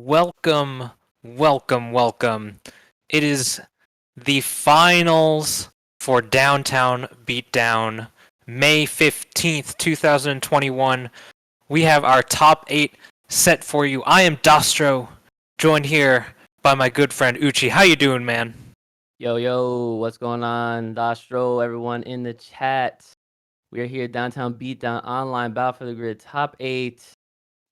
Welcome, welcome. It is the finals for Downtown Beatdown, May 15th, 2021. We have our top 8 set for you. I am Dostrow, joined here by my good friend Uchi. How you doing, man? Yo, what's going on? Dostrow, everyone in the chat. We are here, Downtown Beatdown Online, Battle for the Grid, top 8.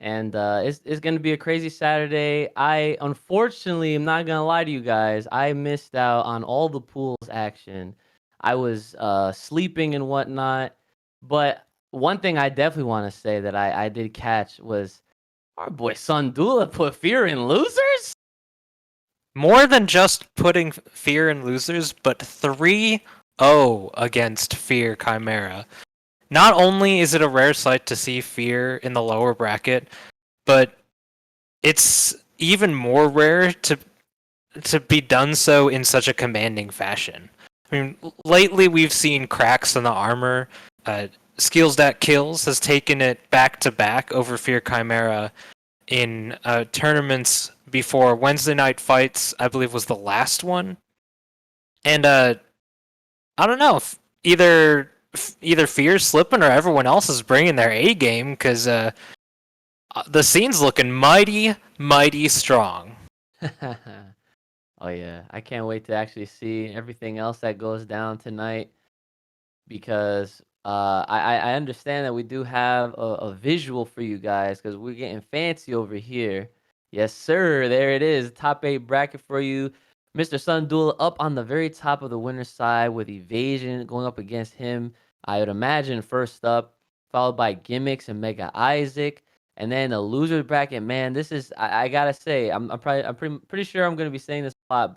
And it's going to be a crazy Saturday. I, unfortunately, am not going to lie to you guys. I missed out on all the pools action. I was sleeping and whatnot. But one thing I definitely want to say that I did catch was our boy Sundula put fear in losers? More than just putting Fear in losers, but 3-0 against Fear Chimera. Not only is it a rare sight to see Fear in the lower bracket, but it's even more rare to be done so in such a commanding fashion. I mean, lately we've seen cracks in the armor. Skills That Kills has taken it back to back over Fear Chimera in tournaments before. Wednesday Night Fights, I believe, was the last one. And I don't know, if either Fear's slipping or everyone else is bringing their A game, because the scene's looking mighty strong. Oh yeah, I can't wait to actually see everything else that goes down tonight, because I understand that we do have a visual for you guys, because we're getting fancy over here. Yes, sir. There it is. Top 8 bracket for you. Mr. Sundula up on the very top of the winner's side with Evasion going up against him. I would imagine first up, followed by Gimmicks and Mega Isaac. And then the loser bracket, man, this is, I gotta say, I'm pretty sure I'm gonna be saying this a lot.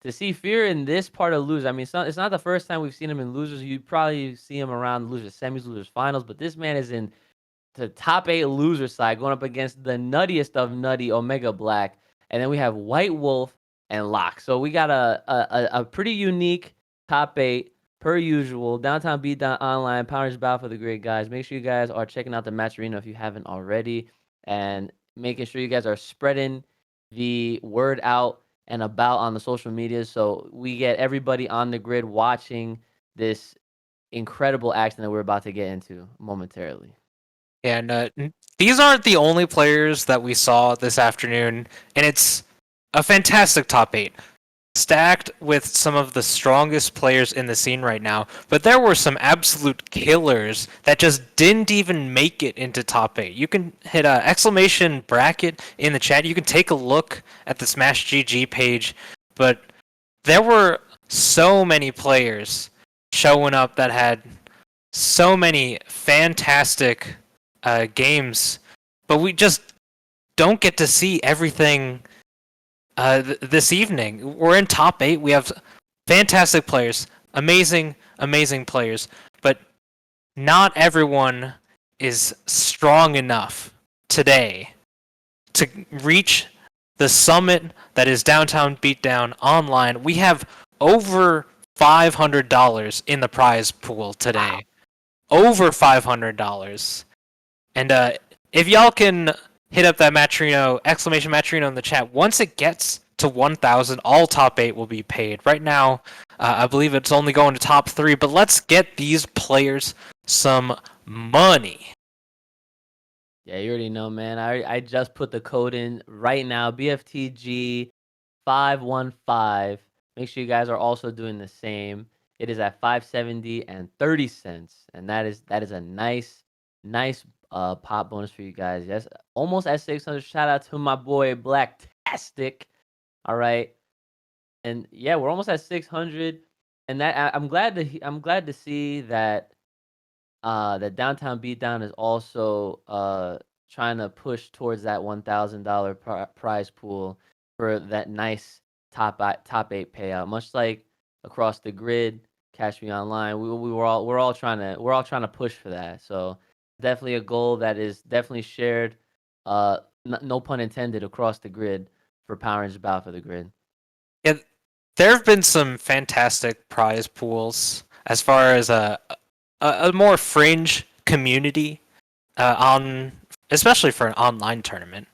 To see Fear in this part of losers, I mean, it's not the first time we've seen him in losers. You probably see him around losers semis, losers finals, but this man is in the top 8 loser side, going up against the nuttiest of nutty Omega Black, and then we have White Wolf and Locke. So we got a pretty unique top 8 per usual. Downtown Beatdown Online, Power's Battle for the Grid, guys. Make sure you guys are checking out the match arena if you haven't already, and making sure you guys are spreading the word out and about on the social media, so we get everybody on the grid watching this incredible action that we're about to get into momentarily. And these aren't the only players that we saw this afternoon, and it's a fantastic top 8. Stacked with some of the strongest players in the scene right now, but there were some absolute killers that just didn't even make it into top 8. You can hit a exclamation bracket in the chat. You can take a look at the Smash GG page, but there were so many players showing up that had so many fantastic games, but we just don't get to see everything this evening. We're in top 8. We have fantastic players, amazing players, but not everyone is strong enough today to reach the summit that is Downtown Beatdown Online. We have over $500 in the prize pool today. Over $500. And if y'all can hit up that Matrino, exclamation Matrino in the chat, once it gets to 1,000, all top 8 will be paid. Right now, I believe it's only going to top 3, but let's get these players some money. Yeah, you already know, man. I just put the code in right now, BFTG 515. Make sure you guys are also doing the same. It is at 570 and 30 cents, and that is a nice pop bonus for you guys. Yes, almost at 600. Shout out to my boy Blacktastic. All right, and yeah, we're almost at 600, and that I'm glad to see that that Downtown Beatdown is also trying to push towards that $1,000 prize pool for that nice top 8 payout. Much like across the grid, Cash Me Online, we're all trying to push for that. So definitely a goal that is definitely shared. No pun intended, across the grid for Power Rangers Battle for the Grid. Yeah, there have been some fantastic prize pools as far as a more fringe community on, especially for an online tournament.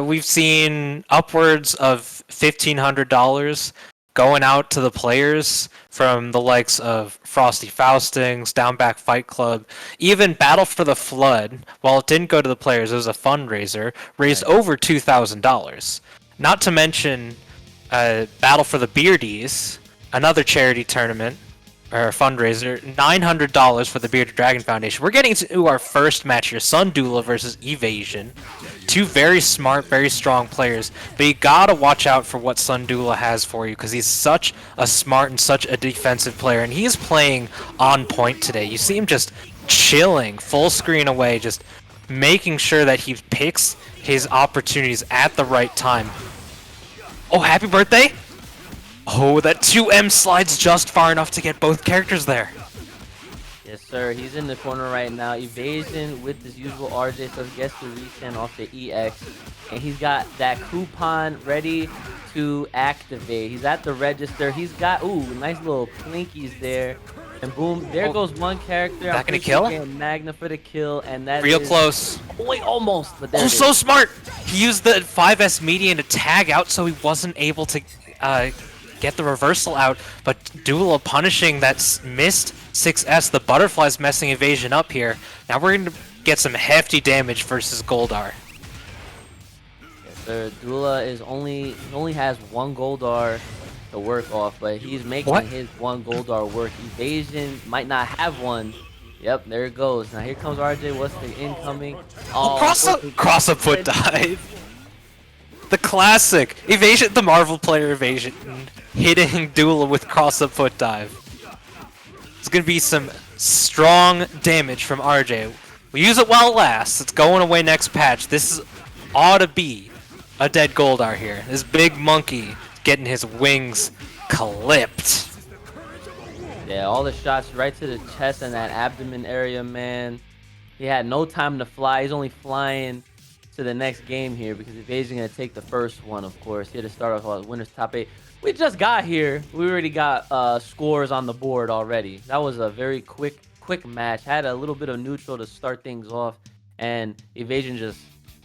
We've seen upwards of $1,500 going out to the players from the likes of Frosty Faustings, Downback Fight Club, even Battle for the Flood. While it didn't go to the players, it was a fundraiser, raised over $2,000. Not to mention Battle for the Beardies, another charity tournament or fundraiser, $900 for the Bearded Dragon Foundation. We're getting to our first match here, Sundula versus Evasion. Two very smart, very strong players, but you gotta watch out for what Sundula has for you because he's such a smart and such a defensive player, and he's playing on point today. You see him just chilling, full screen away, just making sure that he picks his opportunities at the right time. Oh, happy birthday! Oh, that 2M slides just far enough to get both characters there. Yes, sir. He's in the corner right now. Evasion with his usual RJ, so he gets the resend off the EX. And he's got that coupon ready to activate. He's at the register. He's got, ooh, nice little plinkies there. And boom, there goes one character. That gonna kill? Magna for the kill, and that Real is... close. Oh, wait, almost. But there Oh, so smart! He used the 5S median to tag out so he wasn't able to get the reversal out, but Dula punishing that missed 6S. The butterfly's messing Evasion up here. Now we're going to get some hefty damage versus Goldar. Yes, sir. Dula only has one Goldar to work off, but he's making his one Goldar work. Evasion might not have one. Yep, there it goes. Now here comes RJ. What's the incoming? Oh, cross a foot dive. The classic Evasion, the Marvel player Evasion, hitting Dula with cross-up foot dive. It's gonna be some strong damage from RJ. We use it while it lasts. It's going away next patch. This ought to be a dead Goldar here. This big monkey getting his wings clipped. Yeah, all the shots right to the chest and that abdomen area, man. He had no time to fly. He's only flying to the next game here because Evasion gonna take the first one, of course. Here to start off winners top 8. We just got here. We already got scores on the board already. That was a very quick match. Had a little bit of neutral to start things off, and Evasion just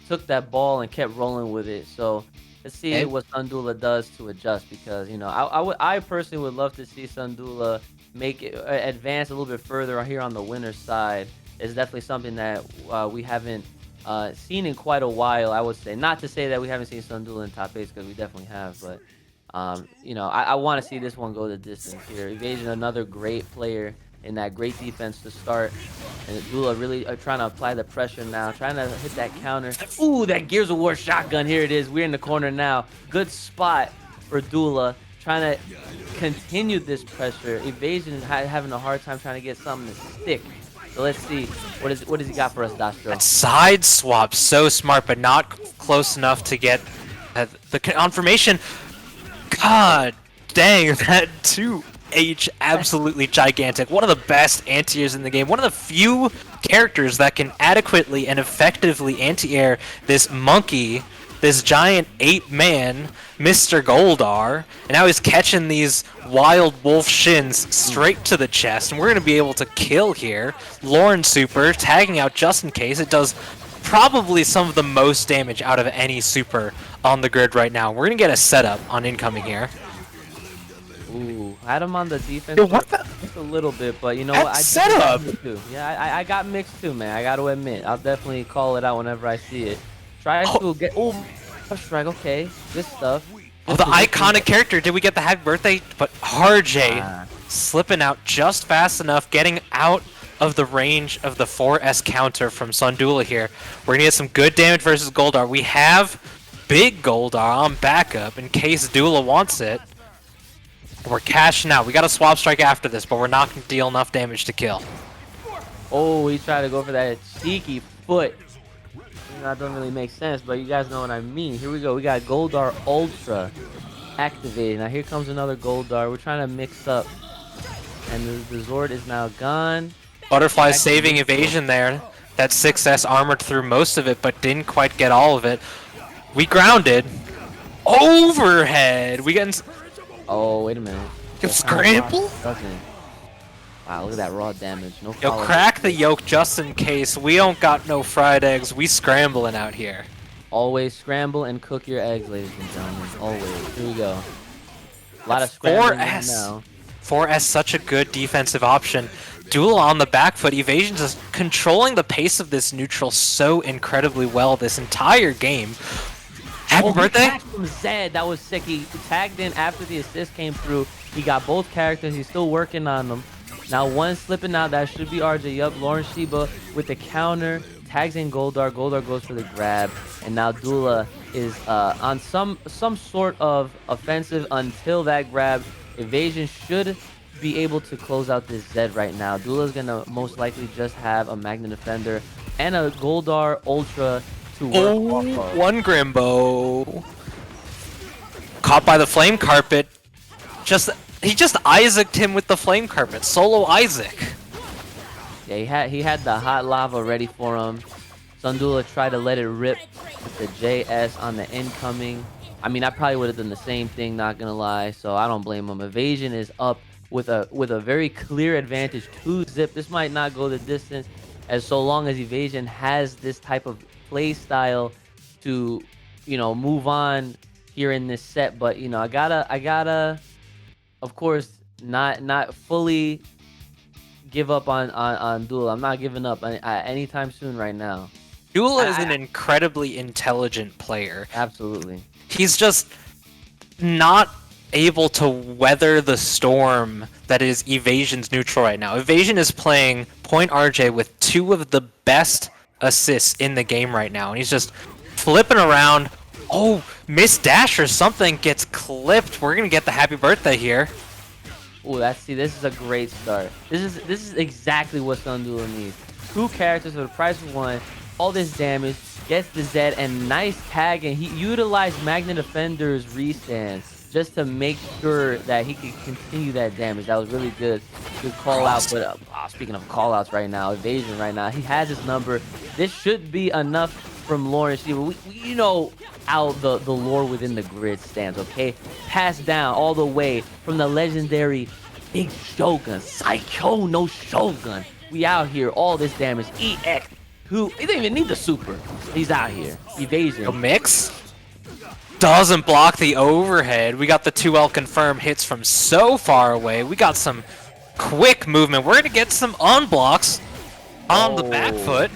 took that ball and kept rolling with it. So let's see what Sundula does to adjust, because you know I personally would love to see Sundula make it advance a little bit further here on the winner's side. It's definitely something that we haven't seen in quite a while, I would say. Not to say that we haven't seen Sundula in top 8, because we definitely have, but you know, I want to see this one go the distance here. Evasion, another great player in that great defense to start, and Dula really trying to apply the pressure now, trying to hit that counter. Ooh, that Gears of War shotgun. Here it is. We're in the corner now. Good spot for Dula, trying to continue this pressure. Evasion is having a hard time trying to get something to stick. So let's see, what does he got for us, Dostrow? That side swap, so smart, but not close enough to get the confirmation. God dang, that 2H absolutely gigantic. One of the best anti-airs in the game. One of the few characters that can adequately and effectively anti-air this monkey, this giant ape-man, Mr. Goldar. And now he's catching these wild wolf shins straight to the chest. And we're going to be able to kill here. Lauren Super tagging out just in case. It does probably some of the most damage out of any super on the grid right now. We're going to get a setup on incoming here. Ooh, I had him on the defense just a little bit, but you know what? I setup. Yeah, I got mixed too, man. I got to admit, I'll definitely call it out whenever I see it. Try to get first strike. Okay, good stuff. Oh, the iconic character. Did we get the happy birthday? But RJ slipping out just fast enough, getting out of the range of the 4S counter from Sundula here. We're gonna get some good damage versus Goldar. We have big Goldar on backup in case Dula wants it. We're cashing out. We got a swap strike after this, but we're not gonna deal enough damage to kill. Oh, he tried to go for that cheeky foot. That doesn't really make sense, but you guys know what I mean. Here we go. We got Goldar Ultra activated. Now here comes another Goldar. We're trying to mix up, and the Zord is now gone. Butterfly saving Evasion there. That 6S armored through most of it, but didn't quite get all of it. We grounded. Overhead. We getting. Oh, wait a minute. Scramble? Wow, look at that raw damage. No. Yo, crack the yoke just in case. We don't got no fried eggs. We scrambling out here. Always scramble and cook your eggs, ladies and gentlemen. Always. Here we go. A lot of scrambling right 4S. now. 4S, such a good defensive option. Duel on the back foot. Evasion just controlling the pace of this neutral so incredibly well this entire game. Happy birthday! He from Zed. That was sick. He tagged in after the assist came through. He got both characters. He's still working on them. Now one slipping out. That should be RJ. Yup, Lauren Sheba with the counter. Tags in Goldar. Goldar goes for the grab. And now Dula is on some sort of offensive until that grab. Evasion should be able to close out this Zed right now. Dula's gonna most likely just have a Magna Defender and a Goldar Ultra to work off of. One Grimbo. Caught by the Flame Carpet. He just Isaac'd him with the Flame Carpet. Solo Isaac. Yeah, he had the hot lava ready for him. Sundula tried to let it rip with the JS on the incoming. I mean, I probably would have done the same thing, not gonna lie, so I don't blame him. Evasion is up with a very clear advantage. 2-zip. This might not go the distance as so long as Evasion has this type of play style to, you know, move on here in this set. But, you know, I gotta of course not fully give up on Dula. I'm not giving up anytime soon right now. Dula is an incredibly intelligent player. Absolutely. He's just not able to weather the storm that is Evasion's neutral right now. Evasion is playing Point RJ with 2 of the best assists in the game right now, and he's just flipping around. Oh, Miss Dash or something gets clipped. We're gonna get the happy birthday here. Oh, this is a great start. This is exactly what Sundula needs. 2 characters for the price of 1. All this damage, gets the Zed, and nice tag, and he utilized Magna Defender's restand just to make sure that he could continue that damage. That was really good. Good call out. But speaking of call outs right now, Evasion right now, he has his number. This should be enough from Lawrence. We know how the lore within the grid stands, okay? Passed down all the way from the legendary Big Shogun. Psycho no Shogun. We out here, all this damage. EX. Who he didn't even need the super. He's out here. Evasion. A mix doesn't block the overhead. We got the 2L confirm hits from so far away. We got some quick movement. We're gonna get some unblocks on the back foot.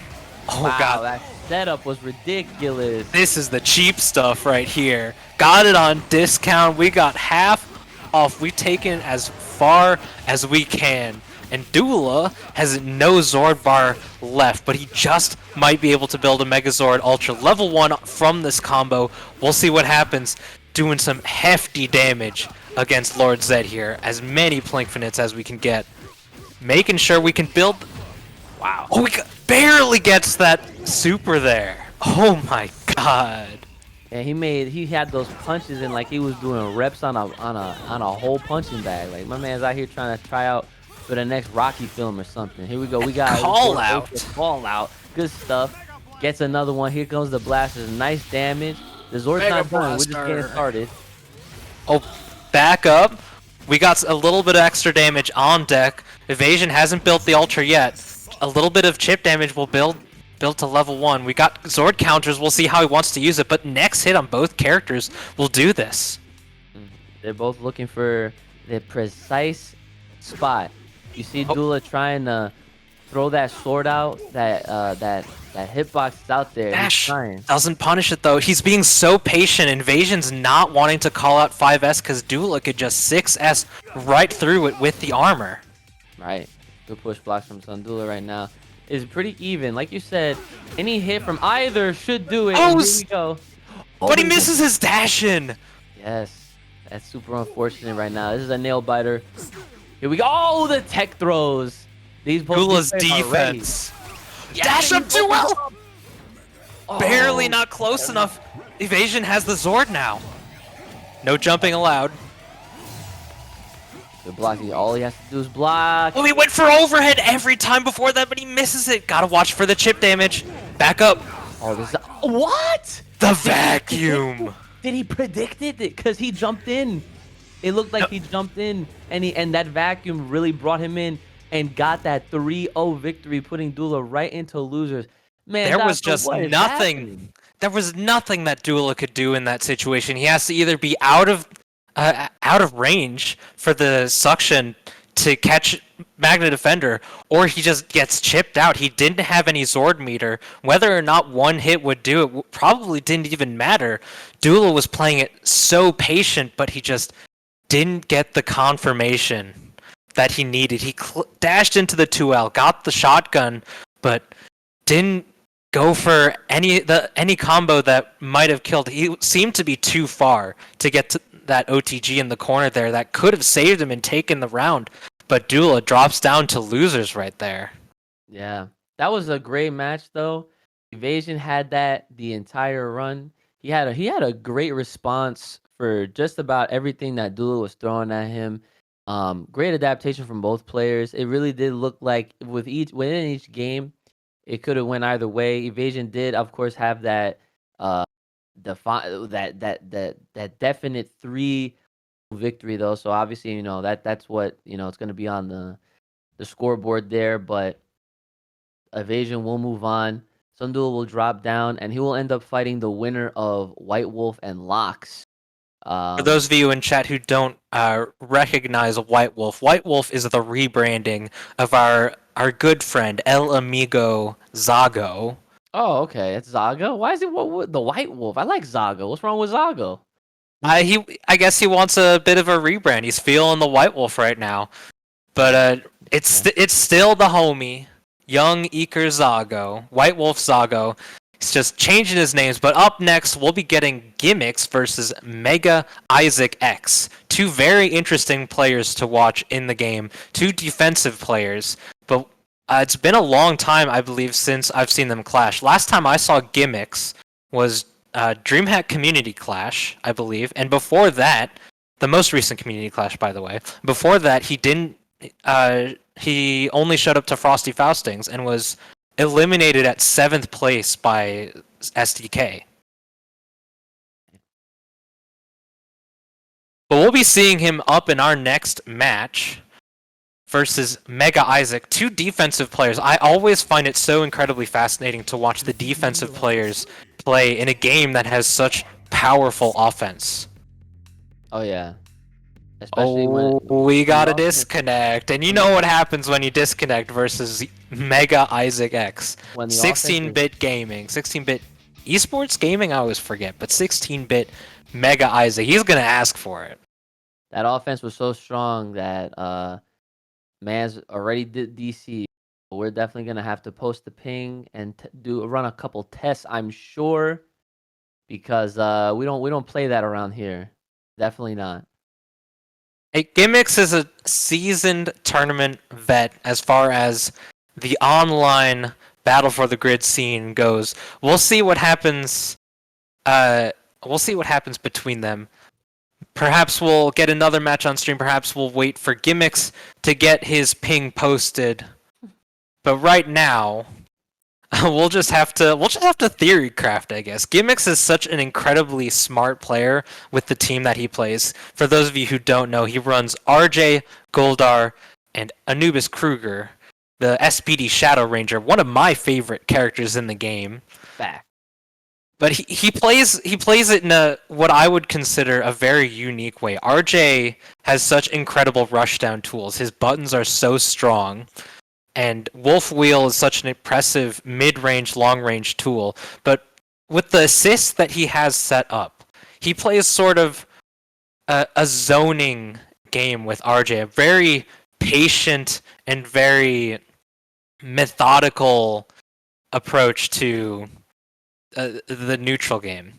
Oh wow, god, that setup was ridiculous. this is the cheap stuff right here. Got it on discount. We got half off. We taken as far as we can. And Dula has no Zord bar left, but he just might be able to build a Megazord Ultra level 1 from this combo. We'll see what happens. Doing some hefty damage against Lord Zed here. As many Plinkfinites as we can get. Making sure we can build... Wow. Oh, barely gets that super there. Oh my god. And he had those punches in like he was doing reps on a whole punching bag. Like my man's out here trying to try out for the next Rocky film or something. Here we go. We got call out. Call out. Good stuff. Gets another one. Here comes the blasters. Nice damage. The Zord's not done. We're just getting started. Oh, back up. We got a little bit of extra damage on deck. Evasion hasn't built the Ultra yet. A little bit of chip damage will build to level 1. We got Zord counters. We'll see how he wants to use it. But next hit on both characters will do this. They're both looking for the precise spot. You see Dula trying to throw that sword out, that hitbox is out there. Dash doesn't punish it though. He's being so patient. Evasion's not wanting to call out 5S because Dula could just 6S right through it with the armor. Right. Good push blocks from Sundula right now. Is pretty even. Like you said, any hit from either should do it. Oh, here we go. But he misses his dash in. Yes. That's super unfortunate right now. This is a nail biter. Here we go. Oh, the tech throws. These both Dula's defense. Dash up too well. Barely not close enough. Evasion has the Zord now. No jumping allowed. Good blocking. All he has to do is block. Oh, he went for overhead every time before that, but he misses it. Gotta watch for the chip damage. Back up. Oh, this is what? The vacuum. Did he predict it? Because he jumped in. It looked like he jumped in, and that vacuum really brought him in and got that 3-0 victory, putting Dula right into losers. Man, there was just nothing. there was nothing that Dula could do in that situation. He has to either be out of range for the suction to catch Magna Defender, or he just gets chipped out. He didn't have any Zord meter. Whether or not one hit would do it probably didn't even matter. Dula was playing it so patient, but he just didn't get the confirmation that he needed. He dashed into the 2L, got the shotgun, but didn't go for any combo that might have killed. He seemed to be too far to get to that OTG in the corner there that could have saved him and taken the round. But Dula drops down to losers right there. Yeah, that was a great match though. Evasion had that the entire run. He had a great response for just about everything that Dula was throwing at him. Great adaptation from both players. It really did look like within each game, it could have went either way. Evasion did, of course, have that that definite 3 victory though. So obviously, that's what it's going to be on the scoreboard there. But Evasion will move on. Sundul will drop down, and he will end up fighting the winner of White Wolf and Locks. For those of you in chat who don't recognize White Wolf is the rebranding of our good friend El Amigo Zago. Oh, okay. It's Zago. Why is it the White Wolf? I like Zago. What's wrong with Zago? I guess he wants a bit of a rebrand. He's feeling the White Wolf right now, but it's still the homie, young Iker Zago, White Wolf Zago. He's just changing his names. But up next, we'll be getting Gimmicks versus Mega Isaac X. 2 very interesting players to watch in the game. 2 defensive players, but it's been a long time, I believe, since I've seen them clash. Last time I saw Gimmicks was DreamHack Community Clash, I believe, and before that, the most recent Community Clash, by the way, before that, he didn't. He only showed up to Frosty Faustings and was eliminated at 7th place by SDK. But we'll be seeing him up in our next match versus Mega Isaac, 2 defensive players. I always find it so incredibly fascinating to watch the defensive players play in a game that has such powerful offense. Oh yeah. Especially when we got a disconnect, and you know what happens when you disconnect versus Mega Isaac X. 16-bit gaming, 16-bit esports gaming, I always forget, but 16-bit Mega Isaac, he's gonna ask for it. That offense was so strong that Man's already did DC. We're definitely gonna have to post the ping and run a couple tests, I'm sure, because we don't play that around here. Definitely not. Hey, Gimmicks is a seasoned tournament vet as far as the online Battle for the Grid scene goes. We'll see what happens. We'll see what happens between them. Perhaps we'll get another match on stream. Perhaps we'll wait for Gimmicks to get his ping posted. But right now, we'll just have to theory craft, I guess. Gimmicks is such an incredibly smart player with the team that he plays. For those of you who don't know, he runs RJ, Goldar, and Anubis Kruger, the SPD Shadow Ranger, one of my favorite characters in the game. Fact. But he plays it in what I would consider a very unique way. RJ has such incredible rushdown tools. His buttons are so strong. And Wolf Wheel is such an impressive mid-range, long-range tool. But with the assists that he has set up, he plays sort of a zoning game with RJ. A very patient and very methodical approach to the neutral game.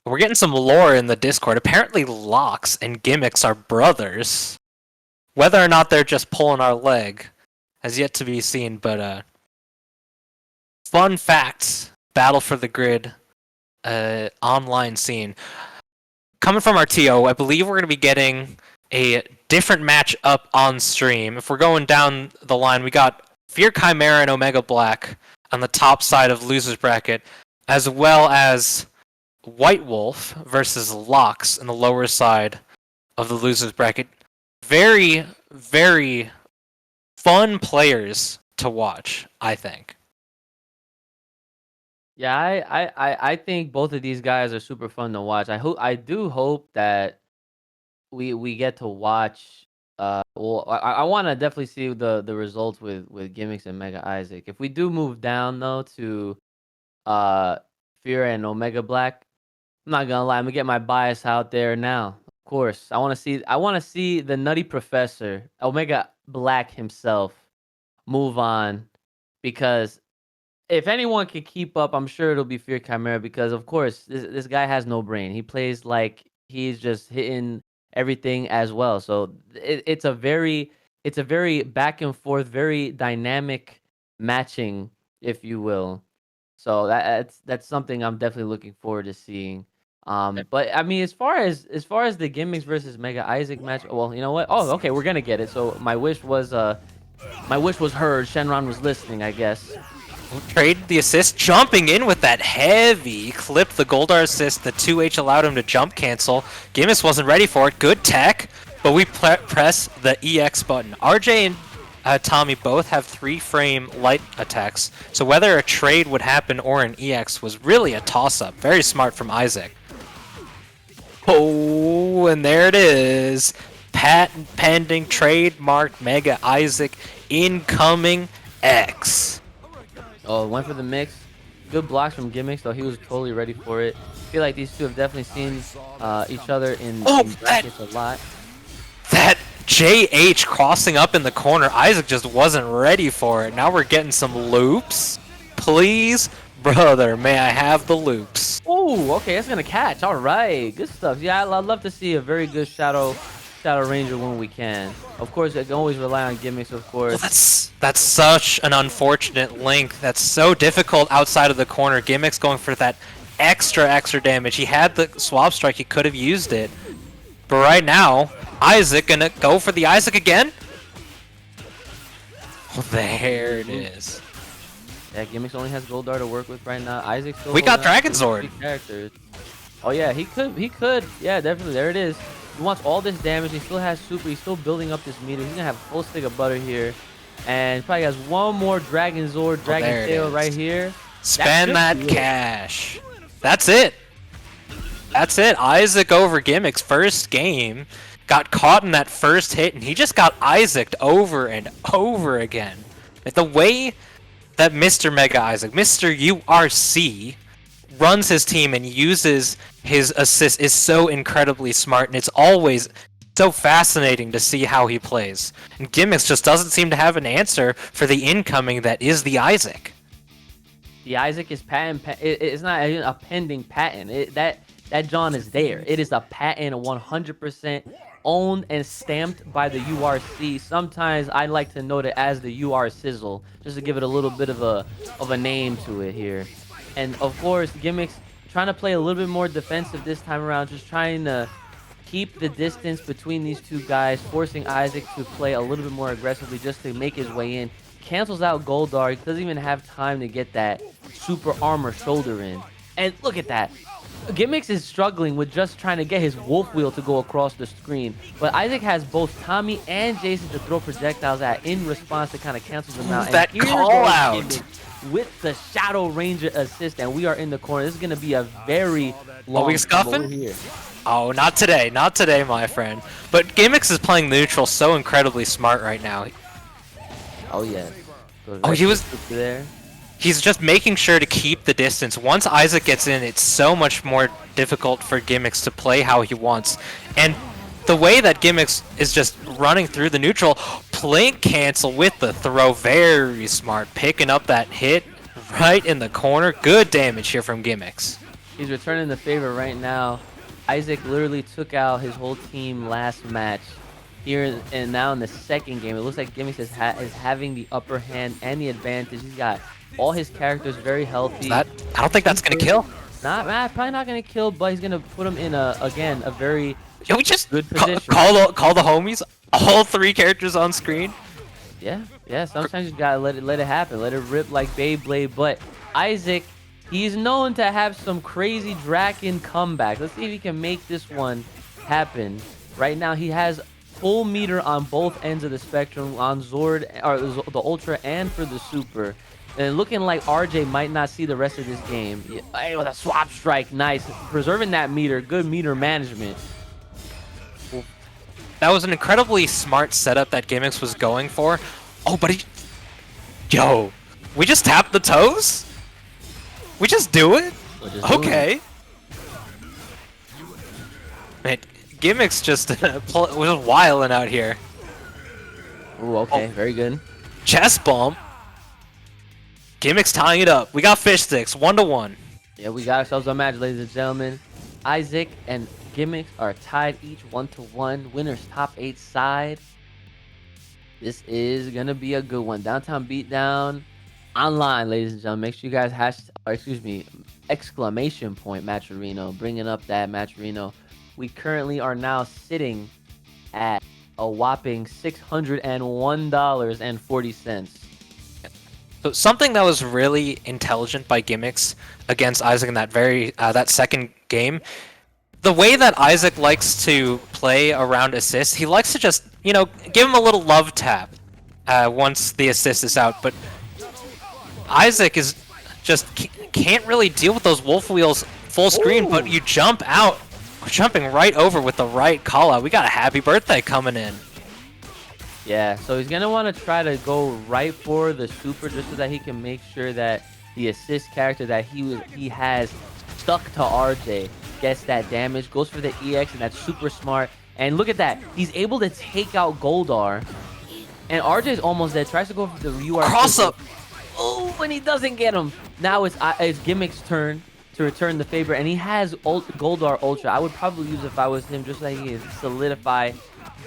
We're getting some lore in the Discord. Apparently Locks and Gimmicks are brothers. Whether or not they're just pulling our leg has yet to be seen, but fun facts, Battle for the Grid online scene. Coming from our TO, I believe we're going to be getting a different match up on stream. If we're going down the line, we got Fear Chimera and Omega Black on the top side of losers bracket, as well as White Wolf versus Locks on the lower side of the losers bracket. Very, very fun players to watch, I think. Yeah, I think both of these guys are super fun to watch. I do hope that we get to watch. Well, I want to definitely see the results with Gimmicks and Mega Isaac. If we do move down though to uh Fear and Omega Black, I'm not gonna lie, I'm gonna get my bias out there now. Of course, I want to see the Nutty Professor, Omega Black himself, move on, because if anyone can keep up, I'm sure it'll be Fear Chimera, because of course this guy has no brain. He plays like he's just hitting everything as well. So it's a very back and forth, very dynamic matching, if you will. So that's something I'm definitely looking forward to seeing. But I mean, as far as the Gimmicks versus Mega Isaac match, well, you know what? Oh, okay, we're gonna get it. So my wish was heard. Shenron was listening, I guess. Traded the assist, jumping in with that heavy, clipped the Goldar assist. The 2H allowed him to jump cancel. Gimmicks wasn't ready for it. Good tech, but we press the EX button. RJ and Tommy both have 3-frame light attacks, so whether a trade would happen or an EX was really a toss-up. Very smart from Isaac. Oh, and there it is. Patent pending, trademarked Mega Isaac incoming X. Oh, went for the mix. Good blocks from Gimmicks, though he was totally ready for it. I feel like these two have definitely seen each other in brackets a lot. That JH crossing up in the corner, Isaac just wasn't ready for it. Now we're getting some loops. Please, brother, may I have the loops? Oh, okay, that's gonna catch. All right, good stuff. Yeah, I'd love to see a very good Shadow Ranger when we can. Of course, I can always rely on Gimmicks, of course. Well, that's such an unfortunate link. That's so difficult outside of the corner. Gimmicks going for that extra damage. He had the swap strike. He could have used it. But right now, Isaac gonna go for the Isaac again. Oh, there it is. Yeah, Gimmicks only has Goldar to work with right now. Isaac still. We got Dragon Zord. Characters. Oh yeah, he could. Yeah, definitely. There it is. He wants all this damage. He still has super. He's still building up this meter. He's gonna have a full stick of butter here, and probably has one more Dragon Zord, Dragon Tail right here. Spend that cash. That's it. That's it. Isaac over Gimmicks. First game. Got caught in that first hit, and he just got Isaac'd over and over again. Like the way that Mr. Mega Isaac, Mr. URC, runs his team and uses his assist is so incredibly smart, and it's always so fascinating to see how he plays. And Gimmicks just doesn't seem to have an answer for the incoming that is the Isaac. The Isaac is patent. It's not a pending patent. That John is there. It is a patent, 100% owned and stamped by the URC. Sometimes I like to note it as the UR Sizzle, just to give it a little bit of a name to it here. And of course, Gimmicks trying to play a little bit more defensive this time around, just trying to keep the distance between these two guys, forcing Isaac to play a little bit more aggressively just to make his way in. Cancels out Goldar. He doesn't even have time to get that super armor shoulder in. And look at that. Gimmicks is struggling with just trying to get his wolf wheel to go across the screen, but Isaac has both Tommy and Jason to throw projectiles at in response to kind of cancel them out. That call out with the Shadow Ranger assist, and we are in the corner. This is going to be a very long. Are we scuffing? Here. Oh, not today, my friend. But Gimmicks is playing neutral so incredibly smart right now. Oh yes. Oh, he was there. He's just making sure to keep the distance. Once Isaac gets in, it's so much more difficult for Gimmicks to play how he wants. And the way that Gimmicks is just running through the neutral, Plink cancel with the throw, very smart. Picking up that hit right in the corner. Good damage here from Gimmicks. He's returning the favor right now. Isaac literally took out his whole team last match. Here and now in the second game, it looks like Gimmicks is having the upper hand and the advantage. He's got all his characters very healthy. I don't think that's gonna kill. Probably not gonna kill, but he's gonna put him in a very good position. Call the homies. All three characters on screen. Yeah. Sometimes you gotta let it happen. Let it rip like Beyblade. But Isaac, he's known to have some crazy Draken comebacks. Let's see if he can make this one happen. Right now, he has full meter on both ends of the spectrum, on Zord, or the Ultra, and for the Super. And looking like RJ might not see the rest of this game. Yeah, hey, with a swap strike, nice. Preserving that meter, good meter management. That was an incredibly smart setup that Gimmicks was going for. Oh, but he... Yo, we just tap the toes? We just do it? Okay. Man, Gimmicks just was wilding out here. Ooh, okay, very good. Chest bump. Gimmicks tying it up. We got fish sticks, 1-1. Yeah, we got ourselves a match, ladies and gentlemen. Isaac and Gimmicks are tied each 1-1. Winners top 8 side. This is gonna be a good one. Downtown Beatdown Online, ladies and gentlemen. Make sure you guys exclamation point Matcherino, bringing up that Matcherino. We currently are now sitting at a whopping $601.40. So something that was really intelligent by Gimmicks against Isaac in that that second game, the way that Isaac likes to play around assists, he likes to just, you know, give him a little love tap once the assist is out. But Isaac is just can't really deal with those wolf wheels full screen. But you jump out, jumping right over with the right call out. We got a happy birthday coming in. Yeah, so he's going to want to try to go right for the super just so that he can make sure that the assist character that he has stuck to RJ gets that damage, goes for the EX, and that's super smart. And look at that. He's able to take out Goldar, and RJ's almost dead. Tries to go for the UR. Cross up. Oh, and he doesn't get him. Now it's Gimmick's turn to return the favor, and he has Goldar Ultra. I would probably use it if I was him, just so he can solidify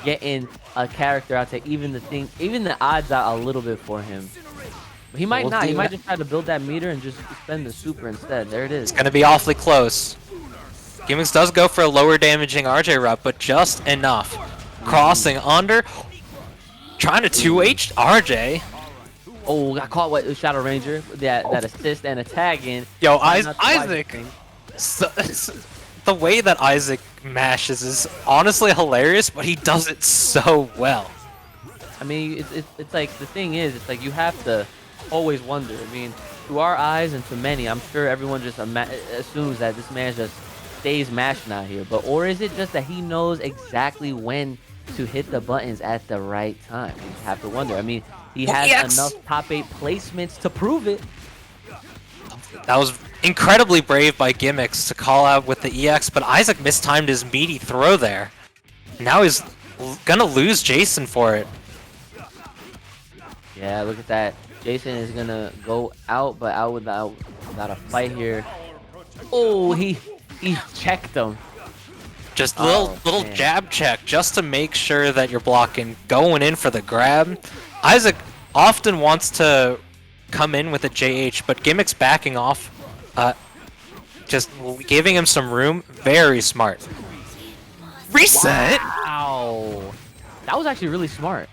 getting a character out to even the odds out a little bit for him. But he might not. He might just try to build that meter and just spend the super instead. There it is. It's going to be awfully close. Gimmicks does go for a lower damaging RJ route, but just enough. Crossing under. Trying to 2H RJ. Oh, got caught with Shadow Ranger. That assist and a tag in. Yo, Isaac. The way that Isaac mashes is honestly hilarious, but he does it so well. I mean, it's like, the thing is, it's like you have to always wonder. I mean, to our eyes and to many, I'm sure everyone just assumes that this man just stays mashing out here. But or is it just that he knows exactly when to hit the buttons at the right time? You have to wonder. I mean, he has enough top 8 placements to prove it. That was incredibly brave by Gimmicks to call out with the EX, but Isaac mistimed his meaty throw there. Now he's gonna lose Jason for it. Yeah, look at that. Jason is gonna go out, but out without a fight here. Oh, he checked him. Just little jab check just to make sure that you're blocking, going in for the grab. Isaac often wants to come in with a JH, but Gimmicks backing off, just giving him some room. Very smart. Reset! Wow! That was actually really smart.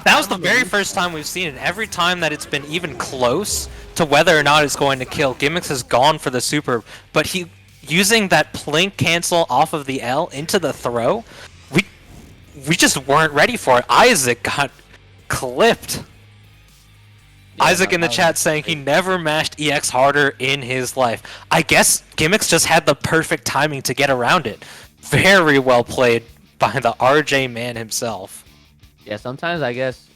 That was the very first time we've seen it. Every time that it's been even close to whether or not it's going to kill, Gimmicks has gone for the super, but he using that plink cancel off of the L into the throw, we just weren't ready for it. Isaac got clipped. Yeah, Isaac in the chat saying he never mashed EX harder in his life. I guess Gimmicks just had the perfect timing to get around it. Very well played by the RJ man himself. Yeah, sometimes I guess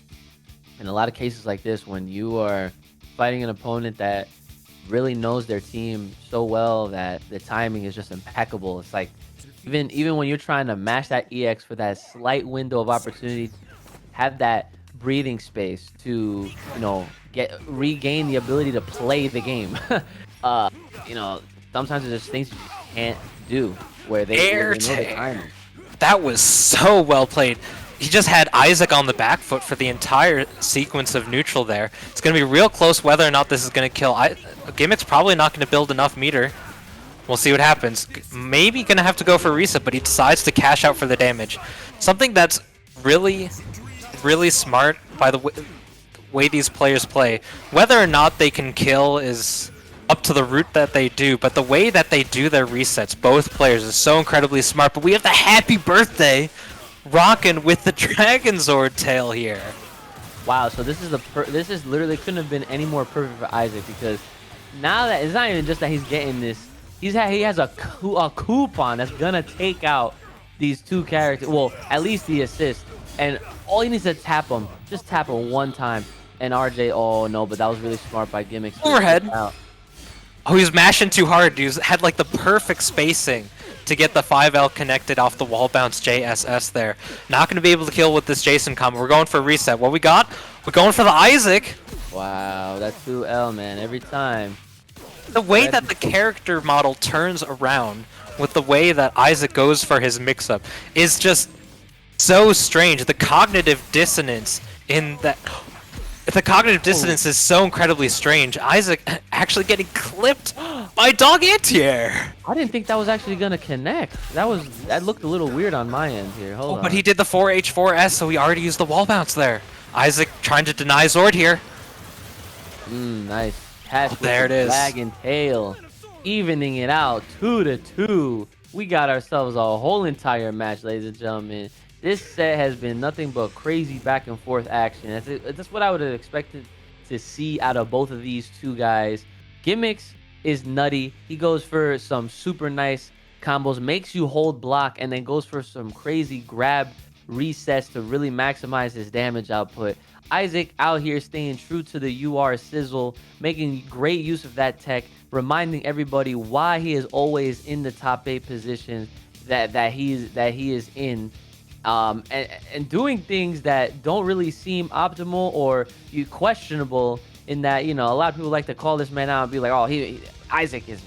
in a lot of cases like this, when you are fighting an opponent that really knows their team so well that the timing is just impeccable. It's like even when you're trying to mash that EX for that slight window of opportunity, have that breathing space to, you know, regain the ability to play the game. You know, sometimes there's just things you just can't do where they know the timing. That was so well played. He just had Isaac on the back foot for the entire sequence of neutral there. It's going to be real close whether or not this is going to kill. Gimmick's probably not going to build enough meter. We'll see what happens. Maybe going to have to go for a reset, but he decides to cash out for the damage. Something that's really, really smart by the way these players play. Whether or not they can kill is up to the route that they do, but the way that they do their resets, both players, is so incredibly smart. But we have the happy birthday rocking with the Dragon Zord tail here. Wow, so this is literally couldn't have been any more perfect for Isaac, because now that it's not even just that he's getting this, he has a coupon that's gonna take out these two characters. Well, at least the assist, and all he needs to tap him, just tap him one time, and RJ. Oh no, but that was really smart by Gimmicks. Overhead. Oh, he was mashing too hard. He had like the perfect spacing to get the 5L connected off the wall bounce JSS there. Not going to be able to kill with this Jason combo. We're going for a reset. What we got? We're going for the Isaac. Wow, that 2L, man, every time. The way that the character model turns around with the way that Isaac goes for his mix-up is just so strange. The cognitive dissonance in that... The cognitive dissonance is so incredibly strange. Isaac actually getting clipped by Dog Anti-Air. I didn't think that was actually gonna connect. That looked a little weird on my end here. Hold on. But he did the 4H4S, so he already used the wall bounce there. Isaac trying to deny Zord here. Nice catch. There it is. Flag and tail, evening it out 2-2. We got ourselves a whole entire match, ladies and gentlemen. This set has been nothing but crazy back and forth action. That's what I would have expected to see out of both of these two guys. Gimmicks is nutty. He goes for some super nice combos, makes you hold block, and then goes for some crazy grab resets to really maximize his damage output. Isaac out here staying true to the UR sizzle, making great use of that tech, reminding everybody why he is always in the top 8 positions that he is in. And doing things that don't really seem optimal or questionable, in that, you know, a lot of people like to call this man out and be like, oh, Isaac is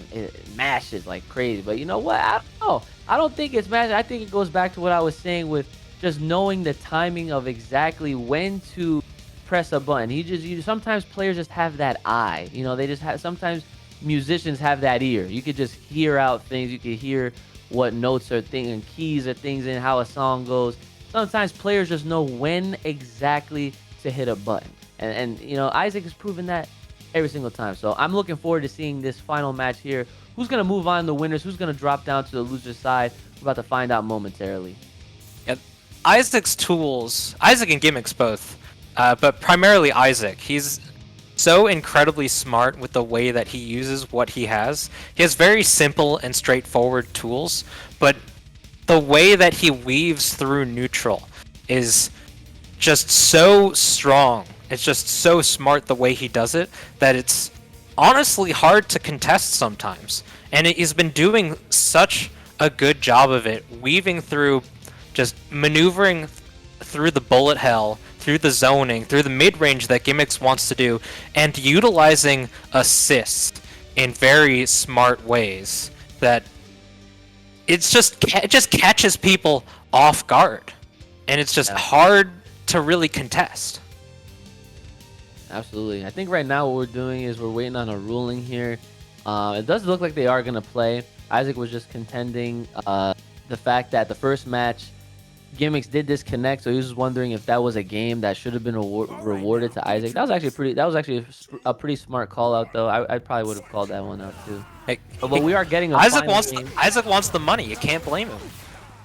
mashes like crazy. But you know what? I don't know. I don't think it's mashes. I think it goes back to what I was saying with just knowing the timing of exactly when to press a button. Sometimes players just have that eye. You know, they just have, sometimes musicians have that ear. You could just hear out things. You could hear what notes are and keys are things in how a song goes. Sometimes players just know when exactly to hit a button. And you know, Isaac has proven that every single time. So I'm looking forward to seeing this final match here. Who's going to move on, the winners? Who's going to drop down to the loser side? We're about to find out momentarily. Yep. Isaac's tools, Isaac and Gimmicks both, but primarily Isaac. He's so incredibly smart with the way that he uses what he has. He has very simple and straightforward tools, but the way that he weaves through neutral is just so strong. It's just so smart the way he does it that it's honestly hard to contest sometimes. And he's been doing such a good job of it, weaving through, just maneuvering through the bullet hell, through the zoning, through the mid-range that Gimmicks wants to do, and utilizing assist in very smart ways that it just catches people off guard, and it's just hard to really contest. Absolutely. I think right now what we're doing is we're waiting on a ruling here. It does look like they are going to play. Isaac was just contending the fact that the first match, Gimmicks did disconnect, so he was just wondering if that was a game that should have been rewarded to Isaac. That was actually a pretty smart call out, though. I probably would have called that one out too. But we are getting a Isaac wants the money. You can't blame him.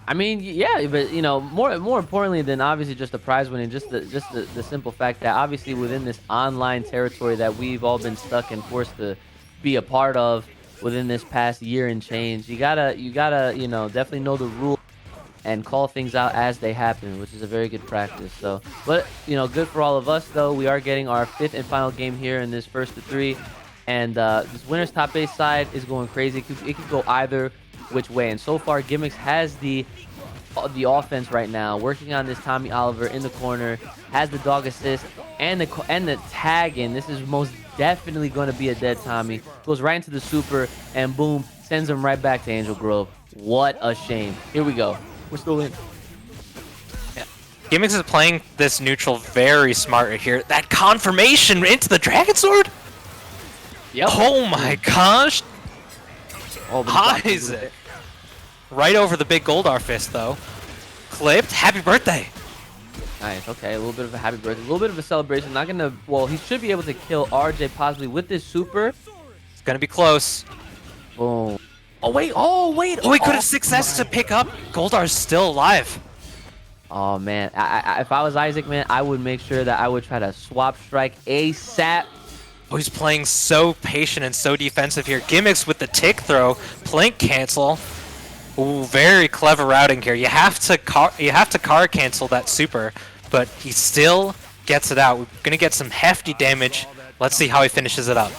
I mean, yeah, but you know, more importantly than obviously just the prize winning, just the simple fact that obviously within this online territory that we've all been stuck and forced to be a part of within this past year and change, you gotta you know, definitely know the rules and call things out as they happen, which is a very good practice. So, but you know, good for all of us though. We are getting our 5th and final game here in this first of 3, and this winner's top 8 side is going crazy. It could go either which way, and so far Gimmicks has the offense right now, working on this Tommy Oliver in the corner, has the dog assist and the tag in. This is most definitely going to be a dead Tommy. Goes right into the super and boom, sends him right back to Angel Grove. What a shame. Here we go. We're still in. Yeah. Gimmicks is playing this neutral very smart right here. That confirmation into the Dragon Sword? Yep. Oh my gosh. Oh, Isaac. Right over the big Goldar fist, though. Clipped. Happy birthday. Nice. Okay, a little bit of a happy birthday. A little bit of a celebration. Not going to... Well, he should be able to kill RJ possibly with this super. It's going to be close. Boom. Oh, wait. Oh, wait. Oh, he could have success to pick up. Goldar's still alive. Oh man, if I was Isaac, man, I would make sure that I would try to swap strike ASAP. Oh, he's playing so patient and so defensive here. Gimmicks with the tick throw, Plink cancel. Ooh, very clever routing here. You have to car cancel that super, but he still gets it out. We're gonna get some hefty damage. Let's see how he finishes it up.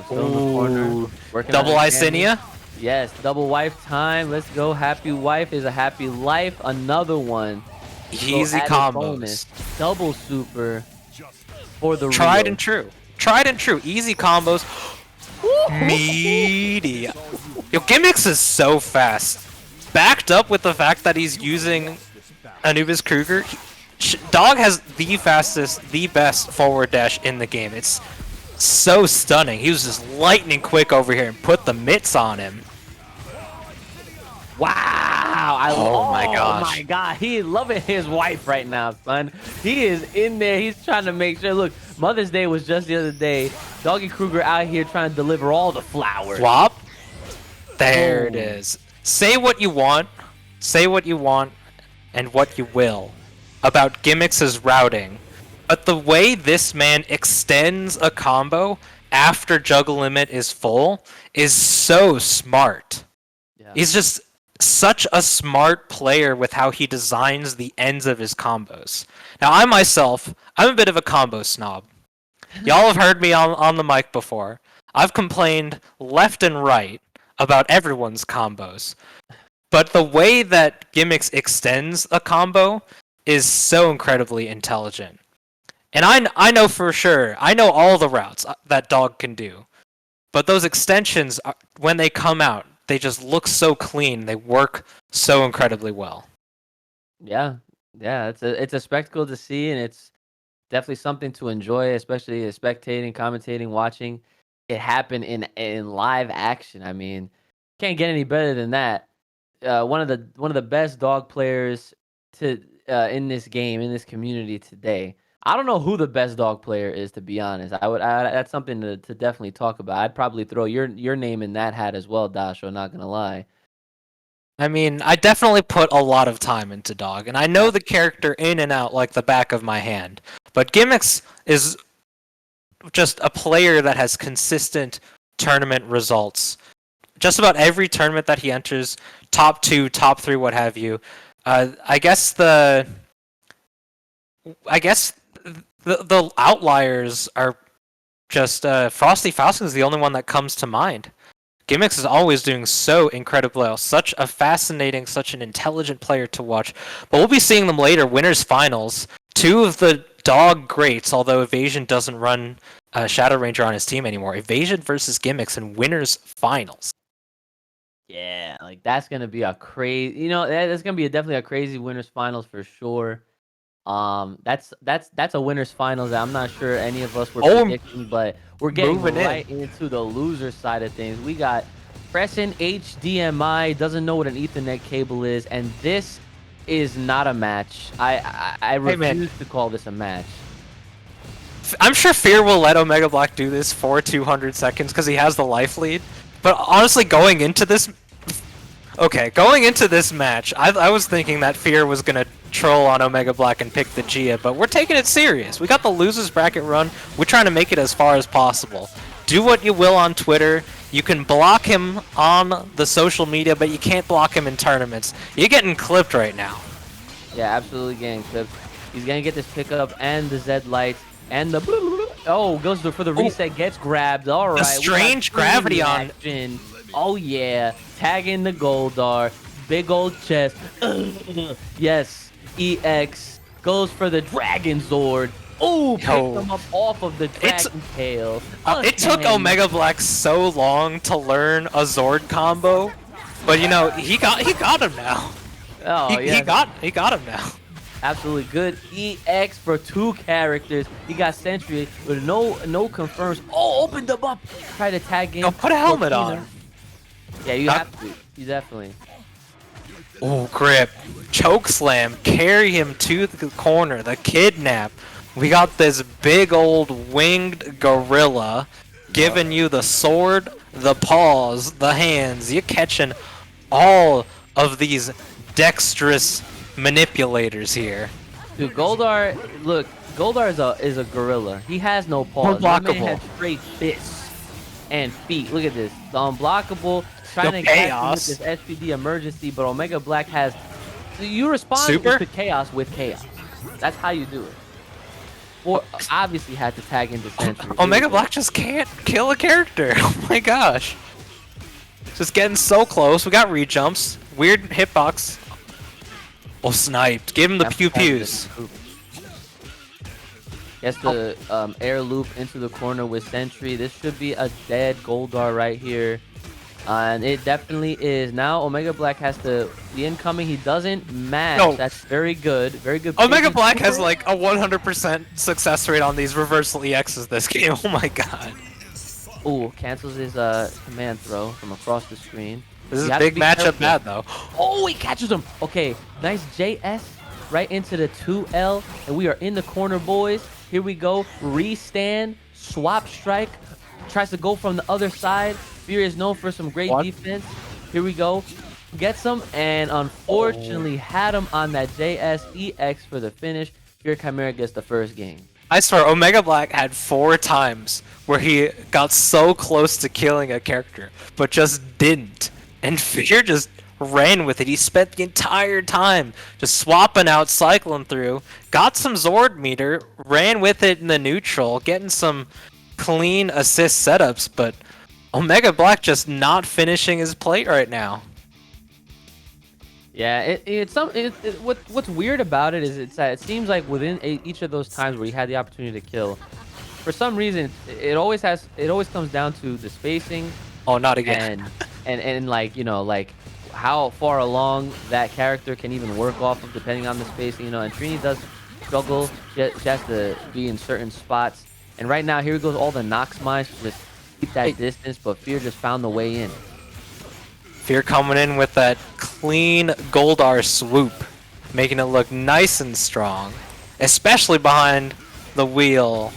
Still in the corner. Working Double on his damage. Icinia. Yes, double wife time. Let's go. Happy wife is a happy life. Another one. Easy Added combos. bonus. Double super for the Tried real. and true. Tried and true. Easy combos. Meaty. Yo, Gimmicks is so fast. Backed up with the fact that he's using Anubis Kruger. Dog has the fastest, the best forward dash in the game. It's so stunning. He was just lightning quick over here and put the mitts on him. Wow! Oh my gosh. Oh my god, he is loving his wife right now, son. He is in there. He's trying to make sure. Look, Mother's Day was just the other day. Doggy Kruger out here trying to deliver all the flowers. Swap. There it is. Say what you want. Say what you want and what you will about Gimmicks' routing. But the way this man extends a combo after juggle limit is full is so smart. Yeah. He's just such a smart player with how he designs the ends of his combos. Now, I'm a bit of a combo snob. Y'all have heard me on the mic before. I've complained left and right about everyone's combos. But the way that Gimmicks extends a combo is so incredibly intelligent. And I know for sure, I know all the routes that Dog can do. But those extensions, when they come out, they just look so clean. They work so incredibly well. Yeah, it's a spectacle to see, and it's definitely something to enjoy, especially spectating, commentating, watching it happen in live action. I mean, can't get any better than that. One of the best dog players to in this game, in this community today. I don't know who the best dog player is, to be honest. That's something to definitely talk about. I'd probably throw your name in that hat as well, Dasho, not gonna lie. I mean, I definitely put a lot of time into Dog, and I know the character in and out like the back of my hand. But Gimmicks is just a player that has consistent tournament results. Just about every tournament that he enters, top 2, top 3, what have you. I guess the outliers are just Frosty Faustin is the only one that comes to mind. Gimmicks is always doing so incredibly well. Such a fascinating, such an intelligent player to watch. But we'll be seeing them later. Winners finals. 2 of the Dog greats, although Evasion doesn't run Shadow Ranger on his team anymore. Evasion versus Gimmicks in winners finals. Yeah, like that's gonna be a crazy. That's gonna be definitely a crazy winners finals for sure. That's a winners finals that I'm not sure any of us were predicting, but we're getting right into the loser side of things. We got Crescent HDMI, doesn't know what an Ethernet cable is, and this is not a match. I refuse to call this a match. I'm sure Fear will let Omega Black do this for 200 seconds because he has the life lead. But honestly, going into this match, I was thinking that Fear was going to troll on Omega Black and pick the Gia, but we're taking it serious. We got the losers bracket run. We're trying to make it as far as possible. Do what you will on Twitter. You can block him on the social media, but you can't block him in tournaments. You're getting clipped right now. Yeah, absolutely getting clipped. He's going to get this pickup and the Zed lights and the... Oh, goes for the reset, gets grabbed. All right. The strange gravity on... Oh, yeah. Tagging the Goldar. Big old chest. Yes. EX goes for the Dragon Zord. Oh, picked him up off of the Dragon Tail. It took Omega Black so long to learn a Zord combo, but he got him now. Oh, he got him now. Absolutely good EX for 2 characters. He got Sentry with no confirms. Oh, opened them up. Try to tag in. Oh, put a helmet on. Yeah, you have to. You definitely. Oh, grip. Choke slam. Carry him to the corner. The kidnap. We got this big old winged gorilla giving you the sword, the paws, the hands. You're catching all of these dexterous manipulators here. Dude, Goldar, look, Goldar is a gorilla. He has no paws. My man Unblockable. has straight fists and feet. Look at this. The unblockable, trying The to catch him chaos. with this SPD emergency, but Omega Black has... You respond Super? to chaos with chaos. That's how you do it. Or obviously had to tag into Century. Omega Black just can't kill a character. Oh my gosh. Just getting so close. We got re-jumps. Weird hitbox. Oh, sniped. Give him the pew-pews. Gets the air loop into the corner with Sentry. This should be a dead Goldar right here. And it definitely is. Now Omega Black has to... The incoming, he doesn't match. No. That's very good. Very good. Omega placement. Black has like a 100% success rate on these reversal EXs this game. Oh my god. Ooh, cancels his command throw from across the screen. This is You a have to big be matchup careful. bad though. Oh, he catches him. Okay, nice JS right into the 2L. And we are in the corner, boys. Here we go. Restand, swap strike. Tries to go from the other side. Fear is known for some great What? defense. Here we go. Gets him, and unfortunately had him on that JS EX for the finish. Fear Chimera gets the first game. I swear, Omega Black had 4 times where he got so close to killing a character, but just didn't. And Fear just ran with it. He spent the entire time just swapping out, cycling through, got some Zord meter, ran with it in the neutral, getting some clean assist setups, but Omega Black just not finishing his plate right now. Yeah, what's weird about it is it's that it seems like within each of those times where he had the opportunity to kill, for some reason it always comes down to the spacing. Oh, not again. and like, you know, like how far along that character can even work off of depending on the spacing, you know. And Trini does struggle. She has to be in certain spots. And right now, here goes all the Nox mines to just keep that distance, but Fear just found the way in. Fear coming in with that clean Goldar swoop, making it look nice and strong, especially behind the wheel,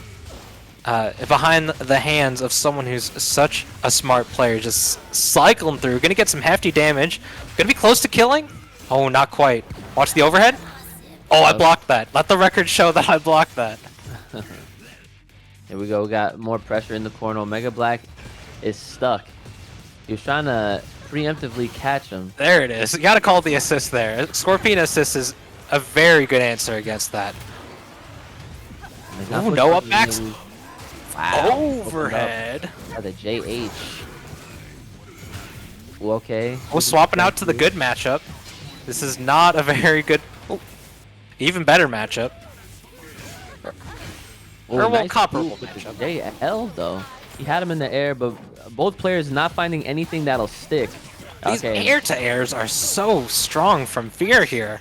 behind the hands of someone who's such a smart player, just cycling through, gonna get some hefty damage, gonna be close to killing. Oh, not quite. Watch the overhead. Oh, I blocked that. Let the record show that I blocked that. Here we go. We got more pressure in the corner. Omega Black is stuck. He was trying to preemptively catch him. There it is. You gotta call the assist there. Scorpion assist is a very good answer against that. Ooh, no up backs. Wow. Overhead. Yeah, the JH. Ooh, okay. Oh, swapping out to the good matchup. This is not a very good... Oh, even better matchup. Ooh, nice comparable move with the matchup. JL though. He had him in the air, but both players not finding anything that'll stick. These Okay, air-to-airs are so strong from Fear here.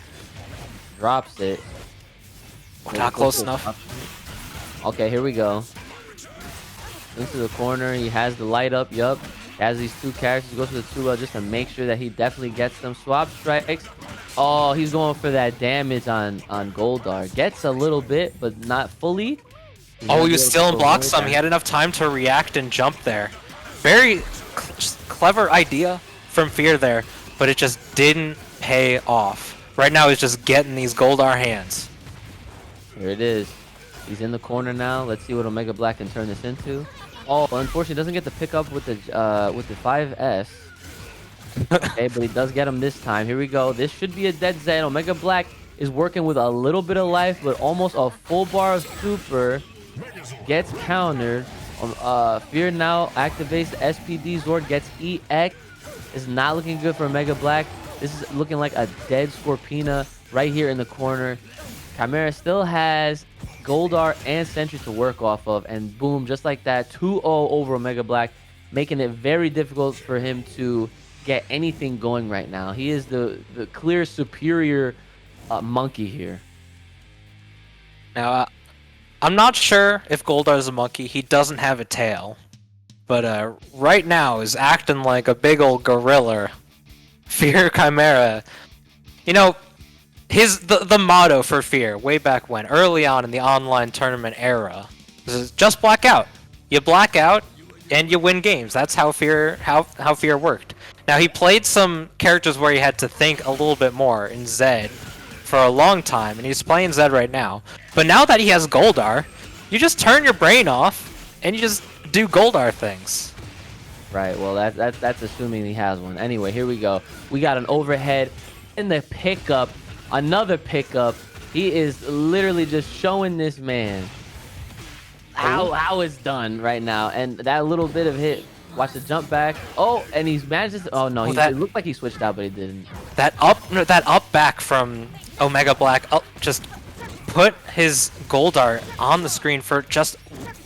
drops it. Oh, not close enough. Okay, here we go. Into the corner. He has the light up. Yup. He has these two characters. Goes to the 2L just to make sure that he definitely gets them. Swap strikes. Oh, he's going for that damage on Goldar. Gets a little bit, but not fully. Oh, he was still in block some. He had enough time to react and jump there. Very clever idea from Fear there, but it just didn't pay off. Right now he's just getting these Goldar hands. Here it is. He's in the corner now. Let's see what Omega Black can turn this into. Oh, unfortunately, doesn't get the pickup with the 5S. Okay, but he does get him this time. Here we go. This should be a dead Zen. Omega Black is working with a little bit of life, but almost a full bar of super. Gets countered. Fear now activates the SPD. Zord gets EX. It's not looking good for Omega Black. This is looking like a dead Scorpina right here in the corner. Chimera still has Goldar and Sentry to work off of, and boom, just like that, 2-0 over Omega Black, making it very difficult for him to get anything going right now. He is the clear superior monkey here. Now, I'm not sure if Goldar is a monkey. He doesn't have a tail. But right now is acting like a big old gorilla. Fear Chimera. You know, the motto for Fear way back when, early on in the online tournament era, was just black out. You black out and you win games. That's how Fear worked. Now Now, he played some characters where he had to think a little bit more in Zed for a long time, and he's playing Zed right now. But now that he has Goldar, you just turn your brain off, and you just do Goldar things. Right, well, that's assuming he has one. Anyway, here we go. We got an overhead in the pickup. Another pickup. He is literally just showing this man how it's done right now. And that little bit of hit. Watch the jump back. Oh, and he's managed to... Oh, no. It looked like he switched out, but he didn't. That up back from Omega Black just put his Goldar on the screen for just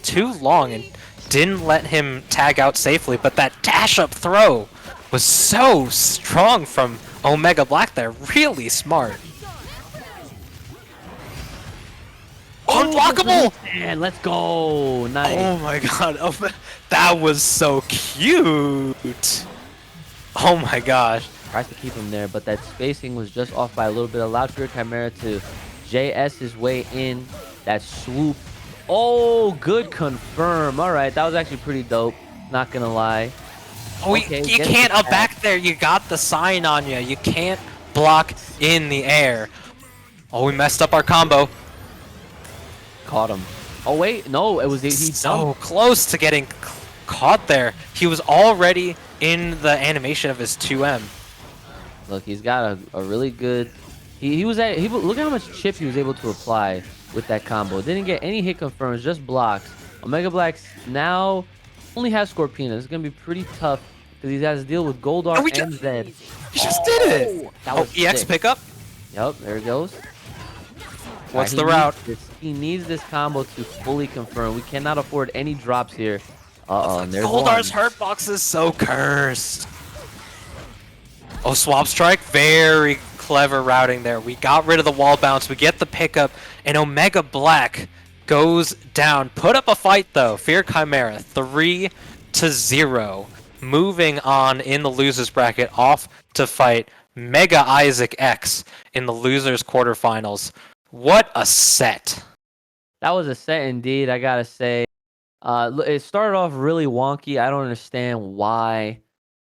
too long and didn't let him tag out safely. But that dash up throw was so strong from Omega Black there. Really smart. Unblockable! Man, let's go. Nice. Oh my god. Oh, that was so cute. Oh my gosh. Tries to keep him there, but that spacing was just off by a little bit. Allowed Fear Chimera to JS his way in. That swoop. Oh, good confirm. All right, that was actually pretty dope. Not gonna lie. Oh, okay, you can't up back there. You got the sign on you. You can't block in the air. Oh, we messed up our combo. Caught him. Oh wait, no, it was he so close to getting caught there. He was already in the animation of his 2M. Look, he's got a really good. Look at how much chip he was able to apply with that combo. Didn't get any hit confirms, just blocks. Omega Black now only has Scorpina. It's gonna be pretty tough because he has to deal with Goldar and Zed. He just did it. That was EX sick. pickup. Yep, there it goes. What's the route? He needs this combo to fully confirm. We cannot afford any drops here. And there's Goldar's hurt box is so cursed. Oh, swap strike. Very clever routing there. We got rid of the wall bounce. We get the pickup, and Omega Black goes down. Put up a fight, though. Fear Chimera, 3-0. Moving on in the losers bracket, off to fight Mega Isaac X in the losers quarterfinals. What a set. That was a set indeed, I gotta say. It started off really wonky. I don't understand why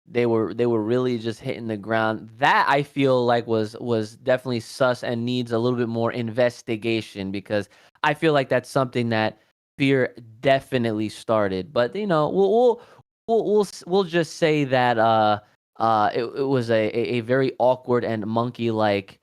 they were really just hitting the ground. That I feel like was definitely sus and needs a little bit more investigation, because I feel like that's something that Fear definitely started. But you know, we'll just say that it was a very awkward and monkey-like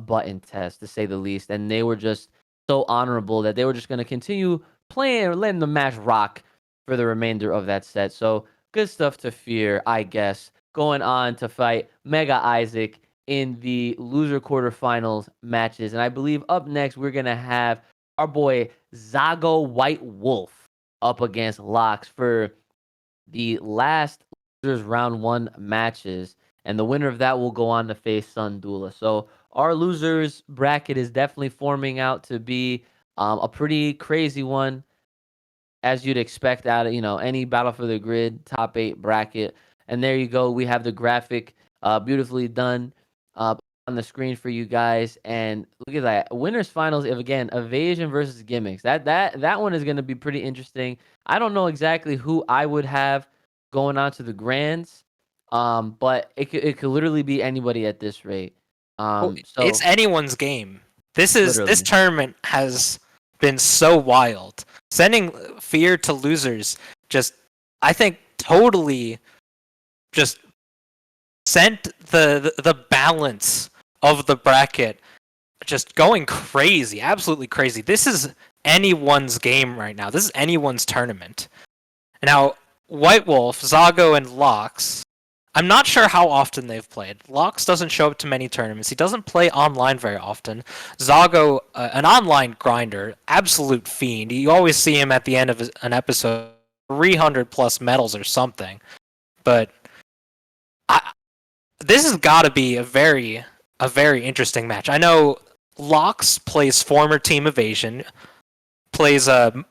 button test, to say the least, and they were just so honorable that they were just going to continue playing or letting the match rock for the remainder of that set. So good stuff to Fear, I guess. Going on to fight Mega Isaac in the loser quarterfinals matches, and I believe up next we're going to have our boy Zago White Wolf up against Lox for the last losers round 1 matches, and the winner of that will go on to face Sundula. So our losers bracket is definitely forming out to be a pretty crazy one, as you'd expect out of any Battle for the Grid top 8 bracket. And there you go. We have the graphic beautifully done on the screen for you guys. And look at that, winners finals. If again, evasion versus gimmicks. That one is going to be pretty interesting. I don't know exactly who I would have going on to the grands, but it could literally be anybody at this rate. So it's anyone's game. This tournament has been so wild. Sending Fear to losers I think totally just sent the balance of the bracket just going crazy, absolutely crazy. This is anyone's game right now. This is anyone's tournament. Now, White Wolf, Zago, and Lox, I'm not sure how often they've played. Lox doesn't show up to many tournaments. He doesn't play online very often. Zago, an online grinder, absolute fiend. You always see him at the end of an episode, 300 plus medals or something. But this has got to be a very interesting match. I know Lox plays former Team Evasion, plays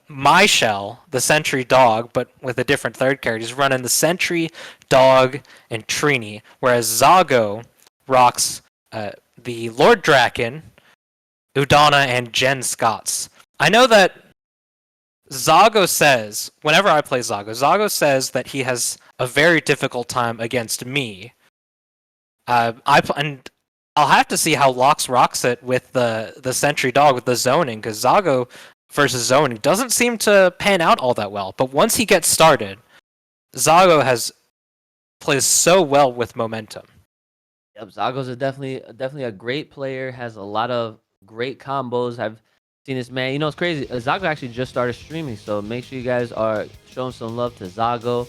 My Shell, the Sentry Dog, but with a different third character. He's running the Sentry, Dog, and Trini, whereas Zago rocks the Lord Draken, Udana, and Jen Scotts. I know that Zago says, whenever I play Zago says that he has a very difficult time against me. And I'll have to see how Lox rocks it with the Sentry Dog with the zoning, because Zago versus zoning doesn't seem to pan out all that well. But once he gets started, Zago plays so well with momentum. Yep, Zago's definitely a great player. Has a lot of great combos. I've seen this man. You know, it's crazy. Zago actually just started streaming, so make sure you guys are showing some love to Zago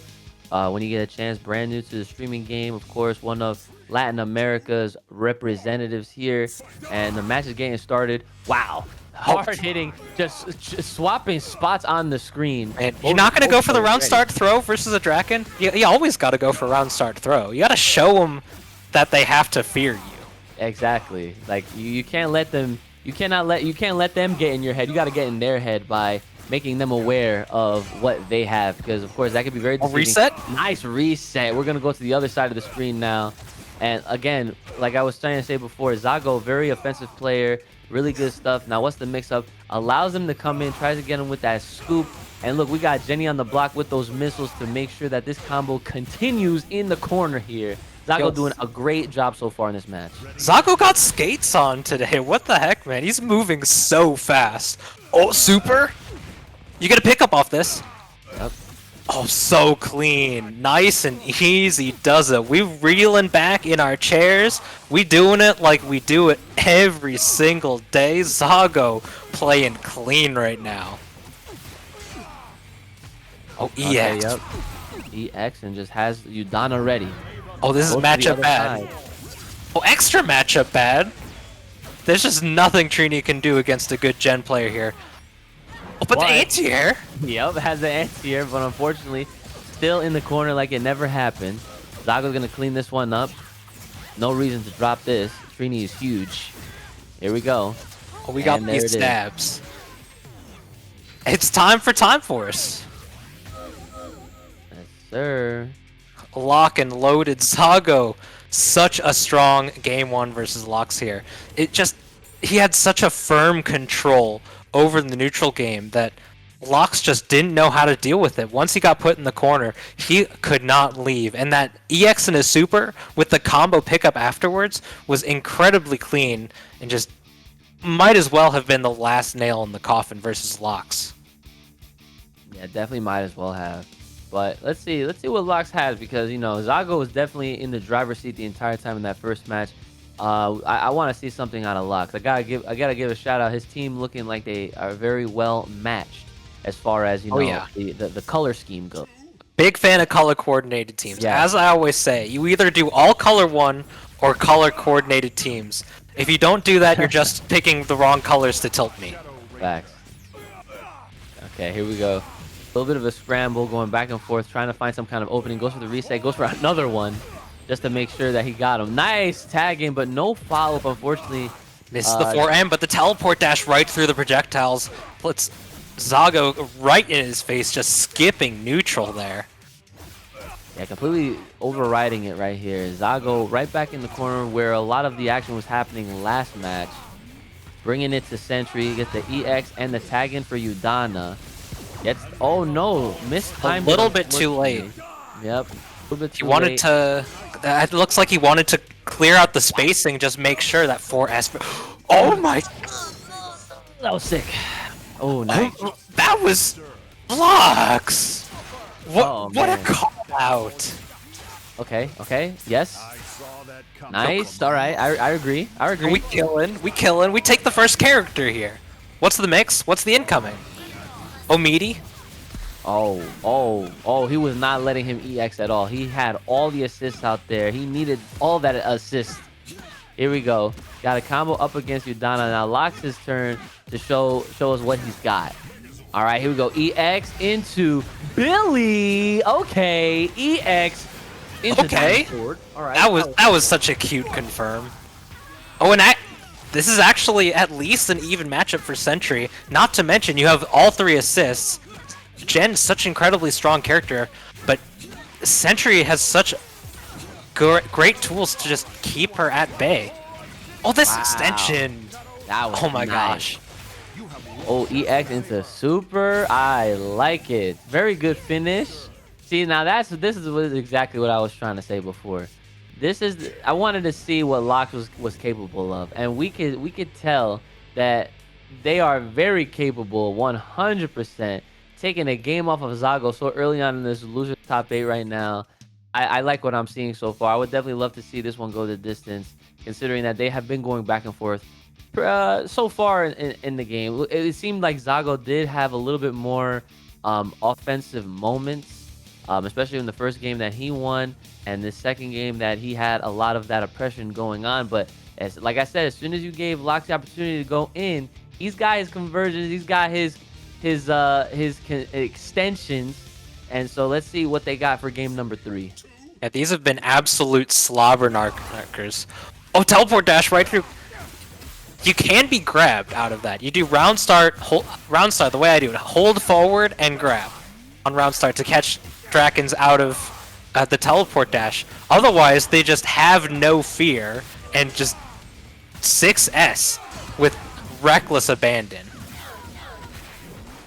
when you get a chance. Brand new to the streaming game, of course, one of Latin America's representatives here, and the match is getting started. Wow, hard hitting, just swapping spots on the screen. And you're not gonna go for the round start throw versus a Draken. You always got to go for round start throw. You got to show them that they have to fear you. Exactly. Like you can't let them. You can't let them get in your head. You got to get in their head by making them aware of what they have, because of course that could be very deceiving. Reset. Nice reset. We're gonna go to the other side of the screen now, and again, like I was trying to say before, Zago, very offensive player, really good stuff. Now what's the mix-up? Allows them to come in, tries to get him with that scoop, and look, we got Jenny on the block with those missiles to make sure that this combo continues in the corner here. Zago doing a great job so far in this match. Zago got skates on today. What the heck, man? He's moving so fast. Oh, super! You get a pickup off this. Yep. Oh, so clean. Nice and easy does it. We reeling back in our chairs. We doing it like we do it every single day. Zago playing clean right now. Oh, EX. Okay, yep. EX and just has Udana ready. Oh, this is matchup bad. Oh, extra matchup bad. There's just nothing Trini can do against a good gen player here. Oh, but the anti-air! Yep, has the anti-air, but unfortunately, still in the corner like it never happened. Zago's gonna clean this one up. No reason to drop this. Trini is huge. Here we go. Oh, we got these stabs. It's time for Time Force. Yes, sir. Lock and loaded Zago. Such a strong game one versus Lox here. He had such a firm control over the neutral game that Lox just didn't know how to deal with it. Once he got put in the corner, he could not leave. And that EX in his super with the combo pickup afterwards was incredibly clean and just might as well have been the last nail in the coffin versus Lox. Yeah, definitely might as well have. But let's see what Lox has, because you know Zago was definitely in the driver's seat the entire time in that first match. I want to see something out of Lox. I gotta give a shout out. His team looking like they are very well matched as far as the color scheme goes. Big fan of color coordinated teams. Yeah. As I always say, you either do all color one or color coordinated teams. If you don't do that, you're just picking the wrong colors to tilt me. Facts. Okay, here we go. A little bit of a scramble, going back and forth, trying to find some kind of opening. Goes for the reset, goes for another one, just to make sure that he got him. Nice tagging, but no follow-up, unfortunately. Missed the 4M, but the teleport dash right through the projectiles puts Zago right in his face, just skipping neutral there. Yeah, completely overriding it right here. Zago right back in the corner where a lot of the action was happening last match. Bringing it to Sentry, gets the EX and the tag in for Udana. Oh no, missed time. A little bit too late. Yep, a little bit too He wanted late. to. It looks like he wanted to clear out the spacing, just make sure that 4S. Oh my! That was sick. Oh, nice. Oh, that was Lox. Oh, what a man. call out! Okay, yes. Nice. All right, I agree. We killing. We take the first character here. What's the mix? What's the incoming? Oh, meaty. Oh, he was not letting him EX at all. He had all the assists out there. He needed all that assist. Here we go. Got a combo up against Udana. Now Lox's turn to show us what he's got. All right, here we go. EX into Billy. Okay, EX into Discord. All right. That was such a cute confirm. Oh, and this is actually at least an even matchup for Sentry. Not to mention you have all 3 assists. Jen's such an incredibly strong character, but Sentry has such great tools to just keep her at bay. Oh, this extension! That was Oh my nice. gosh! Oh, EX into super. I like it. Very good finish. See, now this is exactly what I was trying to say before. I wanted to see what Lox was capable of, and we could tell that they are very capable, 100%, taking a game off of Zago so early on in this loser top 8 right now. I like what I'm seeing so far. I would definitely love to see this one go the distance, considering that they have been going back and forth so far in the game. It seemed like Zago did have a little bit more offensive moments, especially in the first game that he won, and the second game that he had a lot of that oppression going on. But like I said, as soon as you gave Lox the opportunity to go in, he's got his conversions, he's got his extensions, and so let's see what they got for game number 3. Yeah, these have been absolute slobber knockers. Oh, teleport dash right through. You can be grabbed out of that. You do round start, the way I do it. Hold forward and grab on round start to catch Drakens out of the teleport dash. Otherwise, they just have no fear and just 6S with reckless abandon.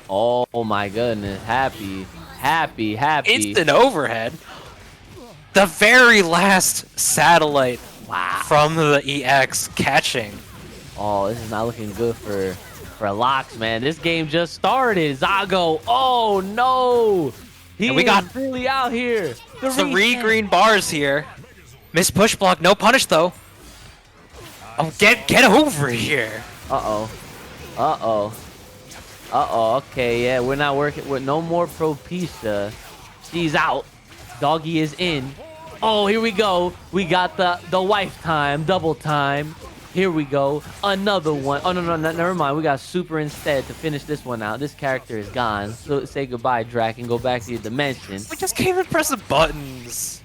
Oh my goodness. Happy. Instant overhead. The very last satellite from the EX catching. Oh, this is not looking good for Lox, man. This game just started. Zago. Oh no. We got really out here. 3 green bars here. Miss push block, no punish though. Oh, get over here. Okay, yeah, we're not working with no more Propecia. She's out. Doggy is in. Oh, here we go. We got the wife time, double time. Here we go. Another one. Oh, no, never mind. We got super instead to finish this one out. This character is gone. So say goodbye, Drac, and go back to your dimension. We just came and pressed the buttons.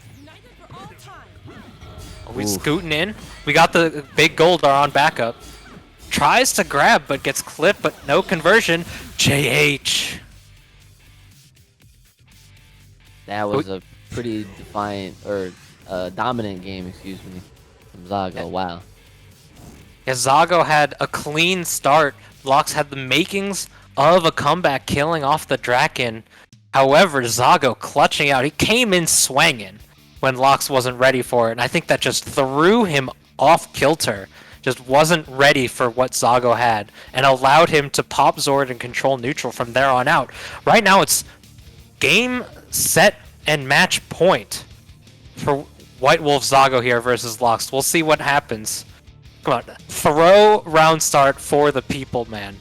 Are we scooting in? We got the big Goldar on backup. Tries to grab, but gets clipped, but no conversion. JH. That was a pretty defiant, or dominant game, excuse me, from Zago. Wow. Yeah, Zago had a clean start. Lox had the makings of a comeback, killing off the Draken. However, Zago clutching out. He came in swanging when Lox wasn't ready for it, and I think that just threw him off kilter. Just wasn't ready for what Zago had, and allowed him to pop Zord and control neutral from there on out. Right now, it's game, set, and match point for White Wolf Zago here versus Lox. We'll see what happens. Come on, throw round start for the people, man.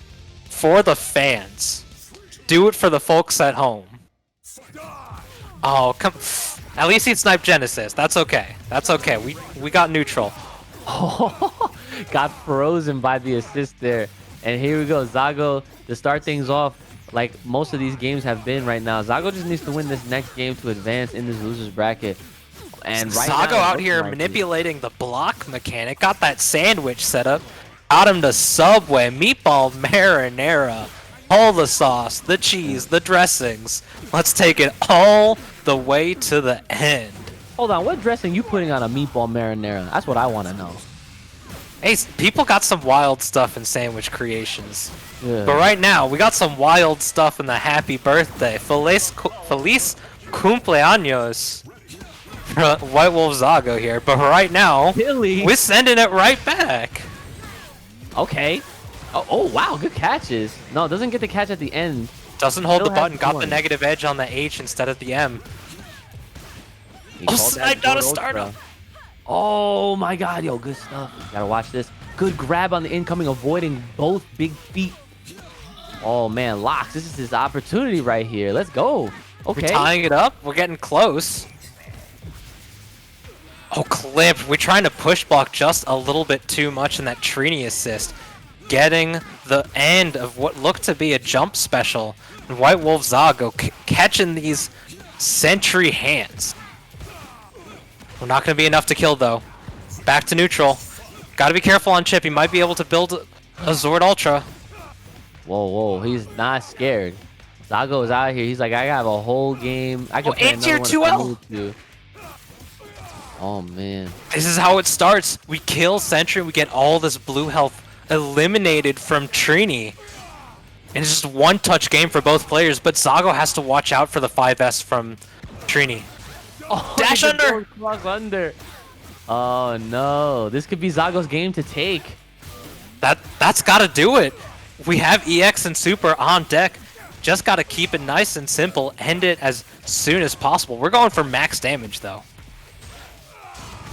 For the fans. Do it for the folks at home. Oh, come. At least he sniped Genesis. That's okay. That's okay. We got neutral. Oh, got frozen by the assist there. And here we go. Zago, to start things off, like most of these games have been right now, Zago just needs to win this next game to advance in this loser's bracket. And right Zago now, out here manipulating the block mechanic. Got that sandwich set up. Got him to Subway. Meatball marinara. All the sauce, the cheese, the dressings. Let's take it all the way to the end. Hold on, what dressing you putting on a meatball marinara? That's what I want to know. Hey, people got some wild stuff in sandwich creations. Yeah. But right now, we got some wild stuff in the happy birthday. Feliz cumpleaños. White Wolf Zago here. But right now, we're sending it right back. Okay. Oh, wow, good catches. No, it doesn't get the catch at the end. Doesn't hold the button. Got the negative edge on the H instead of the M. Oh, sniped out a startup. Oh my god, yo, good stuff. Gotta watch this. Good grab on the incoming, avoiding both big feet. Oh man, Lox, this is his opportunity right here. Let's go. Okay. We're tying it up. We're getting close. Oh, clip. We're trying to push block just a little bit too much in that Trini assist. Getting the end of what looked to be a jump special. And White Wolf Zago catching these sentry hands. We're not going to be enough to kill, though. Back to neutral. Got to be careful on Chip. He might be able to build a Zord Ultra. Whoa, he's not scared. Zago is out here. He's like, I have a whole game. I can play another one if I need to. Oh, man. This is how it starts. We kill Sentry. We get all this blue health eliminated from Trini. And it's just one-touch game for both players, but Zago has to watch out for the 5S from Trini. Oh, Dash under! Cross under. Oh no, this could be Zago's game to take. That's gotta do it. We have EX and Super on deck. Just gotta keep it nice and simple, end it as soon as possible. We're going for max damage though.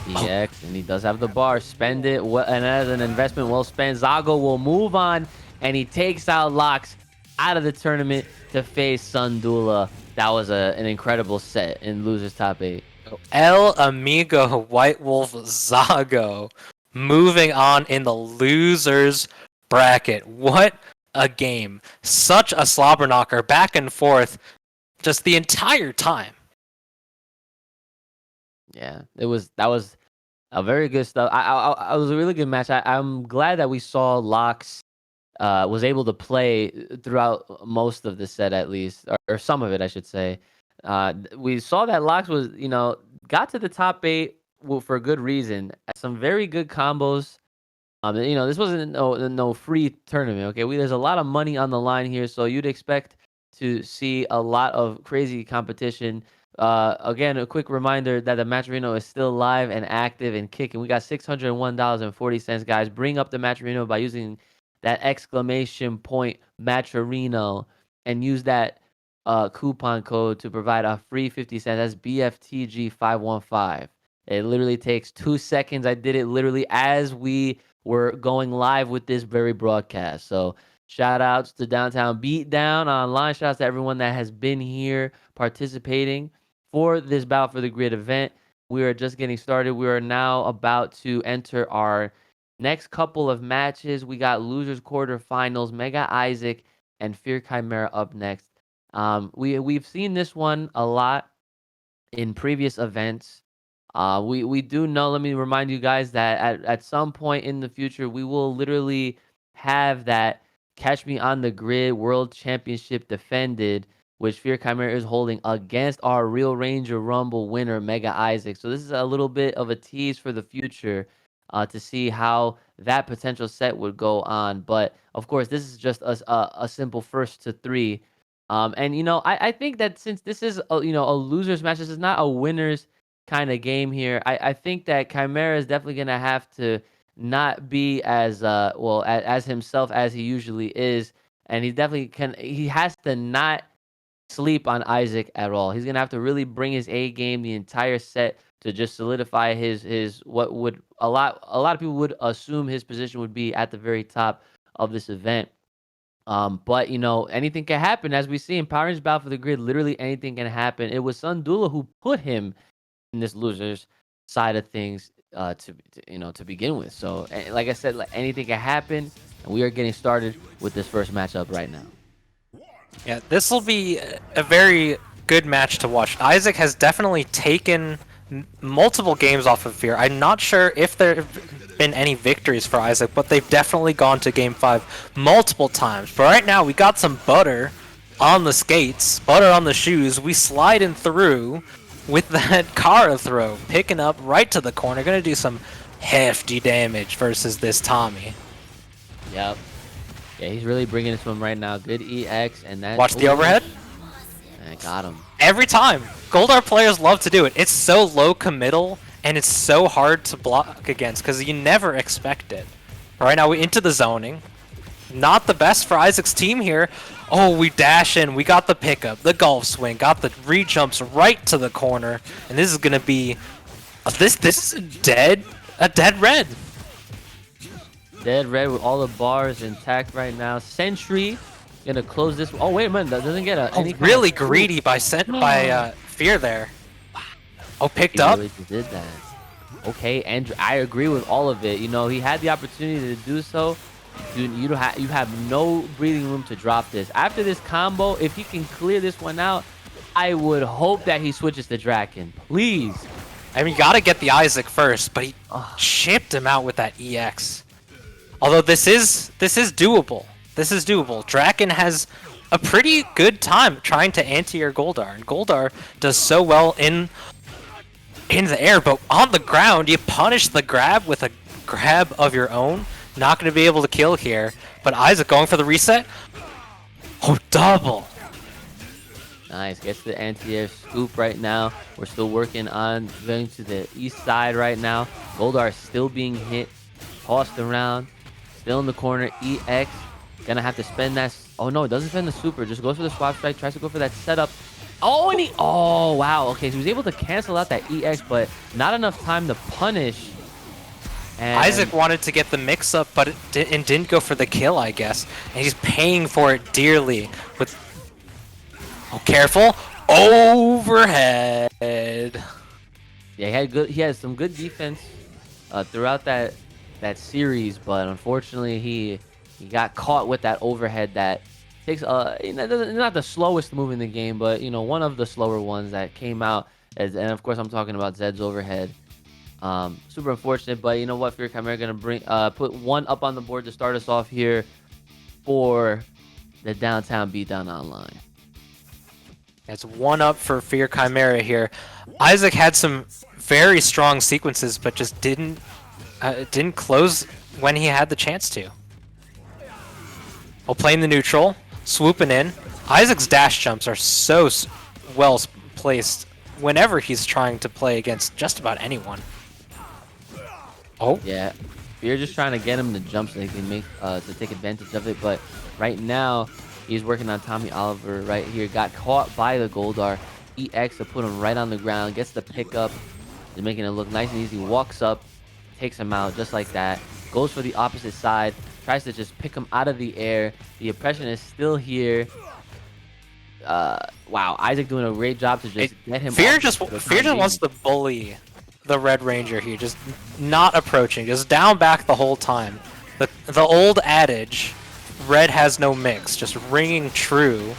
EX, and he does have the bar. Spend it, and as an investment well spent. Zago will move on, and he takes out Lox out of the tournament to face Sundula. That was an incredible set in losers top 8. El Amigo White Wolf Zago moving on in the losers bracket. What a game. Such a slobber knocker, back and forth just the entire time. Yeah, that was a very good stuff. It was a really good match. I'm glad that we saw Lox was able to play throughout most of the set, at least, or some of it, I should say. We saw that Lox was, got to the top 8 for a good reason. Some very good combos. This wasn't no free tournament. Okay, there's a lot of money on the line here, so you'd expect to see a lot of crazy competition. Again, a quick reminder that the Matcherino is still live and active and kicking. We got $601.40, guys. Bring up the Matcherino by using that exclamation point Matcherino and use that coupon code to provide a free 50 cents. That's BFTG515. It literally takes 2 seconds. I did it literally as we were going live with this very broadcast. So shout outs to Downtown Beatdown Online. Shout outs to everyone that has been here participating for this Battle for the Grid event. We are just getting started. We are now about to enter our next couple of matches. We got losers quarterfinals, Mega Isaac and Fear Chimera up next. We've seen this one a lot in previous events. We do know, let me remind you guys that at some point in the future, we will literally have that Catch Me on the Grid World Championship defended, which Fear Chimera is holding against our Real Ranger Rumble winner, Mega Isaac. So this is a little bit of a tease for the future to see how that potential set would go on. But of course, this is just a simple first to 3. I think that since this is a losers match, this is not a winners kind of game here. I think that Chimera is definitely gonna have to not be as as himself as he usually is, and he has to not sleep on Isaac at all. He's gonna have to really bring his A game the entire set to just solidify his what would a lot of people would assume his position would be at the very top of this event. But anything can happen, as we see in Power Rangers Battle for the Grid. Literally anything can happen. It was Sundula who put him in this losers side of things to begin with. So like I said, anything can happen, and we are getting started with this first matchup right now. Yeah, this will be a very good match to watch. Isaac has definitely taken multiple games off of Fear. I'm not sure if there have been any victories for Isaac, but they've definitely gone to Game 5 multiple times. But right now, we got some butter on the skates, butter on the shoes. We sliding through with that Kara throw, picking up right to the corner. Gonna do some hefty damage versus this Tommy. Yep. Yeah, he's really bringing it to him right now. Good EX, and that. Watch the overhead. I got him. Every time. Goldar players love to do it. It's so low committal, and it's so hard to block against because you never expect it. Right now, we into the zoning. Not the best for Isaac's team here. Oh, we dash in. We got the pickup, the golf swing, got the re-jumps right to the corner, and this is gonna be this is a dead red. Dead red with all the bars intact right now. Sentry gonna close this. Oh wait a minute, that doesn't get a. Really greedy by Fear there. Oh, picked up. Really did that. Okay, and I agree with all of it. He had the opportunity to do so. You have no breathing room to drop this. After this combo, if he can clear this one out, I would hope that he switches to Draken. Please. I mean, you gotta get the Isaac first, but he chipped him out with that EX. Although this is doable. This is doable. Draken has a pretty good time trying to anti-air Goldar, and Goldar does so well in the air, but on the ground, you punish the grab with a grab of your own. Not going to be able to kill here, but Isaac going for the reset. Oh, double. Nice. Gets the anti-air scoop right now. We're still working on going to the east side right now. Goldar still being hit. Tossed around. Still in the corner. EX. Gonna have to spend that. Oh, no. It doesn't spend the super. Just goes for the swap strike. Tries to go for that setup. Oh, and he... Oh, wow. Okay, so he was able to cancel out that EX, but not enough time to punish. And Isaac wanted to get the mix-up, but didn't go for the kill, I guess. And he's paying for it dearly with... Oh, careful! Overhead! Yeah, he had some good defense throughout that series, but unfortunately he got caught with that overhead that takes not the slowest move in the game, but one of the slower ones that came out. And of course I'm talking about Zed's overhead. Super unfortunate, but you know what? Fear Chimera gonna put one up on the board to start us off here for the downtown Beatdown Online. It's 1 up for Fear Chimera here. Isaac had some very strong sequences, but just didn't close when he had the chance to. Well, playing the neutral, swooping in. Isaac's dash jumps are so well placed whenever he's trying to play against just about anyone. Oh. Yeah. Fear just trying to get him to jump so he can make to take advantage of it, but right now he's working on Tommy Oliver right here. Got caught by the Goldar. EX to put him right on the ground. Gets the pickup. He's making it look nice and easy. Walks up, takes him out just like that. Goes for the opposite side. Tries to just pick him out of the air. The oppression is still here. Wow, Isaac doing a great job to just get him. Fear just wants to bully the Red Ranger here, just not approaching, just down back the whole time. The old adage, red has no mix, just ringing true.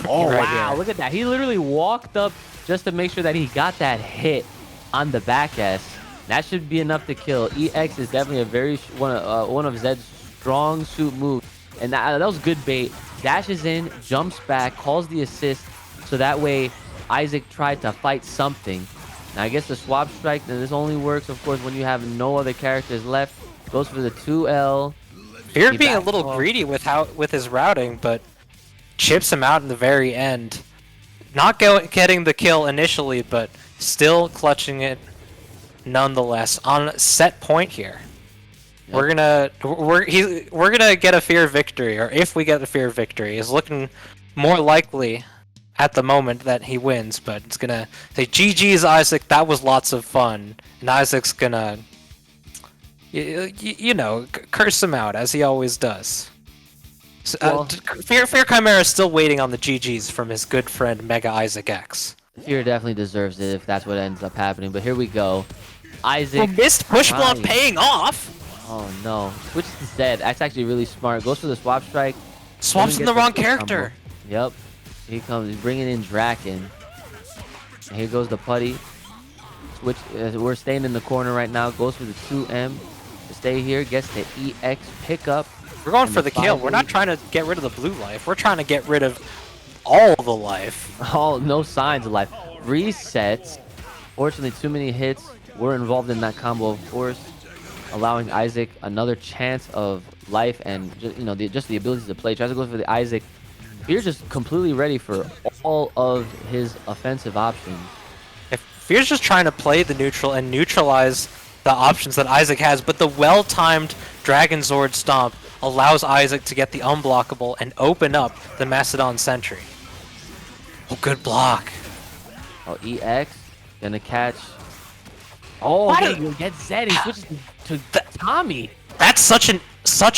Oh right wow, here. Look at that. He literally walked up just to make sure that he got that hit on the back S. That should be enough to kill. EX is definitely a very one of Zed's strong suit moves, and that was good bait. Dashes in, jumps back, calls the assist, so that way Isaac tried to fight something. Now I guess the swap strike, then this only works, of course, when you have no other characters left. Goes for the 2L. Fear being a little greedy with his routing, but chips him out in the very end. Not getting the kill initially, but still clutching it nonetheless on set point here. Yep. We're gonna get a Fear victory, or if we get a Fear victory, is looking more likely at the moment that he wins, but it's gonna say GG's Isaac, that was lots of fun, and Isaac's gonna curse him out as he always does. So, well, Fear Chimera is still waiting on the GG's from his good friend Mega Isaac X. Fear definitely deserves it if that's what ends up happening, but here we go. Isaac missed push block paying off. Oh no, switch to Zed. That's actually really smart. Goes for the swap strike. Swaps in the wrong character. Yep. Here he comes. He's bringing in Draken. And here goes the putty. Switch. We're staying in the corner right now. Goes for the 2M to stay here. Gets the EX pickup. We're going for the kill. We're not trying to get rid of the blue life. We're trying to get rid of all the life. No signs of life. Resets. Fortunately, too many hits. We're involved in that combo, of course, allowing Isaac another chance of life and just the ability to play. Tries to go for the Isaac. Fear's just completely ready for all of his offensive options. If Fear's just trying to play the neutral and neutralize the options that Isaac has, but the well-timed Dragon Zord Stomp allows Isaac to get the unblockable and open up the Mastodon Sentry. Oh, good block. Oh, EX gonna catch. Oh, he gets Zed. He switches to Tommy. That's such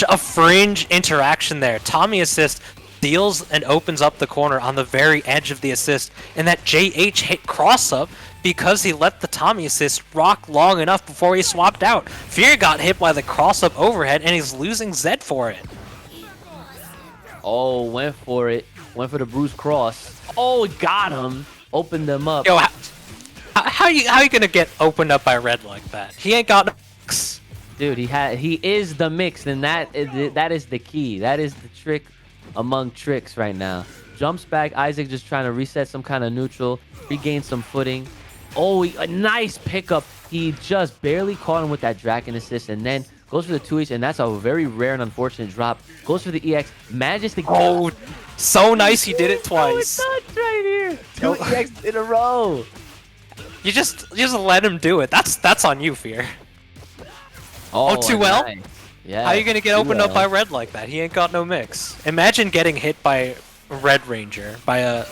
a fringe interaction there. Tommy assist deals and opens up the corner on the very edge of the assist, and that JH hit cross up because he let the Tommy assist rock long enough before he swapped out. Fear got hit by the cross up overhead, and he's losing Zed for it. Oh, went for it. Went for the Bruce Cross. Oh, got him. Opened them up. Yo, how you gonna get opened up by Red like that? He ain't got mix. Dude, he is the mix, and that is the key. That is the trick among tricks right now. Jumps back. Isaac just trying to reset some kind of neutral, regain some footing. Oh, a nice pickup. He just barely caught him with that Draken assist, and then goes for the 2H, and that's a very rare and unfortunate drop. Goes for the EX, manages to Oh, so nice he did it twice. Oh, it's nuts right here. 2 EX in a row. You just let him do it. That's on you, Fear. Oh, 2L? Nice. Yeah. How are you gonna get opened up by Red like that? He ain't got no mix. Imagine getting hit by Red Ranger, by a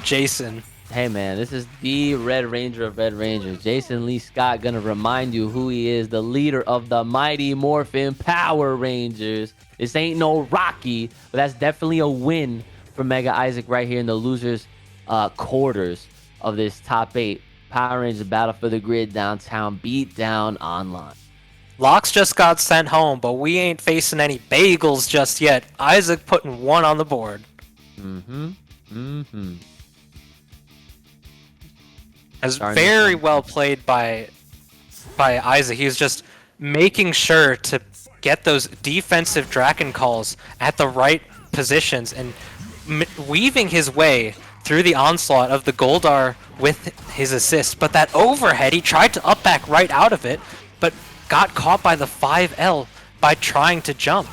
Jason. Hey man, this is the Red Ranger of Red Rangers. Jason Lee Scott gonna remind you who he is, the leader of the Mighty Morphin Power Rangers. This ain't no Rocky, but that's definitely a win for Mega Isaac right here in the losers quarters of this top 8 Power Rangers Battle for the Grid Downtown Beatdown Online. Locks just got sent home, but we ain't facing any bagels just yet. Isaac putting 1 on the board. As very well played by Isaac. He was just making sure to get those defensive Draken calls at the right positions and weaving his way through the onslaught of the Goldar with his assist. But that overhead, he tried to up back right out of it, but got caught by the 5L by trying to jump.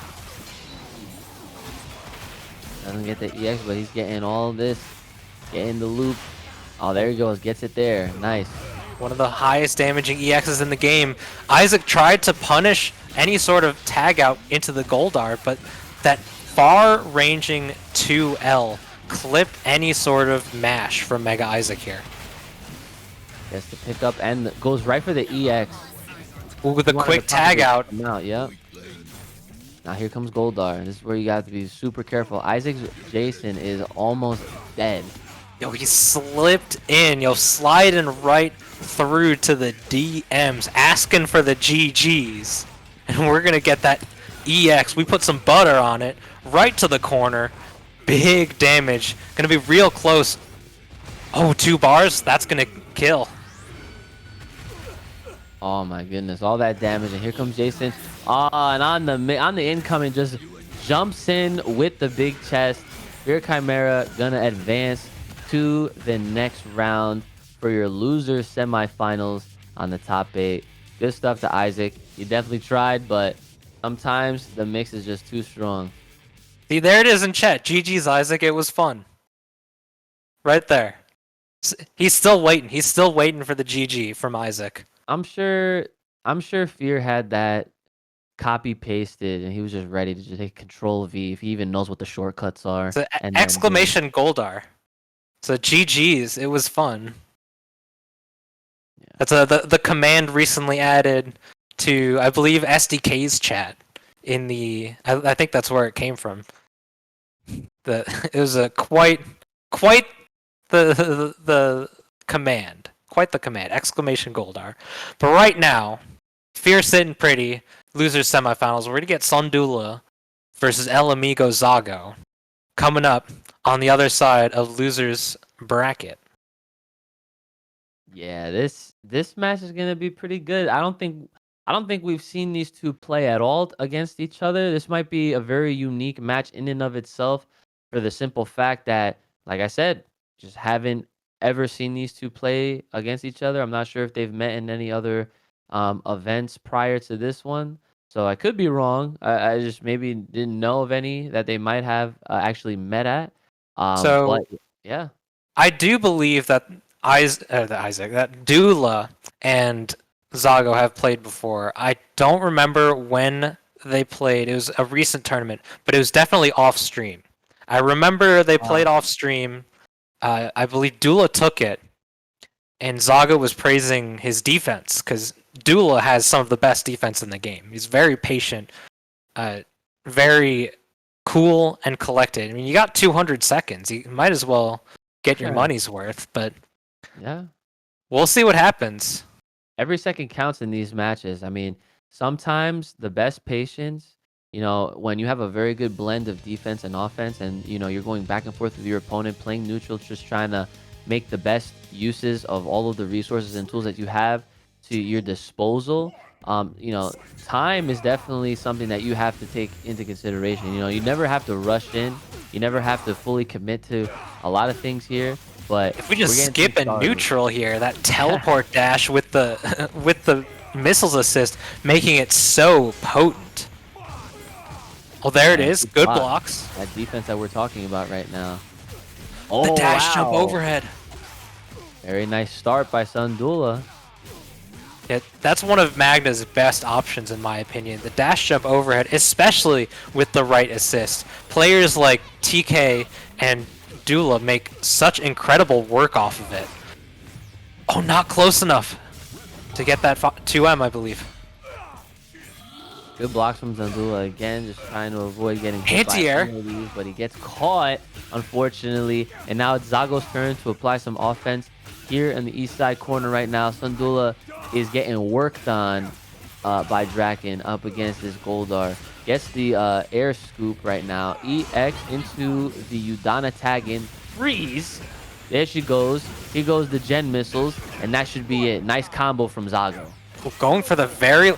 Doesn't get the EX, but he's getting all this. Getting the loop. Oh, there he goes. Gets it there. Nice. One of the highest damaging EXs in the game. Isaac tried to punish any sort of tag out into the Goldar, but that far-ranging 2L clipped any sort of mash from Mega Isaac here. Gets the pickup and goes right for the EX. With a quick tag out. Yep. Now here comes Goldar. This is where you got to be super careful. Isaac's Jason is almost dead. Yo, he slipped in. Yo, sliding right through to the DMs, asking for the GGs. And we're going to get that EX. We put some butter on it. Right to the corner. Big damage. Going to be real close. Oh, 2 bars? That's going to kill. Oh my goodness, all that damage, and here comes Jason. And on the incoming, just jumps in with the big chest. Your Chimera gonna advance to the next round for your losers semifinals on the top 8. Good stuff to Isaac. You definitely tried, but sometimes the mix is just too strong. See, there it is in chat. GG's Isaac. It was fun. Right there. He's still waiting. He's still waiting for the GG from Isaac. I'm sure Fear had that copy pasted and he was just ready to just take Control V if he even knows what the shortcuts are. It's an exclamation Goldar. So GG's, it was fun. Yeah. That's the command recently added to, I believe, SDK's chat in the I think that's where it came from. It was a quite the command. Quite the command. Exclamation Goldar. But right now, Fear sitting pretty. Losers semifinals. We're going to get Sundula versus El Amigo Zago coming up on the other side of losers bracket. Yeah, this match is going to be pretty good. I don't think we've seen these two play at all against each other. This might be a very unique match in and of itself for the simple fact that, like I said, just haven't ever seen these two play against each other. I'm not sure if they've met in any other events prior to this one, so I could be wrong. I just maybe didn't know of any that they might have actually met at. But, yeah, I do believe that that Dula and Zago have played before. I don't remember when they played. It was a recent tournament, but it was definitely off stream. I remember they played off stream. I believe Dula took it, and Zago was praising his defense because Dula has some of the best defense in the game. He's very patient, very cool and collected. I mean, you got 200 seconds. You might as well get your money's worth, but yeah, we'll see what happens. Every second counts in these matches. I mean, sometimes the best patience, when you have a very good blend of defense and offense and, you're going back and forth with your opponent, playing neutral, just trying to make the best uses of all of the resources and tools that you have to your disposal. Time is definitely something that you have to take into consideration. You never have to rush in. You never have to fully commit to a lot of things here. But if we just skip a neutral here, that teleport dash with the missiles assist, making it so potent. Oh, there it is. Good blocks. That defense that we're talking about right now. The Oh, dash jump wow. overhead. Very nice start by Sundula. Yeah, that's one of Magna's best options, in my opinion. The dash jump overhead, especially with the right assist. Players like TK and Dula make such incredible work off of it. Oh, not close enough to get that 2M, I believe. Good blocks from Zandula again, just trying to avoid getting hit by Anti-air. some of these, but he gets caught, unfortunately. And now it's Zago's turn to apply some offense here in the east side corner right now. Sundula is getting worked on by Draken up against this Goldar. Gets the air scoop right now. EX into the Udana tag in. Freeze! There she goes. Here goes the Gen missiles, and that should be it. Nice combo from Zago. Going for the very...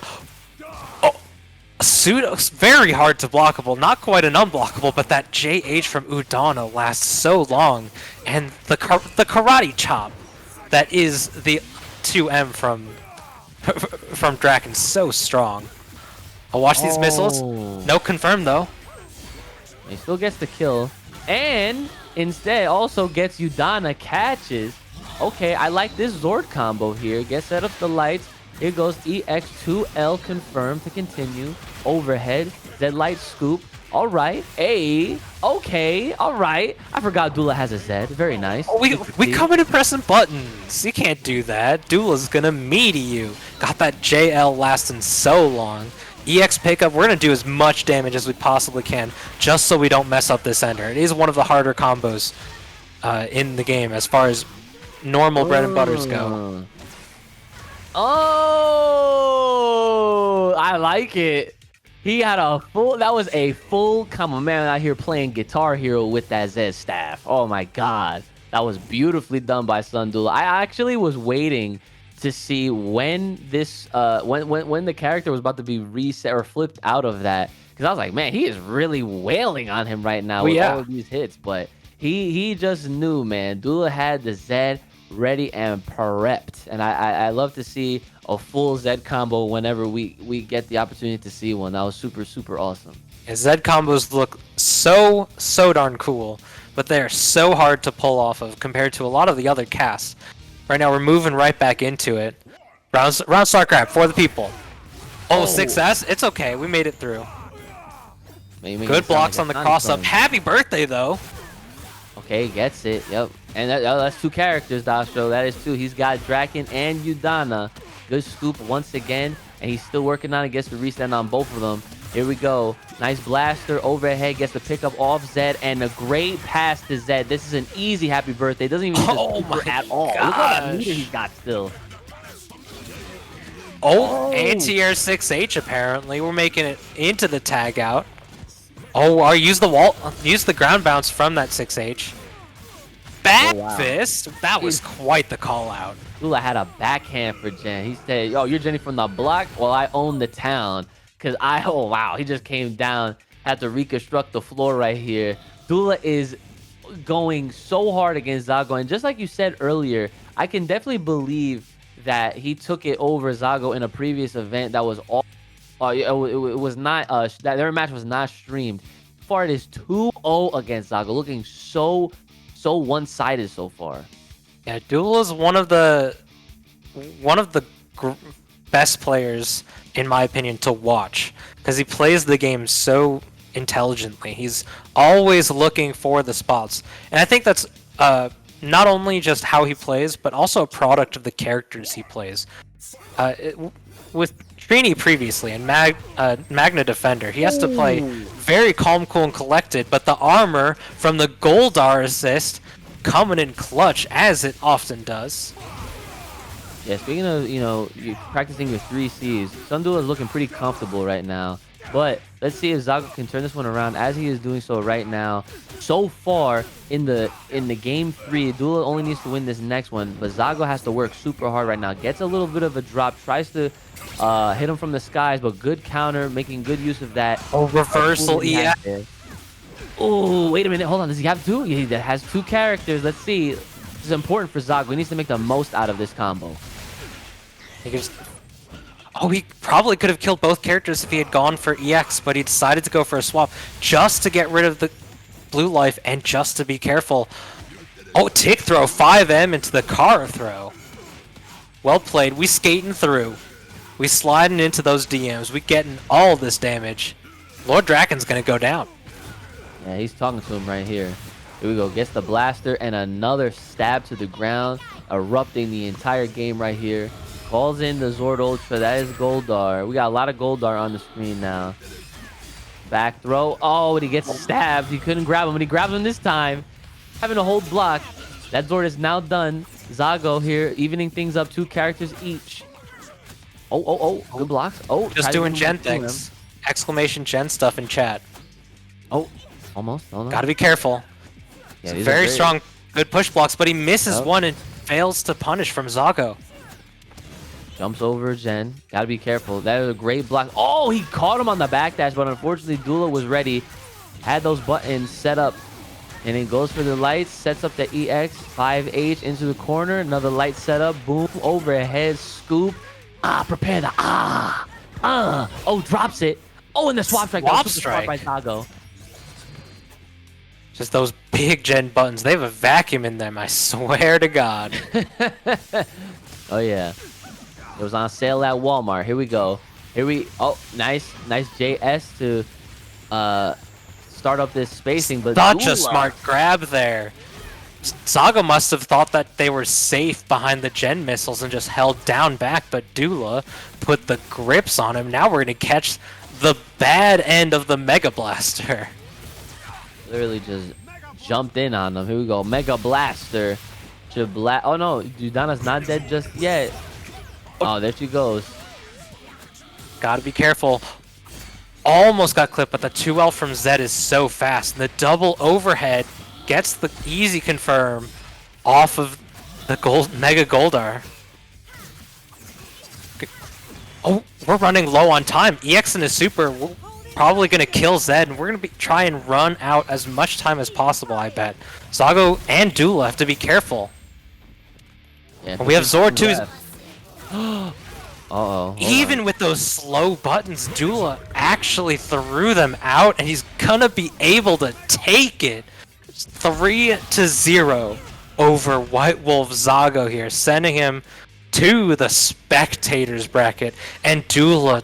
Pseudo, very hard to blockable, not quite an unblockable, but that JH from Udana lasts so long, and the karate chop that is the 2M from Draken, so strong. I'll watch these missiles. No confirm though. He still gets the kill, and instead also gets Udana catches. Okay, I like this Zord combo here. Gets set up the lights. Here goes EX2L confirmed to continue. Overhead. Z light scoop. All right. A. Okay. All right. I forgot Dula has a Z. Very nice. Oh, we come in and pressing buttons. You can't do that. Dula's gonna meaty you. Got that JL lasting so long. EX pickup. We're gonna do as much damage as we possibly can, just so we don't mess up this ender. It is one of the harder combos in the game as far as normal bread and butters go. Oh, I like it. He had a full, that was a full combo. Man out here playing Guitar Hero with that Z staff. Oh my God. That was beautifully done by Sundula. I actually was waiting to see when this, when the character was about to be reset or flipped out of that. Because I was like, man, he is really wailing on him right now with all of these hits. But he just knew, man. Dula had the Z ready and prepped, and I love to see a full Z combo whenever we get the opportunity to see one. That was super awesome. And Z combos look so darn cool, but they're so hard to pull off of compared to a lot of the other casts. Right now we're moving right back into it. Round start grab for the people. Oh, 6S. It's okay. We made it through. Good blocks on the cross up. Happy birthday though. Okay, gets it. Yep. And that's two characters, Dostrow. That is two. He's got Draken and Udana. Good scoop once again. And he's still working on it. Gets the reset on both of them. Here we go. Nice blaster overhead. Gets the pickup off Zed. And a great pass to Zed. This is an easy happy birthday. Doesn't even at all. Look at that meter he's got still. Oh, anti-air 6H apparently. We're making it into the tag out. Oh, use the ground bounce from that 6H. Back fist. That was quite the call out. Dula had a backhand for Jen. He said, "Yo, you're Jenny from the block. Well, I own the town." Cause oh wow, he just came down, had to reconstruct the floor right here. Dula is going so hard against Zago, and just like you said earlier, I can definitely believe that he took it over Zago in a previous event that was all. It was not that their match was not streamed. Far it is 2-0 against Zago, looking so one-sided so far. Yeah, Dula is one of the best players in my opinion to watch because he plays the game so intelligently. He's always looking for the spots, and I think that's not only just how he plays, but also a product of the characters he plays. With Trini previously and Magna Defender, he has to play very calm, cool, and collected, but the armor from the Goldar assist coming in clutch, as it often does. Yeah, speaking of, you're practicing your 3Cs, Sundula is looking pretty comfortable right now. But let's see if Zago can turn this one around as he is doing so right now. So far in the game 3, Dula only needs to win this next one, but Zago has to work super hard right now. Gets a little bit of a drop, tries to hit him from the skies, but good counter, making good use of that. Oh, reversal, yeah. Oh, wait a minute, hold on. Does he have two? He has two characters. Let's see. This is important for Zago. He needs to make the most out of this combo. Oh, he probably could have killed both characters if he had gone for EX, but he decided to go for a swap just to get rid of the blue life and just to be careful. Oh, tick throw, 5M into the Kara throw. Well played. We skating through. We sliding into those DMs. We getting all this damage. Lord Draken's gonna go down. Yeah, he's talking to him right here. Here we go. Gets the blaster and another stab to the ground, erupting the entire game right here. Calls in the Zord Ultra. That is Goldar. We got a lot of Goldar on the screen now. Back throw. Oh, and he gets stabbed. He couldn't grab him, and he grabs him this time. Having a hold block. That Zord is now done. Zago here, evening things up. 2 characters each. Oh. Good blocks. Oh, Just doing gen things. Exclamation gen stuff in chat. Oh, almost. Oh, no. Gotta be careful. Yeah, very strong, good push blocks, but he misses one and fails to punish from Zago. Jumps over Jen. Gotta be careful. That is a great block. Oh, he caught him on the backdash, but unfortunately Dula was ready. Had those buttons set up. And it goes for the lights. Sets up the EX. 5H into the corner. Another light setup. Boom. Overhead. Scoop. Prepare the Oh, drops it. Oh, and the swap strike. Swap strike by Zago. Just those big gen buttons. They have a vacuum in them, I swear to God. Oh, yeah. It was on sale at Walmart. Here we go. Oh, nice JS to start up this spacing. But Such a smart grab there. Zago must have thought that they were safe behind the gen missiles and just held down back, but Dula put the grips on him. Now we're going to catch the bad end of the Mega Blaster. Literally just jumped in on them. Here we go. Mega Blaster. Oh, no. Dudana's not dead just yet. Oh, there she goes. Gotta be careful. Almost got clipped, but the 2L from Zed is so fast. And the double overhead gets the easy confirm off of the Mega Goldar. Oh, we're running low on time. EX and his super, we're probably going to kill Zed, and we're going to try and run out as much time as possible, I bet. Zago and Dula have to be careful. Yeah, we have Zord too. Uh-oh. Even with those slow buttons, Dula actually threw them out, and he's gonna be able to take it. 3-0 over White Wolf Zago here, sending him to the spectators bracket, and Dula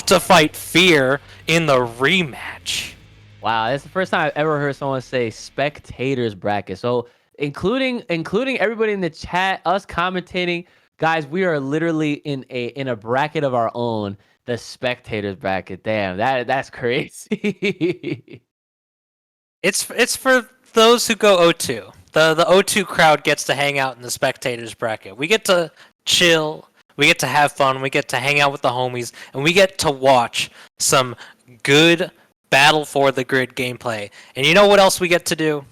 to fight Fear in the rematch. Wow, that's the first time I've ever heard someone say spectators bracket. So including everybody in the chat, us commentating. Guys, we are literally in a bracket of our own, the spectators bracket. Damn, that's crazy. It's for those who go O2. The O2 crowd gets to hang out in the spectators bracket. We get to chill, we get to have fun, we get to hang out with the homies, and we get to watch some good Battle for the Grid gameplay. And you know what else we get to do?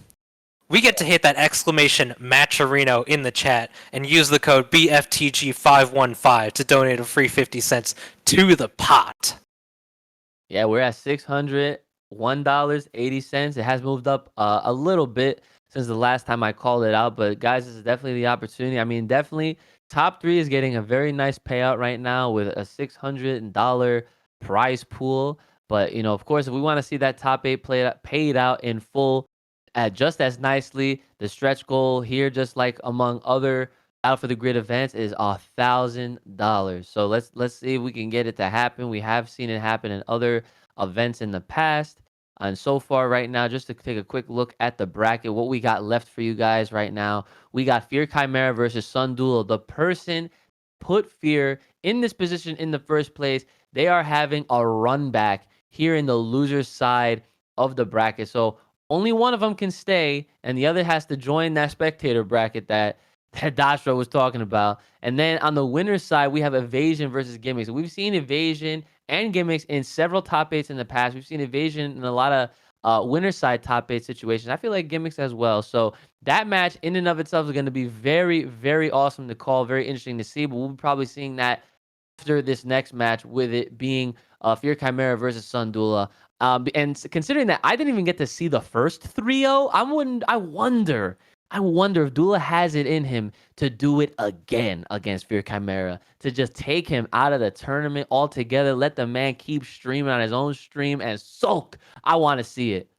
We get to hit that exclamation Matcherino in the chat and use the code BFTG515 to donate a free 50 cents to the pot. Yeah, we're at $601.80. It has moved up a little bit since the last time I called it out, but guys, this is definitely the opportunity. I mean, definitely top 3 is getting a very nice payout right now with a $600 prize pool. But, you know, of course, if we want to see that top 8 paid out in full, just as nicely, the stretch goal here, just like among other Battle for the Grid events, is $1,000. So let's see if we can get it to happen. We have seen it happen in other events in the past, and so far right now, just to take a quick look at the bracket, what we got left for you guys right now, we got Fear Chimera versus Sun Duel. The person put Fear in this position in the first place, they are having a run back here in the loser's side of the bracket. So only one of them can stay, and the other has to join that spectator bracket that Dostrow was talking about. And then on the winner's side, we have Evasion versus Gimmicks. We've seen Evasion and Gimmicks in several top 8s in the past. We've seen Evasion in a lot of winner's side top 8 situations. I feel like Gimmicks as well. So that match in and of itself is going to be very, very awesome to call, very interesting to see. But we'll be probably seeing that after this next match, with it being Fear Chimera versus Sundula. And considering that I didn't even get to see the first 3-0, I wonder I wonder if Dula has it in him to do it again against Fear Chimera, to just take him out of the tournament altogether, let the man keep streaming on his own stream and sulk. I want to see it.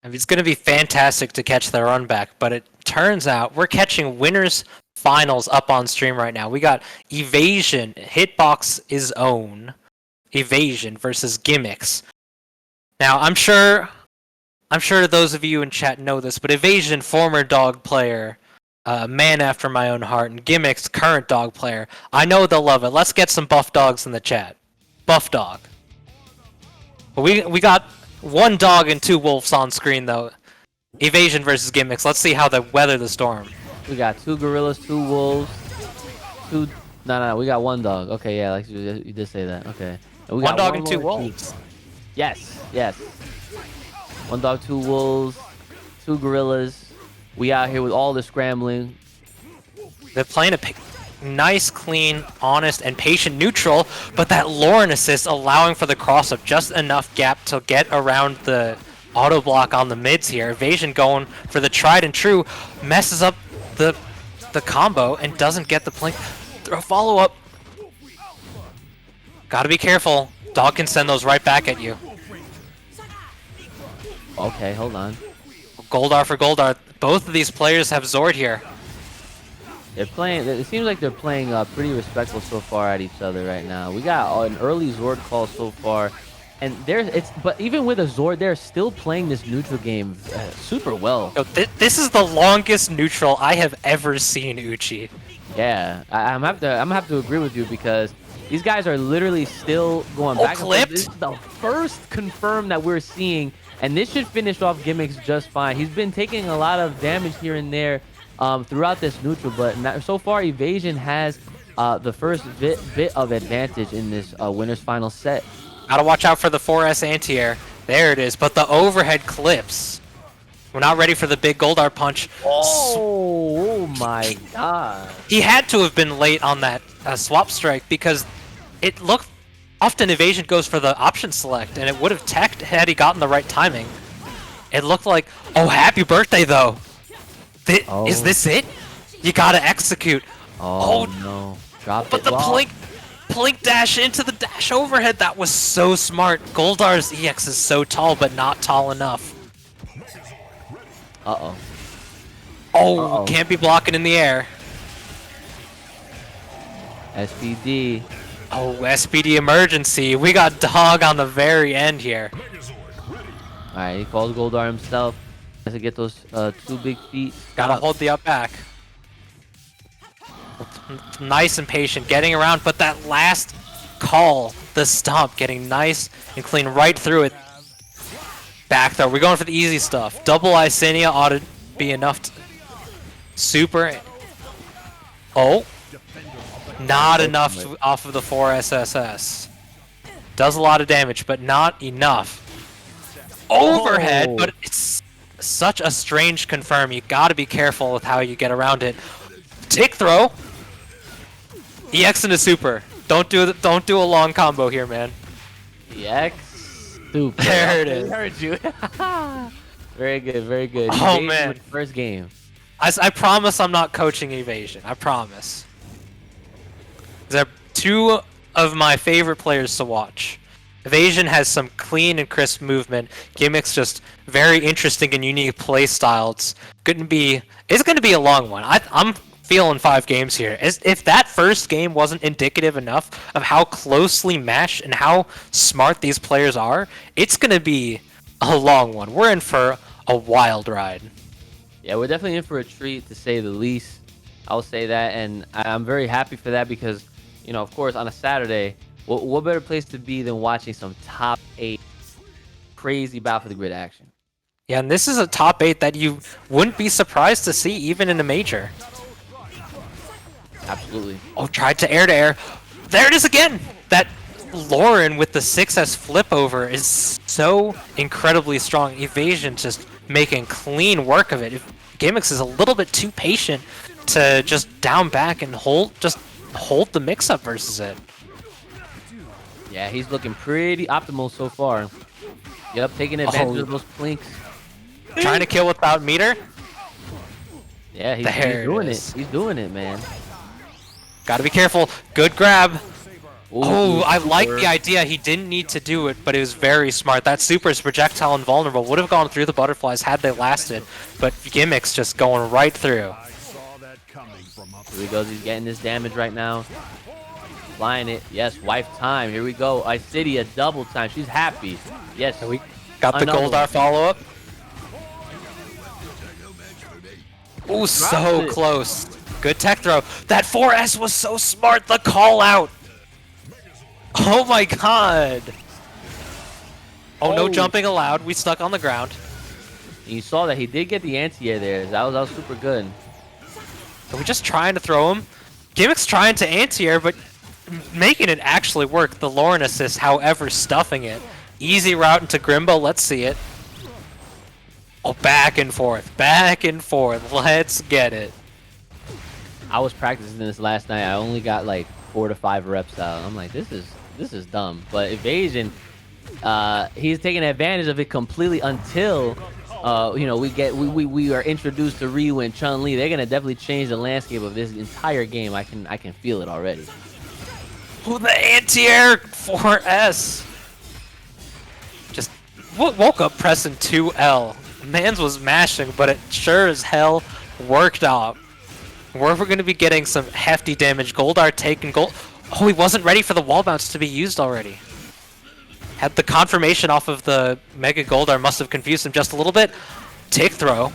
I mean, it's going to be fantastic to catch the run back, but it turns out we're catching winners finals up on stream right now. We got Evasion, Hitbox's own Evasion versus Gimmicks. Now, I'm sure those of you in chat know this, but Evasion, former dog player, man after my own heart, and Gimmicks, current dog player. I know they'll love it. Let's get some buff dogs in the chat. Buff dog. But we got one dog and two wolves on screen though. Evasion versus Gimmicks. Let's see how they weather the storm. We got 2 gorillas, 2 wolves, 2. No, we got 1 dog. Okay, yeah, like you did say that. Okay. And we One got dog and 2 wolves. Yes. 1 dog, 2 wolves, 2 gorillas. We out here with all the scrambling. They're playing a nice, clean, honest, and patient neutral, but that Lauren assist allowing for the cross-up, just enough gap to get around the auto block on the mids here. Evasion going for the tried and true, messes up the combo and doesn't get the blink. Throw follow-up. Gotta be careful. Dog can send those right back at you. Okay, hold on. Goldar for Goldar. Both of these players have Zord here. They're playing. It seems like they're playing pretty respectful so far at each other right now. We got an early Zord call so far, and but even with a Zord, they're still playing this neutral game super well. Yo, this is the longest neutral I have ever seen, Uchi. Yeah, I'm gonna have to agree with you because these guys are literally still going back. Clipped. This is the first confirm that we're seeing, and this should finish off Gimmicks just fine. He's been taking a lot of damage here and there throughout this neutral, but so far Evasion has the first bit of advantage in this winners final set. Gotta watch out for the 4S anti-air. There it is, but the overhead clips. We're not ready for the big Goldar punch. Oh my god. He had to have been late on that swap strike because it looked... Often Evasion goes for the option select, and it would have teched had he gotten the right timing. It looked like... Oh, happy birthday, though. Is this it? You gotta execute. Oh no. Drop it. But the plink dash into the dash overhead, that was so smart. Goldar's EX is so tall, but not tall enough. Oh, can't be blocking in the air. SPD. Oh, SPD emergency. We got Dog on the very end here. Alright, he calls Goldar himself. Has to get those 2 big feet. Gotta hold the up back. Nice and patient, getting around, but that last call, the stomp, getting nice and clean right through it. Back throw. We're going for the easy stuff. Double Icinia ought to be enough to... Super. Oh. Not enough off of the 4SSS. Does a lot of damage, but not enough. Overhead, but it's such a strange confirm. You gotta be careful with how you get around it. Tick throw. EX into super. Don't do a long combo here, man. EX. Super. There it is. I heard you. Very good, very good. Oh man. First game. I promise I'm not coaching Evasion. I promise. They're 2 of my favorite players to watch. Evasion has some clean and crisp movement. Gimmicks just very interesting and unique play style. It's gonna be a long one. I'm feeling 5 games here. If that first game wasn't indicative enough of how closely meshed and how smart these players are, it's gonna be a long one. We're in for a wild ride. Yeah, we're definitely in for a treat, to say the least. I'll say that, and I'm very happy for that because, you know, of course, on a Saturday, what better place to be than watching some top 8 crazy Battle for the Grid action? Yeah, and this is a top 8 that you wouldn't be surprised to see even in a major. Absolutely. Oh, tried to air. There it is again! That Lauren with the 6S flip over is so incredibly strong. Evasion just making clean work of it. Gimmicks is a little bit too patient to just down back and hold the mix-up versus it. Yeah, he's looking pretty optimal so far. Yep, taking advantage of those plinks. Trying to kill without meter. Yeah, he's There it doing it. is. He's doing it, man. Gotta be careful. Good grab. Ooh, Oh, I like super. the idea. He didn't need to do it, but it was very smart. That super is projectile invulnerable. Would have gone through the butterflies had they lasted, but Gimmick's just going right through. Here he goes. He's getting this damage right now. Flying it. Yes, wife time. Here we go. Isidia double time. She's happy. Yes. And we got the Another Goldar one. follow-up. Ooh, so it. close. Good tech throw. That 4S was so smart. The call out. Oh my god. Oh, no Oh. jumping allowed. We stuck on the ground. And you saw that he did get the anti-air there. That was super good. Are we just trying to throw him? Gimmick's trying to anti-air, but making it actually work. The Lauren assist, however, stuffing it. Easy route into Grimbo. Let's see it. Oh, back and forth. Back and forth. Let's get it. I was practicing this last night. I only got like 4 to 5 reps out. I'm like, this is dumb. But Evasion, he's taking advantage of it completely until you know, we are introduced to Ryu and Chun-Li. They're gonna definitely change the landscape of this entire game. I can feel it already. Oh, the anti-air 4S. Just woke up pressing 2L. Mans was mashing, but it sure as hell worked out. We're going to be getting some hefty damage. Goldar taking gold. Oh, he wasn't ready for the wall bounce to be used already. Had the confirmation off of the Mega Goldar, must have confused him just a little bit. Take throw.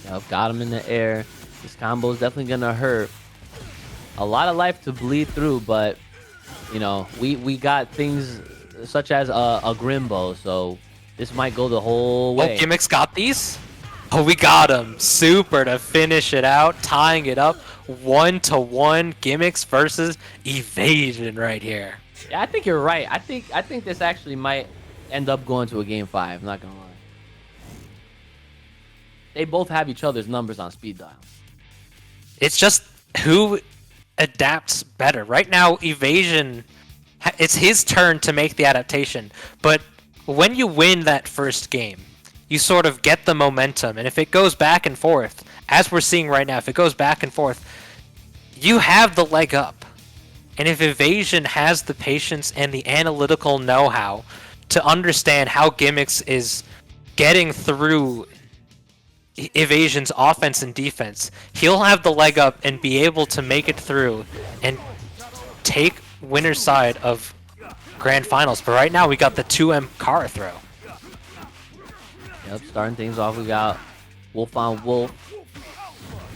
Yep, got him in the air. This combo is definitely gonna hurt. A lot of life to bleed through, but you know, we got things such as a Grimbo, so this might go the whole way. Oh, Gimmick's got these. Oh, we got him. Super to finish it out, tying it up 1-1. Gimmicks versus Evasion right here. Yeah, I think you're right. I think this actually might end up going to a game 5. Not gonna lie. They both have each other's numbers on speed dial. It's just who adapts better. Right now, Evasion, it's his turn to make the adaptation. But when you win that first game, you sort of get the momentum. And if it goes back and forth, as we're seeing right now, if it goes back and forth, you have the leg up. And if Evasion has the patience and the analytical know-how to understand how Gimmicks is getting through Evasion's offense and defense, he'll have the leg up and be able to make it through and take winner's side of Grand Finals. But right now, we got the 2M Kara throw. Yep, starting things off, we got Wolf on Wolf.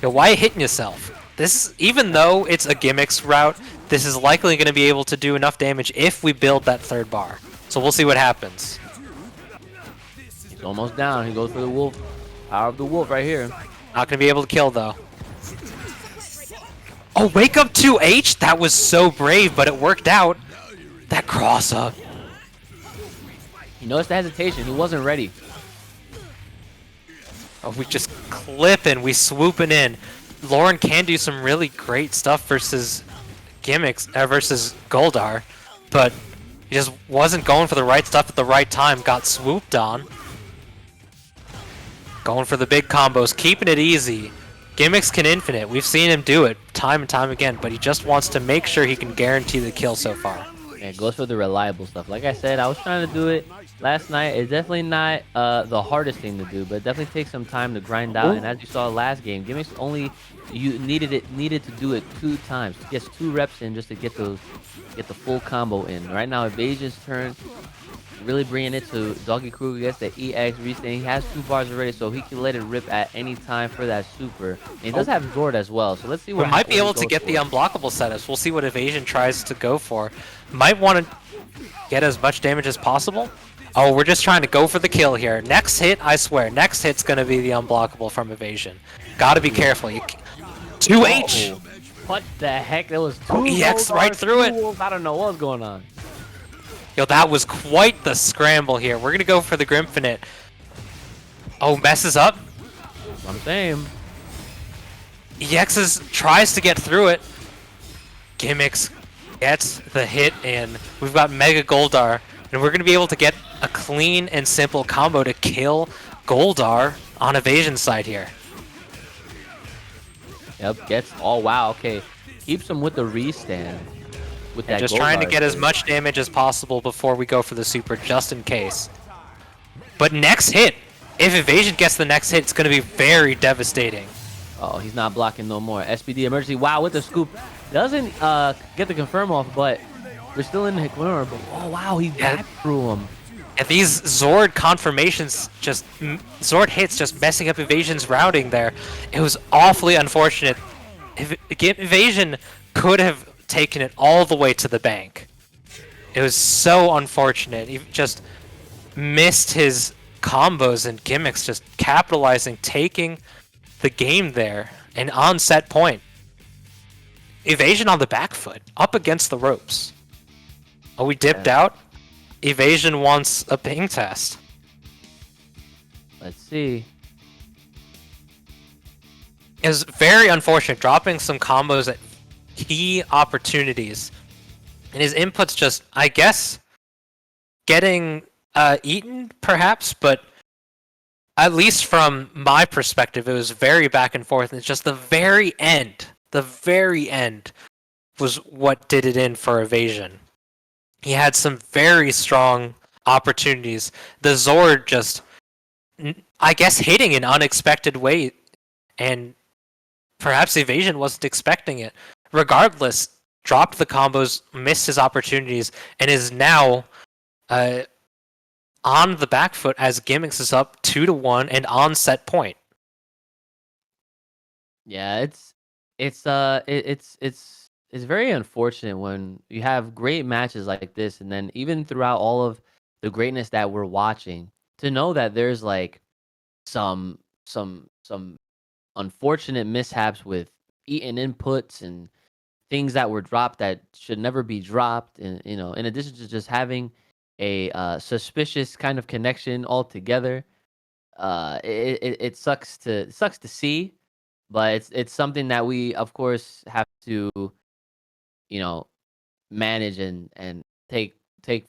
Yo, why hitting yourself? This, even though it's a Gimmicks route, this is likely going to be able to do enough damage if we build that third bar. So we'll see what happens. He's almost down. He goes for the Wolf. Power of the Wolf right here. Not going to be able to kill, though. Oh, wake up 2H? That was so brave, but it worked out. That cross up. He noticed the hesitation. He wasn't ready. Oh, we just clipping, we swooping in. Lauren can do some really great stuff versus Gimmicks, versus Goldar, but he just wasn't going for the right stuff at the right time. Got swooped on. Going for the big combos, keeping it easy. Gimmicks can infinite. We've seen him do it time and time again, but he just wants to make sure he can guarantee the kill so far. Yeah, it goes for the reliable stuff. Like I said, I was trying to do it last night. It's definitely not the hardest thing to do, but it definitely takes some time to grind out. And as you saw last game, Gimmicks only needed to do it 2 times. Just 2 reps in just to get the full combo in. Right now, Evasion's turn. Really bringing it to Doggy Kruger, gets the EX reset. He has 2 bars already, so he can let it rip at any time for that super. And he does have Zord as well, so let's see what we might be able to get the unblockable setups. We'll see what Evasion tries to go for. Might want to get as much damage as possible. Oh, we're just trying to go for the kill here. Next hit, I swear, next hit's going to be the unblockable from Evasion. Gotta be careful. 2H! Uh-oh. What the heck? There was 2 EX right through it. Wolves. I don't know what's going on. Yo, that was quite the scramble here. We're going to go for the Grimfinite. Oh, messes up. That's what I'm saying. EX tries to get through it. Gimmicks gets the hit in. We've got Mega Goldar, and we're going to be able to get a clean and simple combo to kill Goldar on Evasion's side here. Yep, gets, oh wow, okay. Keeps him with the restand. With that Just gold trying to bar get as surge. much damage as possible before we go for the super, just in case. But next hit, if Evasion gets the next hit, it's going to be very devastating. Oh, he's not blocking no more. SPD emergency, wow, with the scoop. Doesn't get the confirm off, but we're still in the corner. But oh wow, he back through him. And these Zord confirmations, Zord hits just messing up Evasion's routing there. It was awfully unfortunate. Evasion could have taken it all the way to the bank. It was so unfortunate. He just missed his combos and gimmicks, just capitalizing, taking the game there, and on set point. Evasion on the back foot, up against the ropes. Oh, we dipped out? Evasion wants a ping test. Let's see. It was very unfortunate, dropping some combos at key opportunities. And his inputs just, I guess, getting eaten, perhaps, but at least from my perspective, it was very back and forth. And it's just the very end was what did it in for Evasion. He had some very strong opportunities. The Zord just, I guess, hitting in unexpected way, and perhaps Evasion wasn't expecting it. Regardless, dropped the combos, missed his opportunities, and is now on the back foot as Gimmicks is up 2-1 and on set point. Yeah, it's very unfortunate when you have great matches like this, and then even throughout all of the greatness that we're watching, to know that there's like some unfortunate mishaps with eaten inputs and things that were dropped that should never be dropped, and in addition to just having a suspicious kind of connection altogether, it sucks to see, but it's something that we of course have to manage and take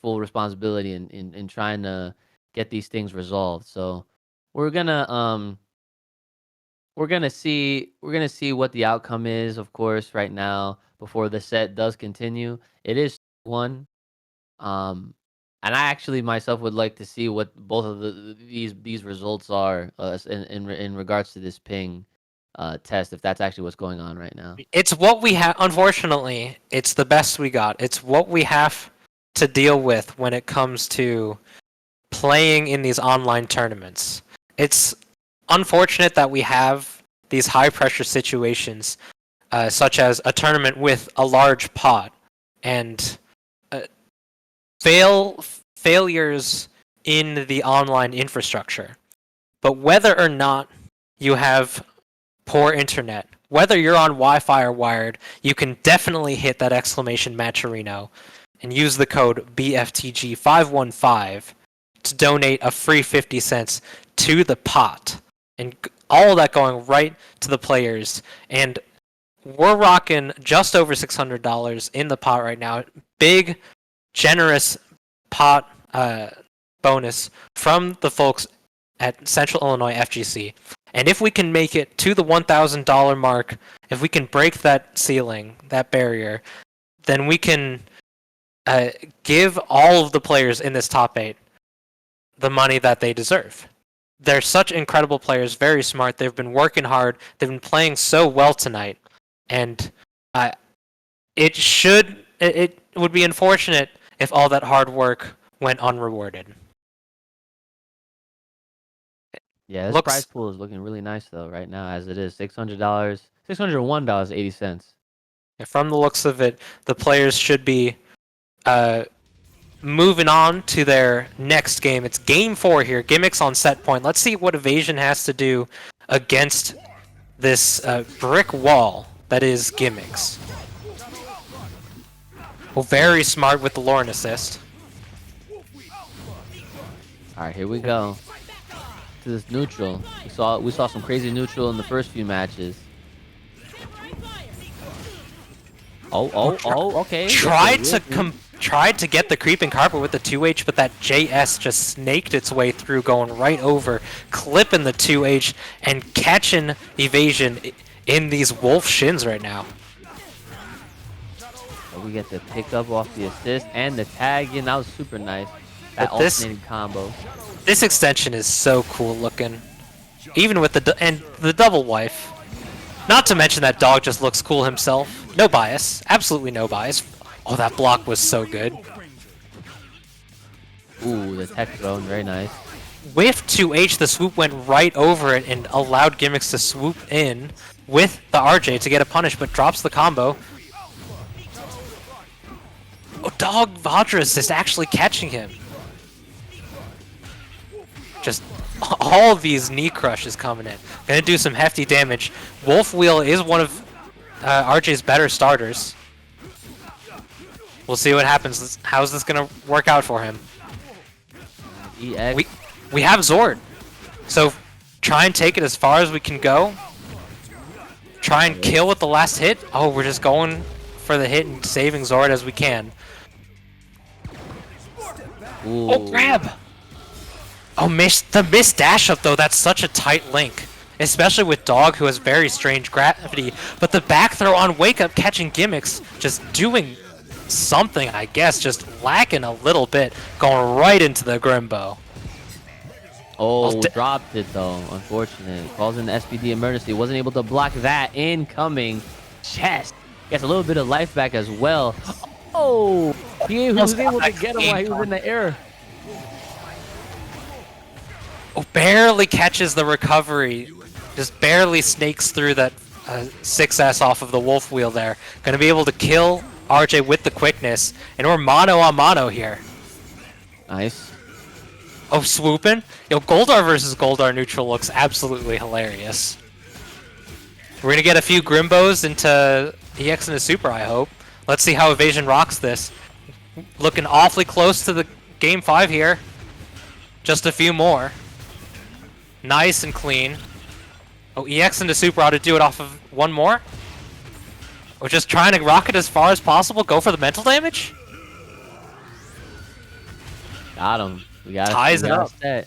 full responsibility in trying to get these things resolved. So we're gonna see what the outcome is, of course, right now before the set does continue. It is 1. And I actually myself would like to see what both of these results are in regards to this ping test, if that's actually what's going on right now. It's what we have. Unfortunately, it's the best we got. It's what we have to deal with when it comes to playing in these online tournaments. It's unfortunate that we have these high pressure situations, such as a tournament with a large pot, and failures in the online infrastructure. But whether or not you have poor internet, whether you're on Wi-Fi or wired, you can definitely hit that exclamation Matcherino and use the code BFTG515 to donate a free 50 cents to the pot. And all of that going right to the players. And we're rocking just over $600 in the pot right now. Big, generous pot bonus from the folks at Central IllinoisFGC. And if we can make it to the $1,000 mark, if we can break that ceiling, that barrier, then we can give all of the players in this top 8 the money that they deserve. They're such incredible players, very smart. They've been working hard. They've been playing so well tonight. And it would be unfortunate if all that hard work went unrewarded. Yeah, this prize pool is looking really nice though right now, as it is $600, $601.80. From the looks of it, the players should be moving on to their next game. It's game 4 here. Gimmicks on set point. Let's see what Evasion has to do against this brick wall that is Gimmicks. Well, very smart with the Lauren assist. All right, here we go. To this neutral. We saw some crazy neutral in the first few matches. Okay. Tried to get the creeping carpet with the 2H, but that JS just snaked its way through, going right over, clipping the 2H and catching Evasion in these wolf shins right now. So we get the pick up off the assist and the tag in. That was super nice. That But this- alternating combo. This extension is so cool looking. Even with the double wife. Not to mention that dog just looks cool himself. No bias. Absolutely no bias. Oh, that block was so good. Ooh, the tech thrown. Very nice. With 2H, the swoop went right over it and allowed Gimmicks to swoop in with the RJ to get a punish, but drops the combo. Oh, Dog Vadras is actually catching him. Just all of these knee crushes coming in. Gonna do some hefty damage. Wolf Wheel is one of RJ's better starters. We'll see what happens. How's this gonna work out for him? EX. We have Zord, so try and take it as far as we can go. Try and kill with the last hit. Oh, we're just going for the hit and saving Zord as we can. Ooh. Oh, grab! Oh, the missed dash up though. That's such a tight link, especially with Dog, who has very strange gravity. But the back throw on Wake Up catching Gimmicks, just doing something, I guess, just lacking a little bit, going right into the Grimbo. Oh, dropped it though. Unfortunate. Calls in the SPD emergency. Wasn't able to block that incoming chest. Gets a little bit of life back as well. Oh, he was able to get him while he was in the air. Oh, barely catches the recovery. Just barely snakes through that 6S off of the Wolf Wheel there. Gonna be able to kill RJ with the quickness. And we're mano a mano here. Nice. Oh, swooping? Yo, Goldar versus Goldar neutral looks absolutely hilarious. We're gonna get a few Grimbos into EX and a Super, I hope. Let's see how Evasion rocks this. Looking awfully close to the Game 5 here. Just a few more. Nice and clean. Oh, EX into Super ought to do it off of one more. We're just trying to rock it as far as possible. Go for the mental damage. Got him. We got Ties it up. Set.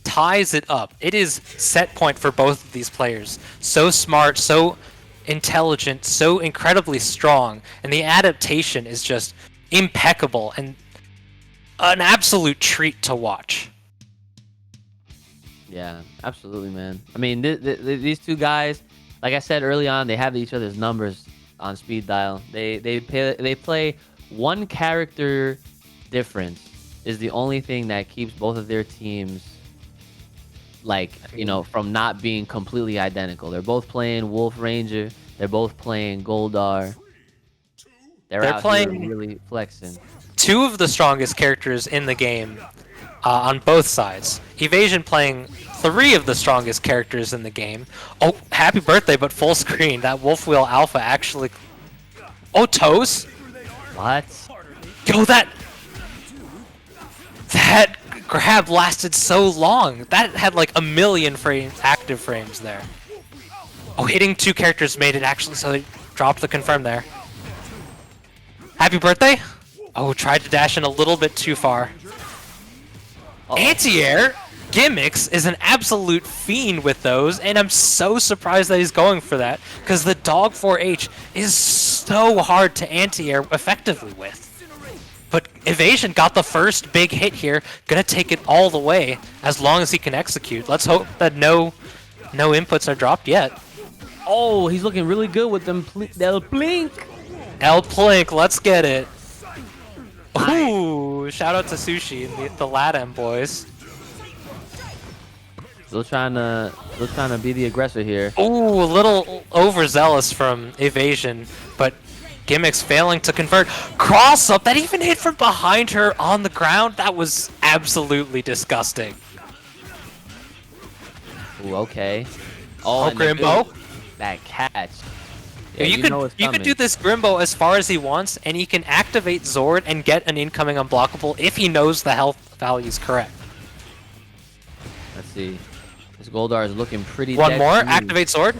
Ties it up. It is set point for both of these players. So smart, so intelligent, so incredibly strong, and the adaptation is just impeccable and an absolute treat to watch. Yeah, absolutely, man. I mean, these two guys, like I said early on, they have each other's numbers on speed dial. They play one character difference is the only thing that keeps both of their teams, like, you know, from not being completely identical. They're both playing Wolf Ranger. They're both playing Goldar. They're out playing here really flexing. two of the strongest characters in the game on both sides. Evasion playing three of the strongest characters in the game. Oh, happy birthday, but full screen. That Wolf Wheel Alpha actually... Oh, toes? What? Yo, that grab lasted so long. That had like a million active frames there. Oh, hitting two characters made it actually, so they dropped the confirm there. Happy birthday? Oh, tried to dash in a little bit too far. Anti-air Gimmicks is an absolute fiend with those, and I'm so surprised that he's going for that, because the Dog 4H is so hard to anti-air effectively with. But Evasion got the first big hit here, gonna take it all the way as long as he can execute. Let's hope that no inputs are dropped yet. Oh, he's looking really good with them El Blink. El Plink, let's get it. Ooh, shout out to Sushi and the Latam boys. Still trying to be the aggressor here. Ooh, a little overzealous from Evasion, but Gimmicks failing to convert. Cross up, that even hit from behind her on the ground. That was absolutely disgusting. Ooh, okay. Oh, Grimbo. That catch. Yeah, you could do this Grimbo as far as he wants, and he can activate Zord and get an incoming unblockable if he knows the health value is correct. Let's see. This Goldar is looking pretty. One more, activate Zord.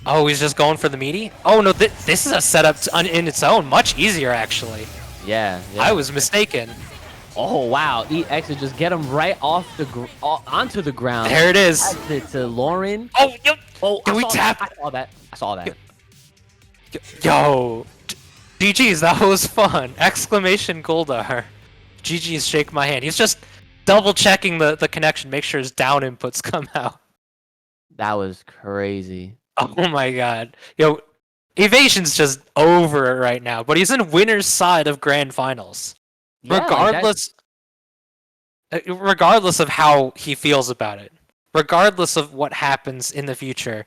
Oh, he's just going for the meaty. Oh no, this is a setup in its own, much easier actually. Yeah. I was mistaken. Oh wow, EX would just get him right off onto the ground. There it is. Pass it to Lauren. Oh, yep. Oh, Can we tap? I saw that. Yo, GG's, that was fun! Exclamation Goldar. GG's, shake my hand. He's just double checking the connection, make sure his down inputs come out. That was crazy. Oh my god. Yo, Evasion's just over it right now, but he's in winner's side of grand finals. Yeah, like Regardless of how he feels about it, regardless of what happens in the future,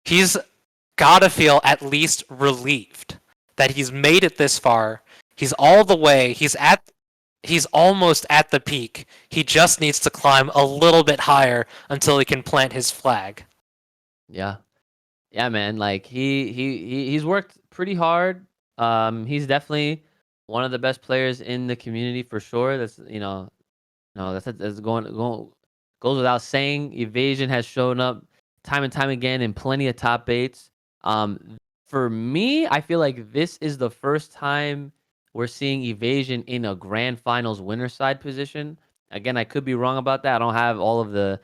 he's gotta feel at least relieved that he's made it this far. He's all the way. He's almost at the peak. He just needs to climb a little bit higher until he can plant his flag. Yeah, man. Like he's worked pretty hard. He's definitely one of the best players in the community for sure. That's that's goes without saying. Evasion has shown up time and time again in plenty of top 8s. For me, I feel like this is the first time we're seeing Evasion in a grand finals winner side position. Again, I could be wrong about that. I don't have all of the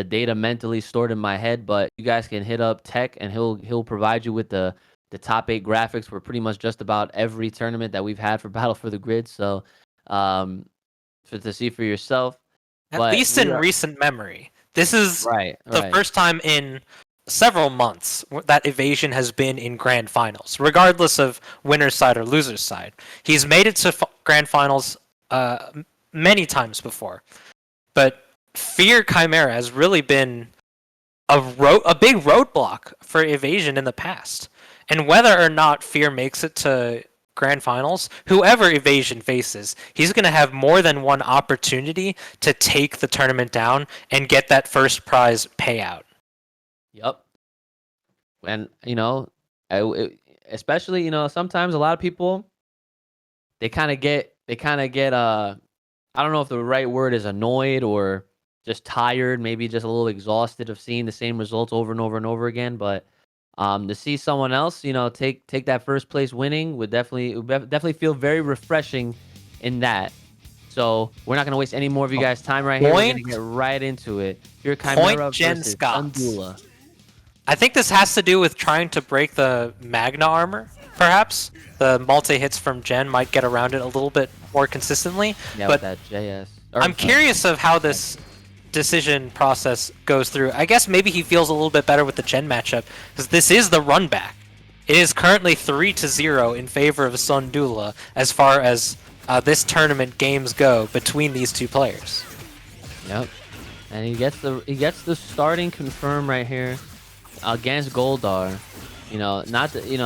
data mentally stored in my head, but you guys can hit up Tech and he'll provide you with the top 8 graphics for pretty much just about every tournament that we've had for Battle for the Grid. So to see for yourself. At least in recent memory. This is the first time in several months that Evasion has been in grand finals, regardless of winner's side or loser's side. He's made it to grand finals many times before, but Fear Chimera has really been a big roadblock for Evasion in the past. And whether or not Fear makes it to grand finals, whoever Evasion faces, he's going to have more than one opportunity to take the tournament down and get that first prize payout. Yep. And especially sometimes a lot of people they kind of get I don't know if the right word is annoyed or just tired, maybe just a little exhausted of seeing the same results over and over and over again, but to see someone else, take that first place winning would definitely feel very refreshing in that. So we're not gonna waste any more of you guys' time right here. We're gonna get right into it. Your Chimera versus Sundula. I think this has to do with trying to break the Magna armor, perhaps. The multi-hits from Jen might get around it a little bit more consistently. Yeah, but with that JS. I'm curious of how this decision process goes through. I guess maybe he feels a little bit better with the Jen matchup, because this is the run back. It is currently 3-0 in favor of Sundula as far as this tournament games go between these two players. Yep. And he gets the starting confirm right here against Goldar.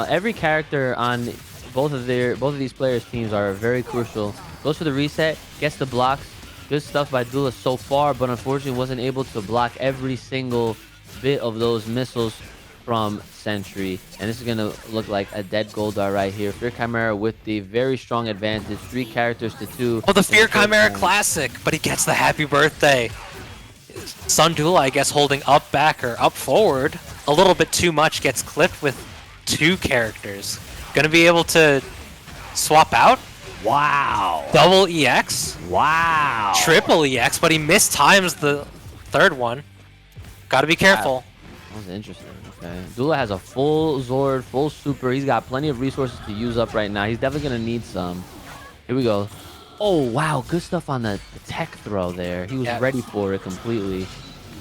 Every character on both of these players' teams are very crucial. Goes for the reset, gets the blocks. Good stuff by Dula so far, but unfortunately wasn't able to block every single bit of those missiles from Sentry. And this is going to look like a dead Goldar right here. Fear Chimera with the very strong advantage, 3 characters to 2. Oh, the Fear Chimera classic, but he gets the happy birthday. Sundula, I guess, holding up back or up forward a little bit too much, gets clipped with 2 characters. Gonna be able to swap out? Wow. Double EX? Wow. Triple EX, but he mistimes the third one. Gotta be careful. Wow. That was interesting. Okay. Dula has a full Zord, full super. He's got plenty of resources to use up right now. He's definitely gonna need some. Here we go. Oh, wow. Good stuff on the tech throw there. He was ready for it completely.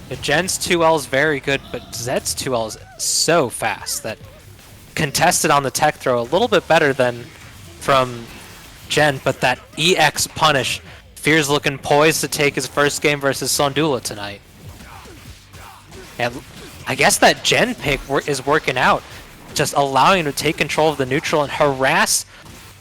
The Jen's 2L is very good, but Zed's 2L is so fast that contested on the tech throw a little bit better than from Jen, but that EX punish, Fear's looking poised to take his first game versus Sundula tonight. And I guess that Jen pick is working out, just allowing him to take control of the neutral and harass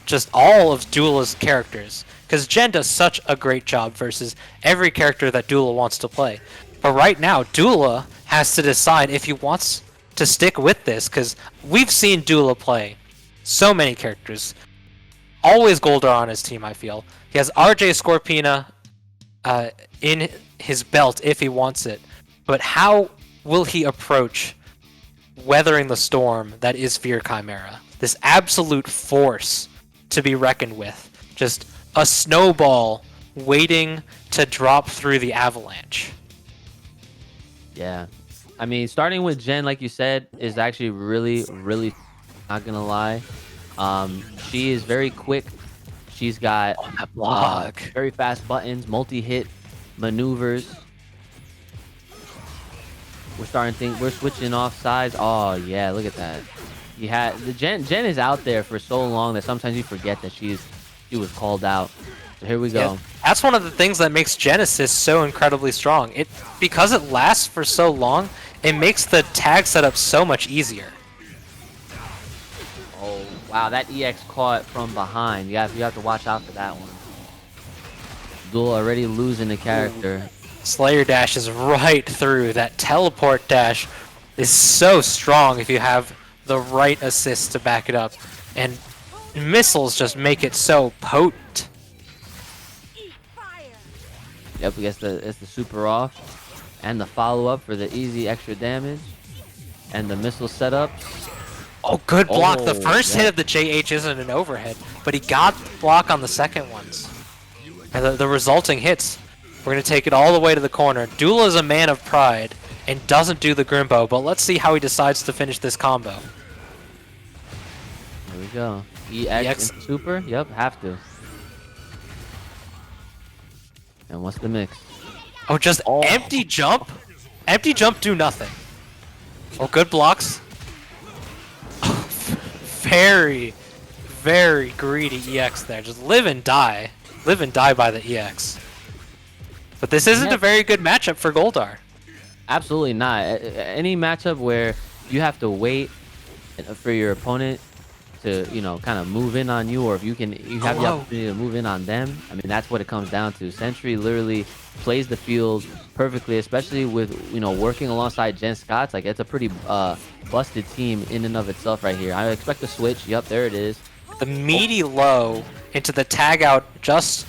just all of Dula's characters. Because Jen does such a great job versus every character that Dula wants to play. But right now, Dula has to decide if he wants to stick with this, because we've seen Dula play so many characters. Always Goldar on his team, I feel. He has RJ Scorpina in his belt if he wants it. But how will he approach weathering the storm that is Fear Chimera? This absolute force to be reckoned with. Just a snowball waiting to drop through the avalanche. Yeah. I mean, starting with Jen, like you said, is actually really, really not gonna lie. She is very quick. She's got Oh, that block. very fast buttons, multi-hit maneuvers. We're starting to think we're switching off sides. Oh yeah, look at that. You had the Jen is out there for so long that sometimes you forget that she was called out. So here we go. Yeah, that's one of the things that makes Genesis so incredibly strong. Because it lasts for so long, it makes the tag setup so much easier. Oh wow, that EX caught from behind. You have to watch out for that one. Duel already losing the character. Slayer dash is right through. That teleport dash is so strong if you have the right assist to back it up. And missiles just make it so potent. Yep, I guess it's the super off. And the follow-up for the easy extra damage. And the missile setups. Oh, good block. The Oh, first yeah. hit of the JH isn't an overhead, but he got the block on the second ones. And the resulting hits, we're going to take it all the way to the corner. Dula is a man of pride and doesn't do the Grimbo, but let's see how he decides to finish this combo. There we go. EX and super? Yep, have to. And what's the mix? Oh, just empty jump? Empty jump, do nothing. Oh, good blocks. Very, very greedy EX there. Just live and die. Live and die by the EX. But this isn't a very good matchup for Goldar. Absolutely not. Any matchup where you have to wait for your opponent to, you know, kind of move in on you, or if you have the opportunity to move in on them. I mean, that's what it comes down to. Sentry literally plays the field perfectly, especially with, you know, working alongside Jen Scott's. Like, it's a pretty busted team in and of itself right here. I expect a switch. Yep, there it is. The meaty low into the tag out just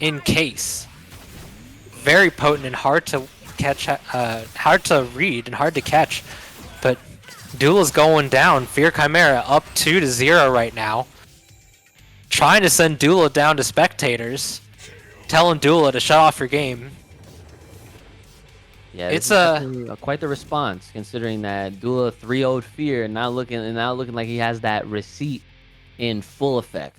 in case. Very potent and hard to catch, hard to read and hard to catch. But Dula's going down. Fear Chimera up 2-0 right now. Trying to send Dula down to spectators. Telling Dula to shut off your game. Yeah, it's quite the response considering that Dula 3-0'd Fear and now looking like he has that receipt in full effect.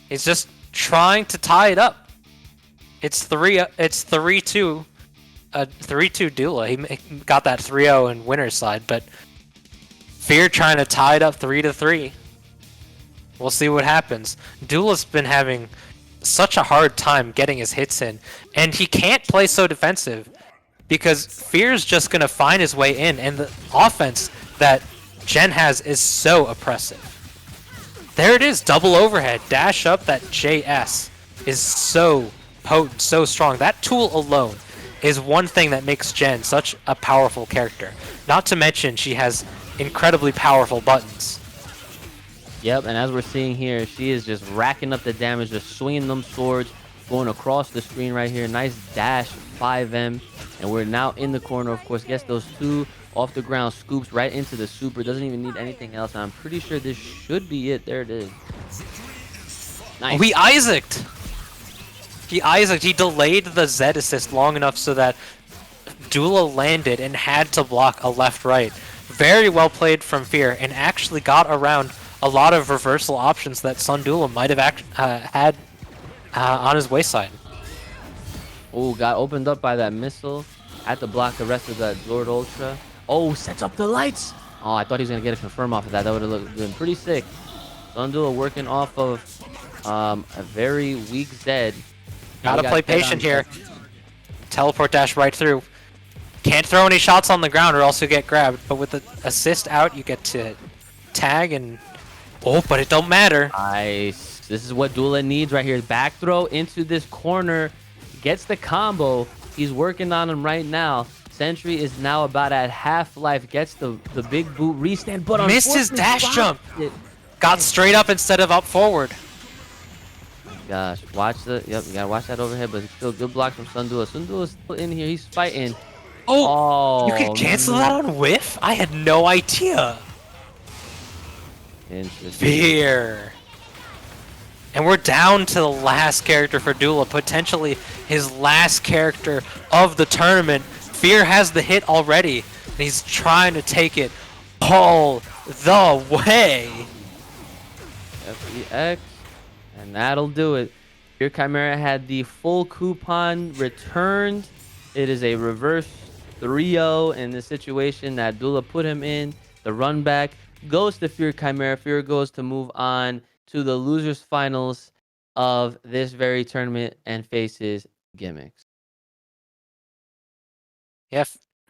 He's just trying to tie it up. It's 3-2. 3-2 Dula. He got that 3-0 in winner's side, but Fear trying to tie it up 3-3. We'll see what happens. Dula's been having such a hard time getting his hits in, and he can't play so defensive because Fear's just gonna find his way in, and the offense that Jen has is so oppressive. There it is, double overhead, dash up. That JS is so potent, so strong. That tool alone is one thing that makes Jen such a powerful character. Not to mention she has incredibly powerful buttons. Yep, and as we're seeing here, she is just racking up the damage, just swinging them swords, going across the screen right here. Nice dash, 5M, and we're now in the corner, of course. Gets those two off the ground scoops right into the super. Doesn't even need anything else, and I'm pretty sure this should be it. There it is. Nice. Oh, he Isaac'd. He delayed the Z assist long enough so that Dula landed and had to block a left-right. Very well played from Fear, and actually got around a lot of reversal options that Sun Dula might have had on his wayside. Oh, got opened up by that missile. Had to block the rest of that Zord Ultra. Oh, sets up the lights. Oh, I thought he was going to get a confirm off of that. That would have been pretty sick. Sun Dula working off of a very weak Zed. Gotta play patient here. Teleport dash right through. Can't throw any shots on the ground or else you get grabbed. But with the assist out, you get to tag and... Oh, but it don't matter. Nice. This is what Dula needs right here. Back throw into this corner. Gets the combo. He's working on him right now. Sentry is now about at half life. Gets the big boot restand, but missed his dash jump. Got straight up instead of up forward. Gosh, watch the... Yep, you gotta watch that overhead, but it's still good block from Sun Dula. Sun Dula's still in here. He's fighting. Oh, you can cancel that on whiff? I had no idea. Interesting. Fear. And we're down to the last character for Dula, potentially his last character of the tournament. Fear has the hit already, and he's trying to take it all the way. FEX, and that'll do it. Fear Chimera had the full coupon returned. It is a reverse 3-0 in the situation that Dula put him in. The run back goes to Fear Chimera. Fear goes to move on to the losers finals of this very tournament and faces Gimmicks. Yeah,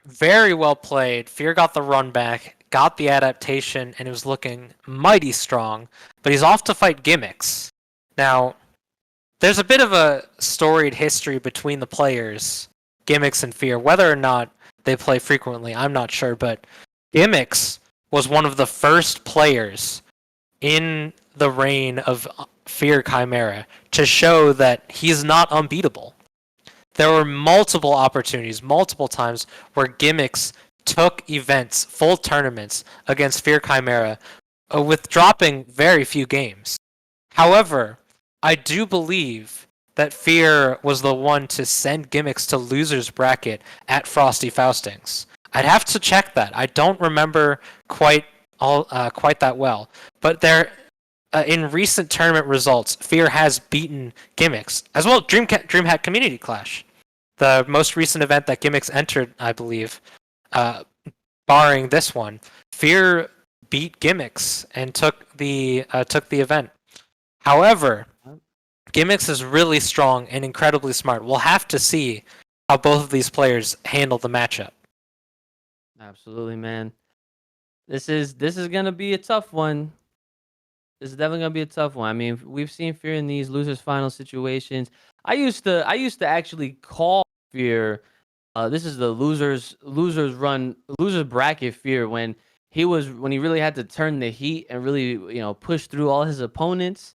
very well played. Fear got the run back, got the adaptation, and it was looking mighty strong. But he's off to fight Gimmicks. Now, there's a bit of a storied history between the players, Gimmicks and Fear. Whether or not they play frequently, I'm not sure, but Gimmicks was one of the first players in the reign of Fear Chimera to show that he's not unbeatable. There were multiple opportunities, multiple times, where Gimmicks took events, full tournaments, against Fear Chimera, with dropping very few games. However, I do believe that Fear was the one to send Gimmicks to losers bracket at Frosty Faustings. I'd have to check that. I don't remember quite that well. But there, in recent tournament results, Fear has beaten Gimmicks, as well as DreamHack Community Clash, the most recent event that Gimmicks entered, I believe. Barring this one, Fear beat Gimmicks and took the event. However, Gimmicks is really strong and incredibly smart. We'll have to see how both of these players handle the matchup. Absolutely, man. This is gonna be a tough one. This is definitely gonna be a tough one. I mean, we've seen Fear in these losers final situations. I used to actually call Fear. This is the losers bracket Fear when he really had to turn the heat and really push through all his opponents.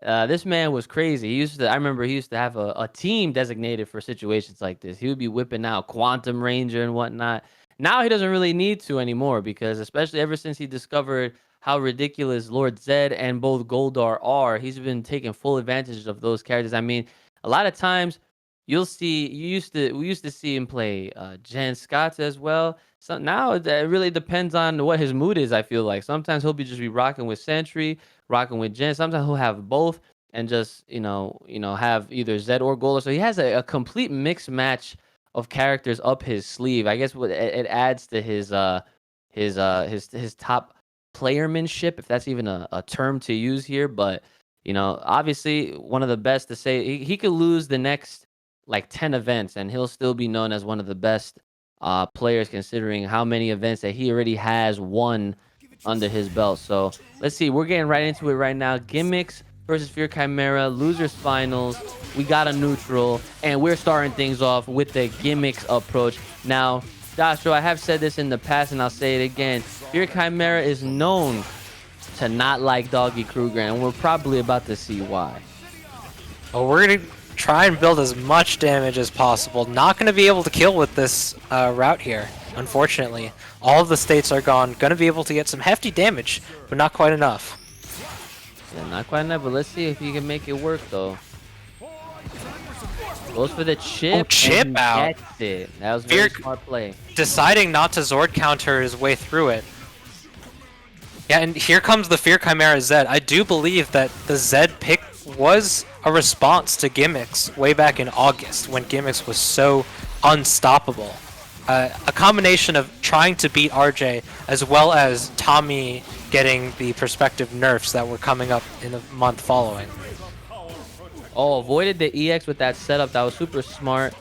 This man was crazy. I remember he used to have a team designated for situations like this. He would be whipping out Quantum Ranger and whatnot. Now he doesn't really need to anymore, because especially ever since he discovered how ridiculous Lord Zed and both Goldar are, he's been taking full advantage of those characters. I mean, a lot of times we used to see him play Jen Scott as well. So now it really depends on what his mood is. I feel like sometimes he'll be rocking with Sentry, rocking with Jen. Sometimes he'll have both and just have either Zed or Goldar. So he has a complete mixed match of characters up his sleeve. I guess it adds to his top playermanship, if that's even a term to use here. But obviously one of the best to say. He could lose the next like 10 events and he'll still be known as one of the best players, considering how many events that he already has won under his belt. So let's see, we're getting right into it right now. Gimmicks versus Fear Chimera, losers finals. We got a neutral, and we're starting things off with the Gimmicks approach. Now, Dostrow, I have said this in the past, and I'll say it again. Fear Chimera is known to not like Doggy Kruger, and we're probably about to see why. Well, we're going to try and build as much damage as possible. Not going to be able to kill with this route here, unfortunately. All of the states are gone. Going to be able to get some hefty damage, but not quite enough. Yeah, not quite enough, but let's see if he can make it work, though. Goes for the chip. Oh, chip out. Gets it. That was very smart play. Deciding not to Zord counter his way through it. Yeah, and here comes the Fear Chimera Zed. I do believe that the Zed pick was a response to Gimmicks way back in August, when Gimmicks was so unstoppable. A combination of trying to beat RJ as well as Tommy getting the prospective nerfs that were coming up in the month following. Oh, avoided the EX with that setup. That was super smart.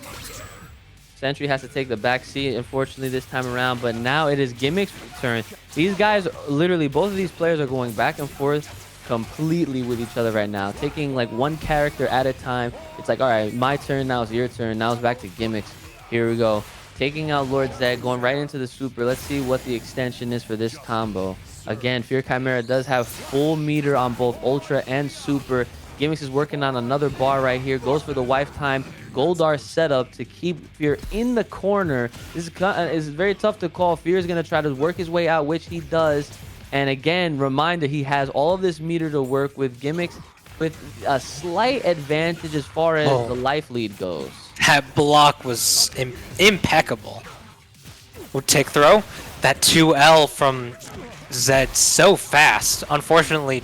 Sentry has to take the back seat, unfortunately, this time around. But now it is Gimmicks' turn. These guys, literally, both of these players are going back and forth completely with each other right now. Taking, like, one character at a time. It's like, all right, my turn, now it's your turn. Now it's back to Gimmicks. Here we go. Taking out Lord Zed, going right into the super. Let's see what the extension is for this combo. Again, Fear Chimera does have full meter on both Ultra and Super. Gimmicks is working on another bar right here. Goes for the wife time. Goldar setup to keep Fear in the corner. This is very tough to call. Fear is going to try to work his way out, which he does. And again, reminder, he has all of this meter to work with. Gimmicks with a slight advantage as far as Oh. the life lead goes. That block was impeccable. Would take throw. That 2L from Zed so fast. Unfortunately,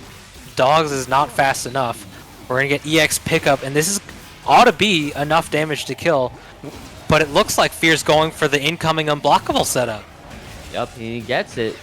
Dogs is not fast enough. We're gonna get EX pickup, and this is ought to be enough damage to kill. But it looks like Fear's going for the incoming unblockable setup. Yep, he gets it.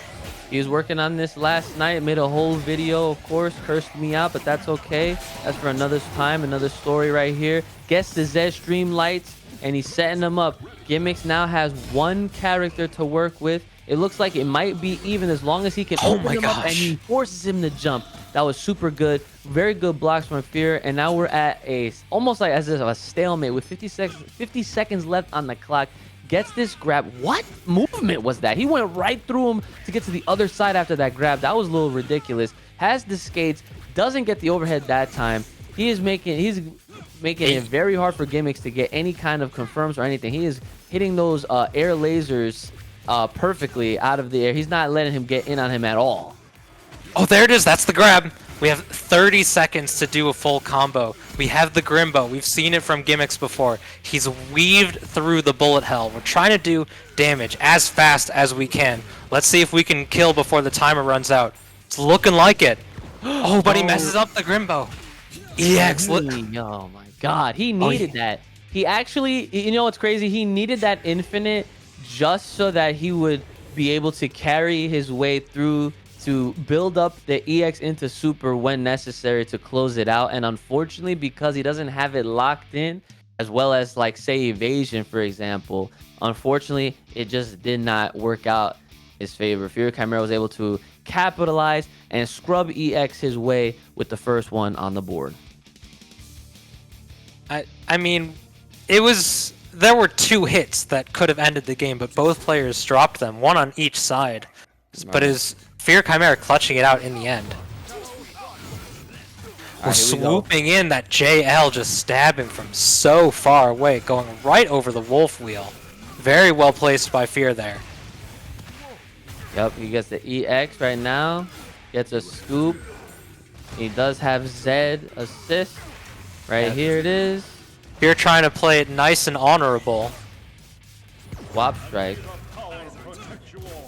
He was working on this last night, made a whole video, of course, cursed me out, but that's okay. That's for another time, another story right here. Gets the Zed stream lights, and he's setting them up. Gimmicks now has one character to work with. It looks like it might be even as long as he can open him up, and he forces him to jump. That was super good. Very good blocks from Fear, and now we're at almost like as if a stalemate with 50 seconds left on the clock. Gets this grab. What movement was that? He went right through him to get to the other side after that grab. That was a little ridiculous. Has the skates, doesn't get the overhead that time. He's making it very hard for Gimmicks to get any kind of confirms or anything. He is hitting those air lasers perfectly out of the air. He's not letting him get in on him at all. Oh, there it is. That's the grab. We have 30 seconds to do a full combo. We have the Grimbo. We've seen it from Gimmicks before. He's weaved through the bullet hell. We're trying to do damage as fast as we can. Let's see if we can kill before the timer runs out. It's looking like it. Oh, but he messes up the Grimbo. EX. Oh my god, he needed that. He actually, you know what's crazy? He needed that infinite just so that he would be able to carry his way through to build up the EX into super when necessary to close it out. And unfortunately, because he doesn't have it locked in, as well as like say evasion, for example, unfortunately, it just did not work out his favor. Fear Chimera was able to capitalize and scrub EX his way with the first one on the board. I mean, there were 2 hits that could have ended the game, but both players dropped them, one on each side. But is Fear Chimera clutching it out in the end? We're swooping in, that JL just stabbing from so far away, going right over the wolf wheel. Very well placed by Fear there. Yep, he gets the EX right now. Gets a scoop. He does have Zed assist. Right here it is. Fear trying to play it nice and honorable. Swap strike.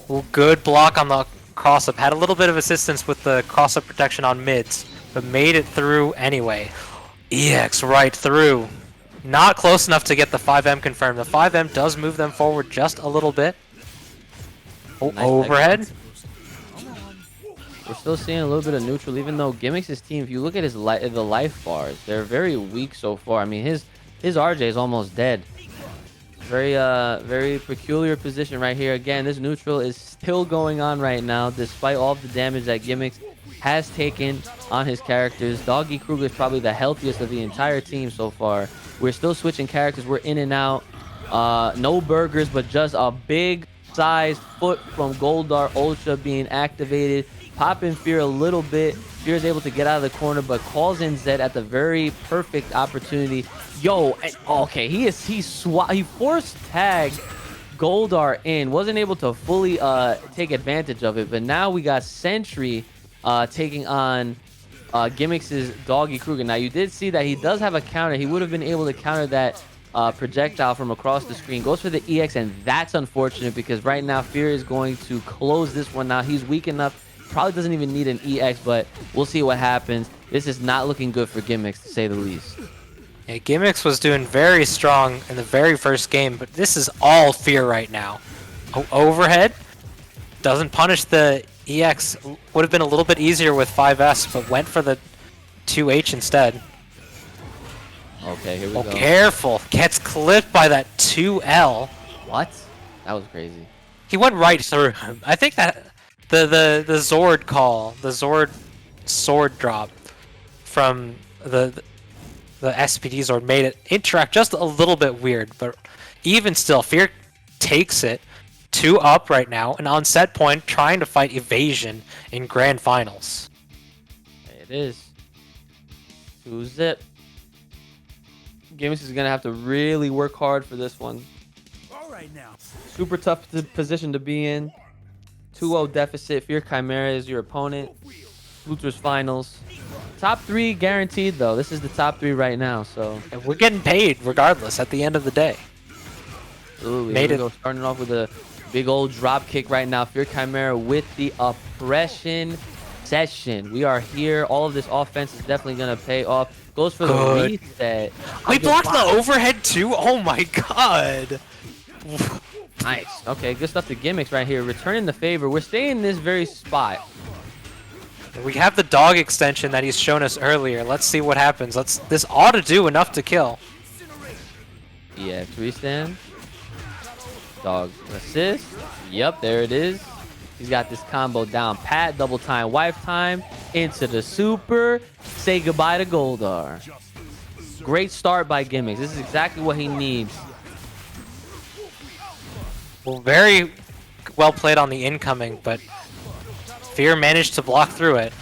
Ooh, good block on the cross-up. Had a little bit of assistance with the cross-up protection on mids, but made it through anyway. EX right through. Not close enough to get the 5M confirmed. The 5M does move them forward just a little bit. Oh, nice overhead. We're still seeing a little bit of neutral, even though Gimmicks' team, if you look at his the life bars, they're very weak so far. I mean, his RJ is almost dead. Very peculiar position right here. Again, this neutral is still going on right now, despite all of the damage that Gimmicks has taken on his characters. Doggy Kruger is probably the healthiest of the entire team so far. We're still switching characters. We're in and out. No burgers, but just a big size foot from Goldar Ultra being activated. Popping Fear a little bit. Fear is able to get out of the corner, but calls in Zed at the very perfect opportunity. Yo, okay, he forced tagged Goldar in. Wasn't able to fully take advantage of it, but now we got Sentry taking on Gimmicks' Doggy Kruger. Now, you did see that he does have a counter. He would have been able to counter that projectile from across the screen. Goes for the EX, and that's unfortunate because right now Fear is going to close this one. Now, he's weak enough. Probably doesn't even need an EX, but we'll see what happens. This is not looking good for Gimmicks, to say the least. Yeah, Gimmicks was doing very strong in the very first game, but this is all Fear right now. Overhead doesn't punish the EX. Would have been a little bit easier with 5S, but went for the 2H instead. Okay, here we go. Careful. Gets clipped by that 2L. What? That was crazy. He went right through him. I think that the Zord call, the Zord sword drop from the SPD Zord made it interact just a little bit weird, but even still, Fear takes it 2 up right now, and on set point trying to fight evasion in grand finals. It is 2-zip. Gimmicks is gonna have to really work hard for this one. All right now. Super tough position to be in. 2-0 deficit. Fear Chimera is your opponent. Luther's finals. top 3 guaranteed though. This is the top 3 right now. So And we're getting paid regardless at the end of the day. ooh, Made here we it. go. Starting off with a big old drop kick right now. Fear Chimera with the oppression session. We are here. All of this offense is definitely gonna pay off. Goes for the Good. reset. We blocked the overhead too? Oh my god. Nice. Okay, good stuff to Gimmicks right here. Returning the favor. We're staying in this very spot. We have the dog extension that he's shown us earlier. Let's see what happens. This ought to do enough to kill. EX restand. Dog assist. Yep, there it is. He's got this combo down pat. Double time, wife time. Into the super. Say goodbye to Goldar. Great start by Gimmicks. This is exactly what he needs. Well, very well played on the incoming, but Fear managed to block through it.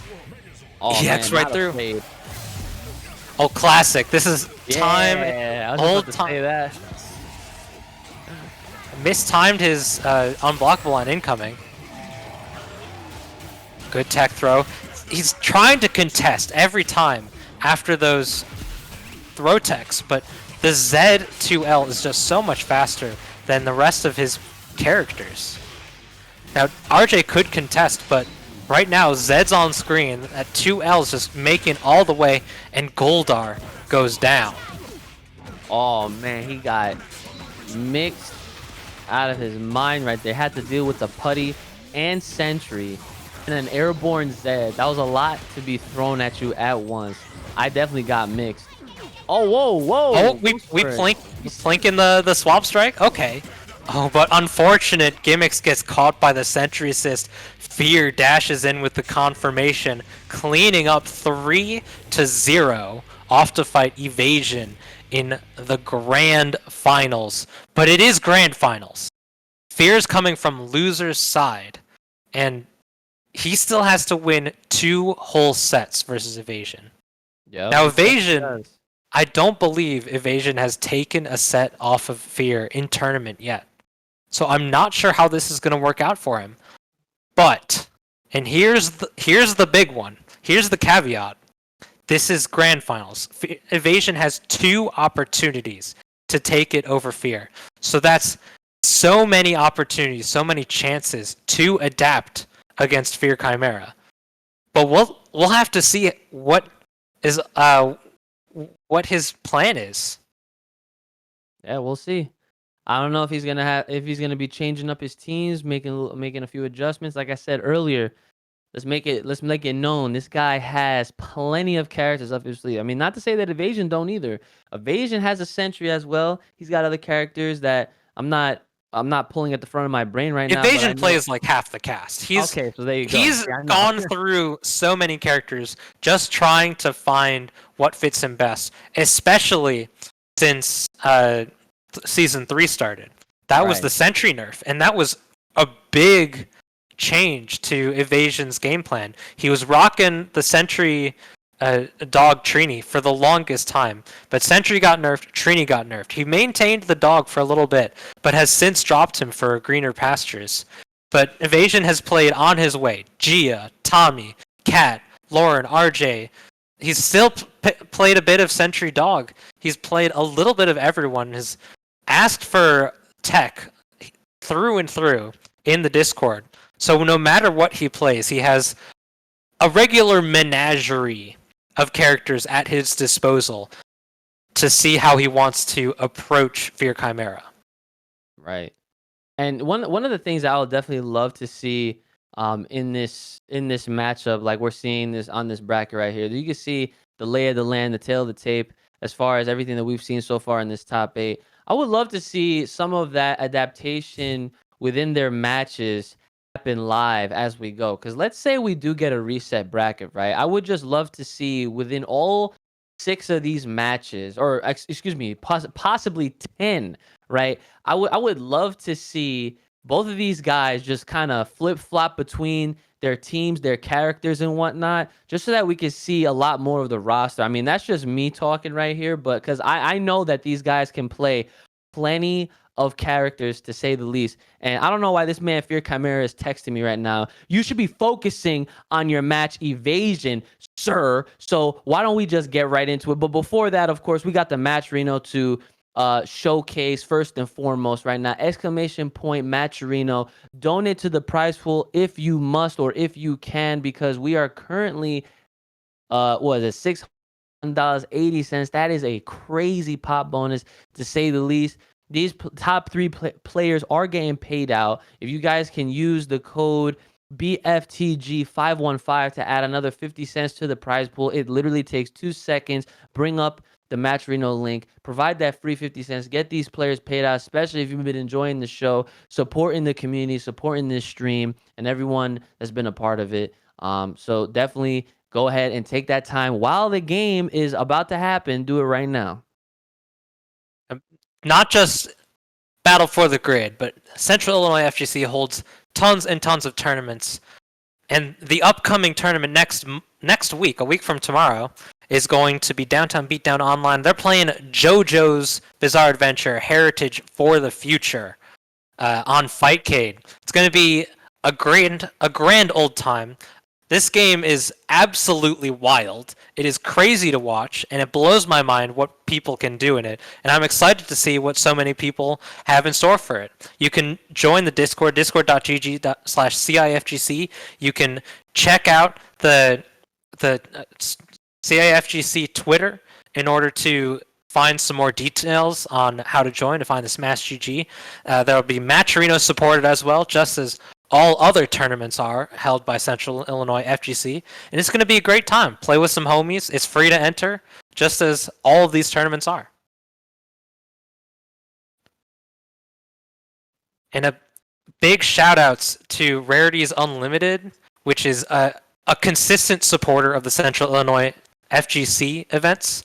Oh, EX man, right not through. afraid. Oh, classic. This is time. Yeah, I was old about to time. say that. Mistimed his unblockable on incoming. Good tech throw. He's trying to contest every time after those throw techs, but the Z2L is just so much faster than the rest of his characters. Now, RJ could contest, but right now Zed's on screen at 2L's just making all the way, and Goldar goes down. Oh, man, he got mixed out of his mind right there. Had to deal with the putty and sentry and an airborne Zed. That was a lot to be thrown at you at once. I definitely got mixed. Oh, whoa, whoa. Oh, we plinking the swap strike? Okay. Oh, but unfortunate, Gimmicks gets caught by the sentry assist. Fear dashes in with the confirmation, cleaning up 3-0 off to fight Evasion in the grand finals. But it is grand finals. Fear's coming from loser's side, and he still has to win 2 whole sets versus Evasion. Yep, Now, he definitely Evasion, does. I don't believe Evasion has taken a set off of Fear in tournament yet. So I'm not sure how this is going to work out for him. But, and here's the big one. Here's the caveat. This is grand finals. Evasion has 2 opportunities to take it over Fear. So that's so many opportunities, so many chances to adapt against Fear Chimera. But we'll have to see what his plan is. Yeah, we'll see. I don't know if he's gonna be changing up his teams, making a few adjustments. Like I said earlier, let's make it known this guy has plenty of characters up his sleeve. I mean, not to say that Evasion don't either. Evasion has a sentry as well. He's got other characters that I'm not pulling at the front of my brain right now. Evasion plays like half the cast. Okay, so there you go. He's Yeah, I know. gone through so many characters just trying to find what fits him best, especially since Season 3 started. That was Right. the Sentry nerf, and that was a big change to Evasion's game plan. He was rocking the Sentry dog Trini for the longest time, but Sentry got nerfed, Trini got nerfed. He maintained the dog for a little bit, but has since dropped him for greener pastures. But Evasion has played on his way. Gia, Tommy, Kat, Lauren, RJ. He's still played a bit of Sentry dog. He's played a little bit of everyone. Has asked for tech through and through in the Discord. So no matter what he plays, he has a regular menagerie of characters at his disposal to see how he wants to approach Fear Chimera. Right. And one of the things I would definitely love to see in this matchup, like we're seeing this on this bracket right here, you can see the lay of the land, the tail of the tape, as far as everything that we've seen so far in this top 8. I would love to see some of that adaptation within their matches happen live as we go. Because let's say we do get a reset bracket, right? I would just love to see within all 6 of these matches, or excuse me, possibly 10, right? I would love to see both of these guys just kind of flip-flop between their teams, their characters and whatnot, just so that we can see a lot more of the roster. I mean, that's just me talking right here, but because I know that these guys can play plenty of characters, to say the least. And I don't know why this man Fear Chimera is texting me right now. You should be focusing on your match evasion, sir. So why don't we just get right into it? But before that, of course, we got the match Reno to showcase first and foremost right now. Exclamation point Matcherino. Donate to the prize pool if you must or if you can, because we are currently what is it, $600.80. That is a crazy pop bonus, to say the least. These top three players are getting paid out. If you guys can use the code BFTG515 to add another 50 cents to the prize pool, it literally takes 2 seconds. Bring up the Matcherino link, provide that free 50 cents, get these players paid out, especially if you've been enjoying the show, supporting the community, supporting this stream, and everyone that's been a part of it. So definitely go ahead and take that time while the game is about to happen. Do it right now. Not just Battle for the Grid, but Central Illinois FGC holds tons and tons of tournaments. And the upcoming tournament next week, a week from tomorrow, is going to be Downtown Beatdown Online. They're playing JoJo's Bizarre Adventure Heritage for the Future on Fightcade. It's going to be a grand old time. This game is absolutely wild. It is crazy to watch, and it blows my mind what people can do in it. And I'm excited to see what so many people have in store for it. You can join the Discord, discord.gg/CIFGC. You can check out the CIFGC Twitter in order to find some more details on how to join, to find the Smash GG. There will be Matcherino supported as well, just as all other tournaments are held by Central Illinois FGC, and it's going to be a great time. Play with some homies. It's free to enter, just as all of these tournaments are. And a big shout outs to Rarities Unlimited, which is a consistent supporter of the Central Illinois FGC events.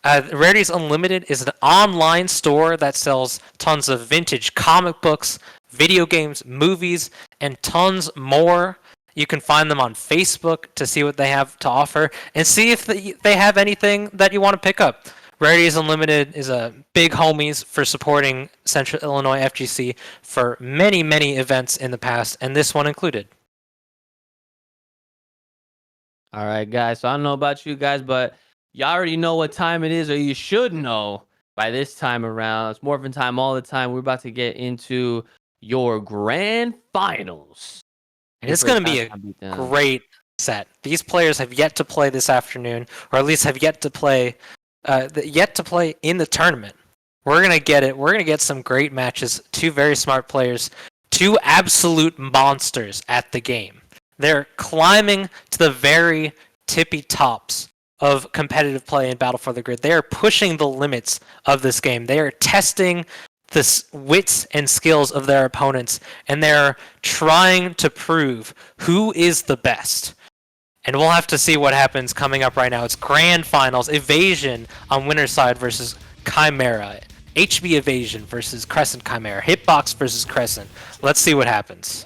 Rarities Unlimited is an online store that sells tons of vintage comic books, video games, movies, and tons more. You can find them on Facebook to see what they have to offer and see if they have anything that you want to pick up. Rarities Unlimited is a big homies for supporting Central Illinois FGC for many, many events in the past, and this one included. All right, guys. So I don't know about you guys, but y'all already know what time it is, or you should know by this time around. It's Morphin time all the time. We're about to get into your grand finals. And it's going to be a great set. These players have yet to play this afternoon, or at least have yet to play in the tournament. We're going to get it. We're going to get some great matches. Two very smart players, two absolute monsters at the game. They're climbing to the very tippy tops of competitive play in Battle for the Grid. They are pushing the limits of this game. They are testing the wits and skills of their opponents, and they're trying to prove who is the best. And we'll have to see what happens coming up right now. It's grand finals. Evasion on winner's side versus Chimera. HB Evasion versus Crescent Chimera. Hitbox versus Crescent. Let's see what happens.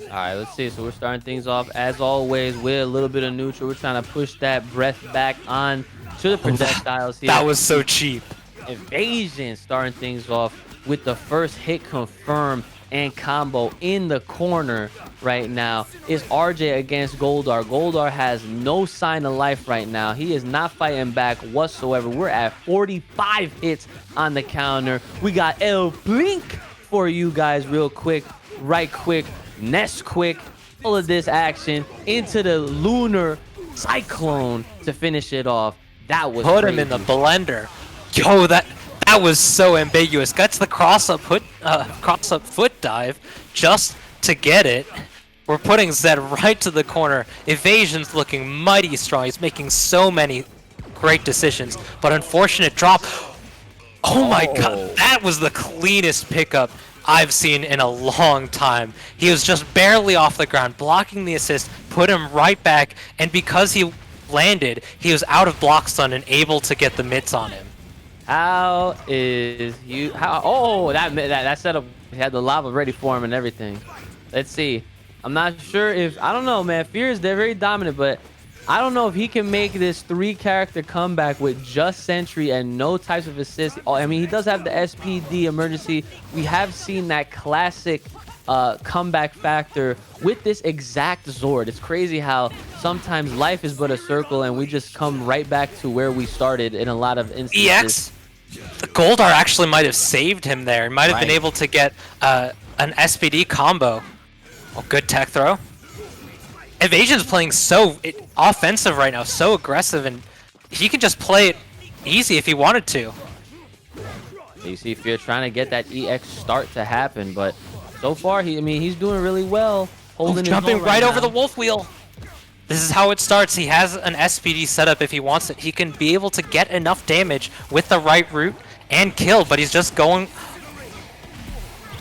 All right, let's see. So we're starting things off, as always, with a little bit of neutral. We're trying to push that breath back on to the projectiles here. That was so cheap. Evasion starting things off with the first hit confirmed and combo in the corner right now. Is RJ against Goldar. Goldar has no sign of life right now. He is not fighting back whatsoever. We're at 45 hits on the counter. We got El Blink for you guys real quick, right quick, Nest quick. All of this action into the Lunar Cyclone to finish it off. That was Put crazy. him in the blender. Yo, that was so ambiguous. Gets the cross up foot dive just to get it. We're putting Zed right to the corner. Evasion's looking mighty strong. He's making so many great decisions, but unfortunate drop. Oh my god, that was the cleanest pickup I've seen in a long time. He was just barely off the ground, blocking the assist, put him right back, and because he landed, he was out of block stun and able to get the mitts on him. How is you? How? Oh, that setup had the lava ready for him and everything. Let's see. I'm not sure if I don't know, man. Fears, they're very dominant, but I don't know if he can make this 3-character comeback with just Sentry and no types of assists. Oh, I mean, he does have the SPD emergency. We have seen that classic comeback factor with this exact Zord. It's crazy how sometimes life is but a circle and we just come right back to where we started in a lot of instances. EX, the Goldar actually might have saved him there. Might have been able to get an SPD combo. Oh, good tech throw. Evasion's playing so offensive right now, so aggressive, and he can just play it easy if he wanted to. You see Fear trying to get that EX start to happen, but so far, he's doing really well. Holding jumping right now. over the wolf wheel. This is how it starts. He has an SPD setup if he wants it. He can be able to get enough damage with the right route and kill, but he's just going...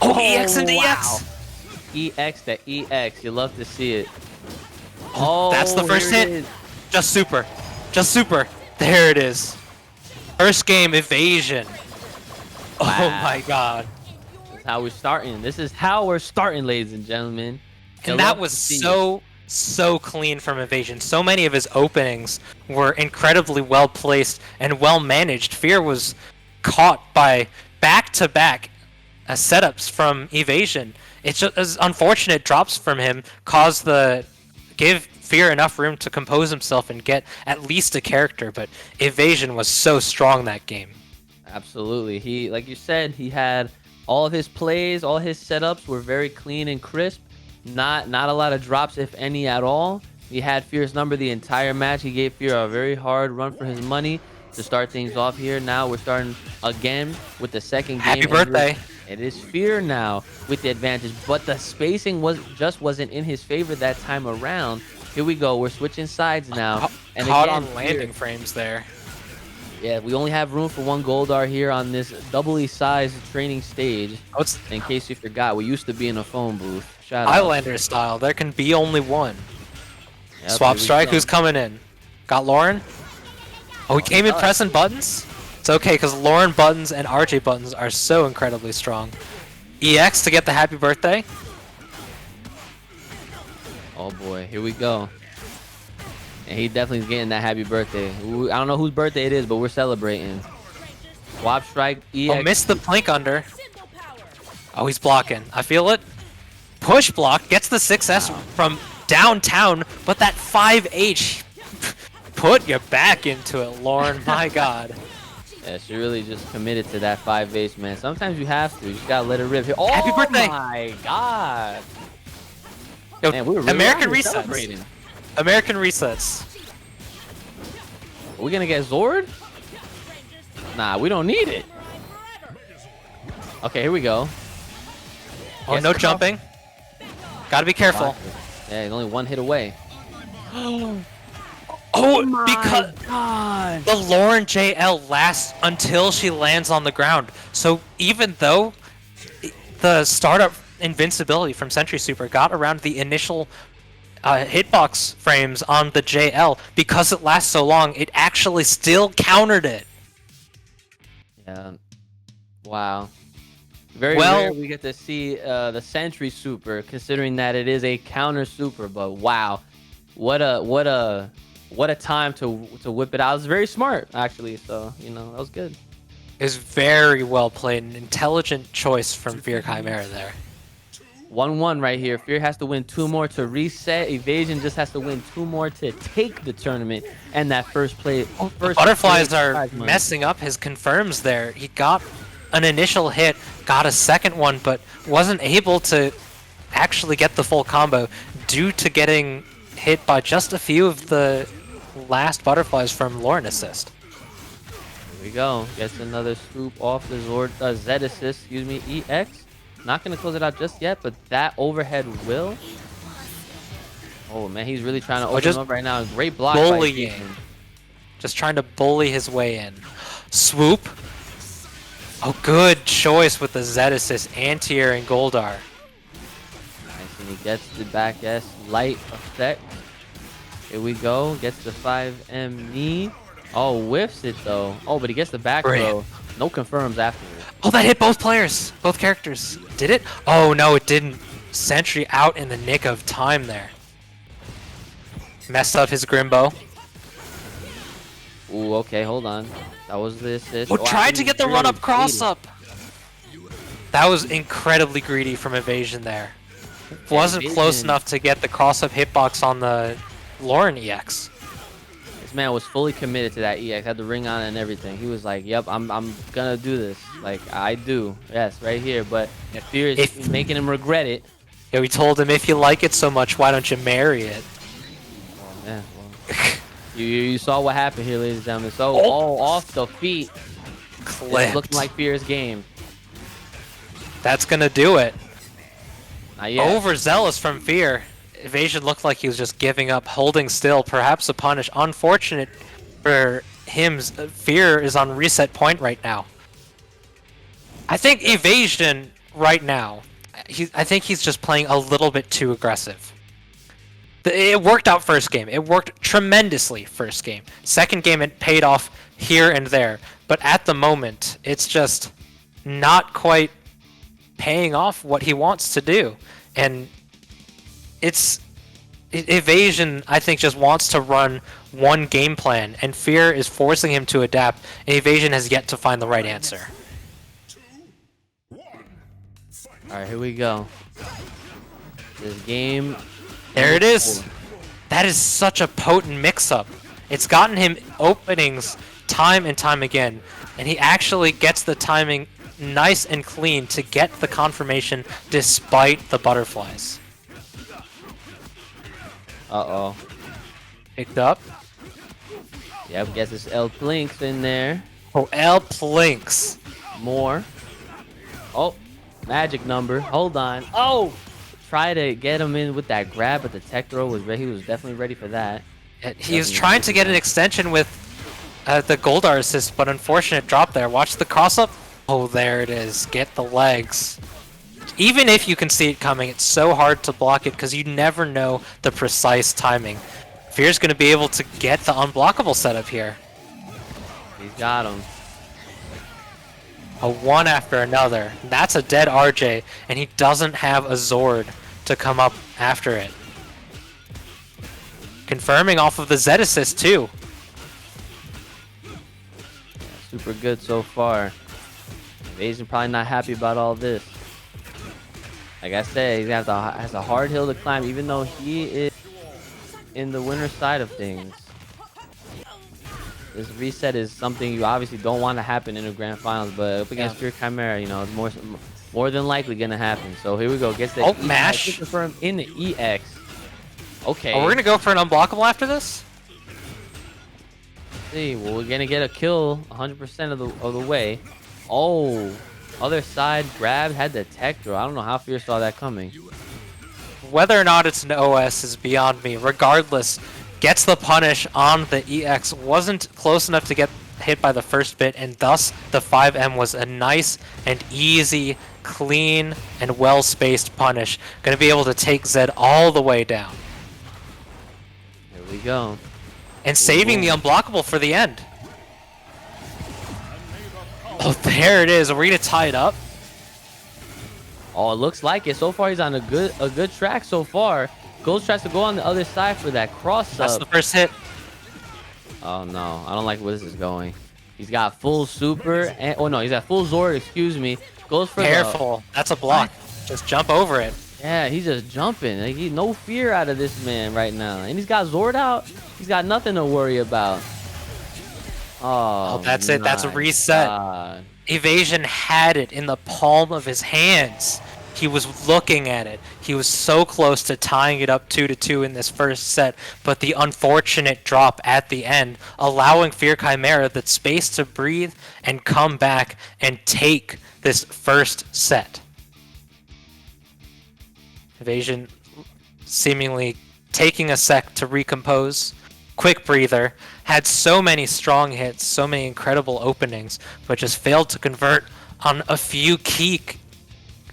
Oh, EX into EX! EX to EX. You love to see it. Oh, that's the first hit. Just super. Just super. There it is. First game, Evasion. Wow. Oh my god. This is how we're starting. This is how we're starting, ladies and gentlemen. And that was so clean from Evasion. So many of his openings were incredibly well placed and well managed. Fear was caught by back-to-back setups from Evasion. It's just as unfortunate drops from him give Fear enough room to compose himself and get at least a character, but Evasion was so strong that game. Absolutely. He, like you said, he had all of his plays, all his setups were very clean and crisp. Not a lot of drops, if any at all. He had Fear's number the entire match. He gave Fear a very hard run for his money to start things off here. Now we're starting again with the second game. Happy birthday. It is Fear now with the advantage, but the spacing wasn't in his favor that time around. Here we go. We're switching sides now. And caught again, on landing frames there. Yeah, we only have room for one Goldar here on this doubly sized training stage. In case you forgot, we used to be in a phone booth. Shout out. Highlander style. There can be only one. Yep, Swap Strike, who's coming in? Got Lauren? Oh, he came in pressing buttons? It's okay, because Lauren buttons and RJ buttons are so incredibly strong. EX to get the happy birthday. Oh boy, here we go. And he definitely is getting that happy birthday. I don't know whose birthday it is, but we're celebrating. Swap Strike, EX. Oh, missed the plank under. Oh, he's blocking. I feel it. Push block, gets the 6S from downtown, but that 5H, put your back into it, Lauren, my god. Yeah, she really just committed to that 5H, man. Sometimes you have to. You just gotta let it rip here. Oh, happy birthday! Oh my god! Yo, man, we were really American resets. American resets. Are we gonna get Zord? Nah, we don't need it. Okay, here we go. Oh, no jumping. Gotta be careful. Yeah, he's only one hit away. Oh, because God. The Lauren JL lasts until she lands on the ground. So even though the startup invincibility from Sentry Super got around the initial hitbox frames on the JL, because it lasts so long, it actually still countered it. Yeah. Wow. Very rare we get to see the Sentry Super, considering that it is a counter super. But wow, what a time to whip it out. It was very smart, actually. So that was good. It was very well played, an intelligent choice from Fear Chimera there. 1-1 right here. Fear has to win 2 more to reset. Evasion just has to win 2 more to take the tournament and that first play. Butterflies are messing up his confirms there. He got an initial hit, got a second one, but wasn't able to actually get the full combo due to getting hit by just a few of the last butterflies from Lauren assist. Here we go. Gets another scoop off the Zord, Z assist, excuse me, EX. Not going to close it out just yet, but that overhead will. Oh, man, he's really trying to open him up right now. Great block. Bullying. Just trying to bully his way in. Swoop. Oh, good choice with the Z assist, anti-air and Goldar. Nice, and he gets the back S light effect. Here we go. Gets the 5M knee. Oh, whiffs it though. Oh, but he gets the back throw. No confirms afterwards. Oh, that hit both players, both characters. Did it? Oh no, it didn't. Sentry out in the nick of time there. Messed up his Grimbo. Ooh, okay, hold on. That was the assist. Oh, I tried to mean, get the really run-up cross greedy. up. That was incredibly greedy from Evasion there. Wasn't close Evasion. enough to get the cross-up hitbox on the Lauren EX. This man was fully committed to that EX, had the ring on and everything. He was like, yep, I'm gonna do this. Like, I do. Yes, right here. But Fear is making him regret it. Yeah, we told him, if you like it so much, why don't you marry it? Oh, man. Well, you saw what happened here, ladies and gentlemen. So, off the feet. It's looking like Fear's game. That's gonna do it. Not yet. Overzealous from Fear. Evasion looked like he was just giving up, holding still, perhaps a punish. Unfortunate for him, Fear is on reset point right now. I think Evasion right now, I think he's just playing a little bit too aggressive. It worked out first game. It worked tremendously first game. Second game, it paid off here and there. But at the moment, it's just not quite paying off what he wants to do. And Evasion, I think, just wants to run one game plan, and Fear is forcing him to adapt, and Evasion has yet to find the right answer. Alright, here we go. This game. There it is. That is such a potent mix-up. It's gotten him openings time and time again, and he actually gets the timing nice and clean to get the confirmation despite the butterflies. Uh-oh. Picked up. Yep, guess it's El Plinks in there. Oh, El Plinks. More. Oh, magic number. Hold on. Oh! Try to get him in with that grab, but the tech throw was ready. He was definitely ready for that. He was trying to get an extension with the Goldar assist, but unfortunate drop there. Watch the cross-up. Oh, there it is. Get the legs. Even if you can see it coming, it's so hard to block it because you never know the precise timing. Fear's going to be able to get the unblockable setup here. He's got him. A one after another. That's a dead RJ, and he doesn't have a Zord to come up after it. Confirming off of the Z assist too. Yeah, super good so far. Evasion probably not happy about all this. Like I said, he has a hard hill to climb, even though he is in the winner side of things. This reset is something you obviously don't want to happen in the grand finals, but up against Fear Chimera, you know, it's more than likely gonna happen. So here we go. Gets the mash confirm in the EX. Okay. Oh, we're gonna go for an unblockable after this. See, well, we're gonna get a kill 100% of the way. Oh, other side grab, had the tech throw. I don't know how Fear saw that coming. Whether or not it's an OS is beyond me. Regardless, gets the punish on the EX. Wasn't close enough to get hit by the first bit, and thus the 5M was a nice and easy, clean, and well-spaced punish. Gonna be able to take Zed all the way down. Here we go. And saving the unblockable for the end. Oh, there it is. Are we gonna tie it up? Oh, it looks like it. So far, he's on a good track so far. Ghost tries to go on the other side for that cross-up. That's the first hit. Oh, no. I don't like where this is going. He's got full super. And, oh, no. He's at full Zord. Excuse me. Goes for Careful. That's a block. Just jump over it. Yeah, he's just jumping. Like, no fear out of this man right now. And he's got Zord out. He's got nothing to worry about. Oh, that's it. That's a reset. God. Evasion had it in the palm of his hands. He was looking at it. He was so close to tying it up 2-2 in this first set, but the unfortunate drop at the end, allowing Fear Chimera the space to breathe and come back and take this first set. Evasion seemingly taking a sec to recompose. Quick breather. Had so many strong hits, so many incredible openings, but just failed to convert on a few key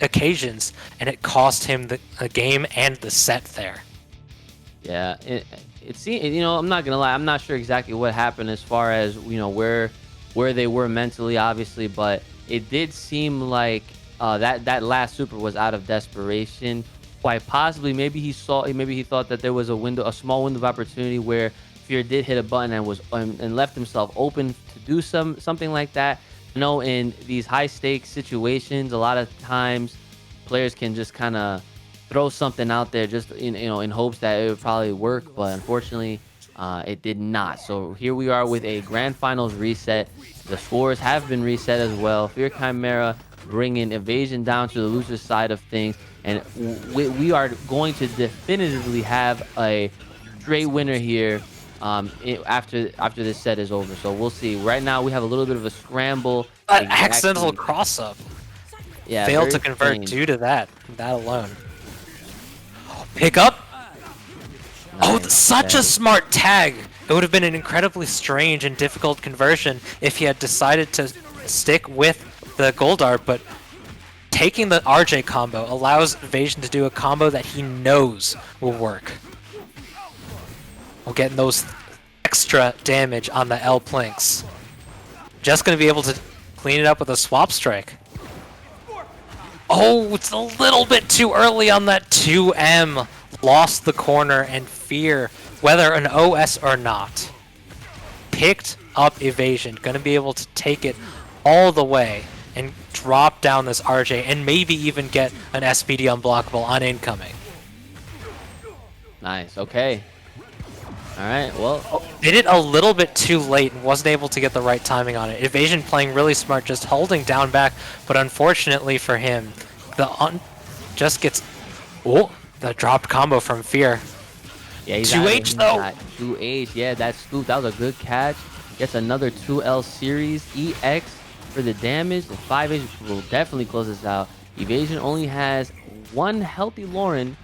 occasions, and it cost him the game and the set there. Yeah, it seems, you know, I'm not gonna lie, I'm not sure exactly what happened as far as, you know, where they were mentally, obviously, but it did seem like that last super was out of desperation. quite possibly. Maybe he thought that there was a small window of opportunity where Fear did hit a button and was and left himself open to do something like that. You know, in these high stakes situations, a lot of times players can just kind of throw something out there just in hopes that it would probably work, but unfortunately it did not. So here we are with a grand finals reset. The scores have been reset as well. Fear Chimera bringing Evasion down to the loser's side of things, and we are going to definitively have a straight winner here after this set is over. So we'll see. Right now we have a little bit of a scramble. An accidental cross up. Yeah, failed to convert strange. due to that alone. Pick up. Oh, such a smart tag. It would have been an incredibly strange and difficult conversion if he had decided to stick with the Goldar, but taking the RJ combo allows Evasion to do a combo that he knows will work. We're getting those extra damage on the L Plinks. Just going to be able to clean it up with a swap strike. Oh, it's a little bit too early on that 2M. Lost the corner, and Fear, whether an OS or not, picked up Evasion. Going to be able to take it all the way and drop down this RJ and maybe even get an SPD unblockable on incoming. Nice. Okay. All right. Well, did it a little bit too late and wasn't able to get the right timing on it. Evasion playing really smart, just holding down back, but unfortunately for him, just gets the dropped combo from Fear. Yeah, he's 2H though. 2H. Yeah, that scoop. That was a good catch. Gets another 2L series. EX for the damage. The 5H will definitely close this out. Evasion only has one healthy Lauren,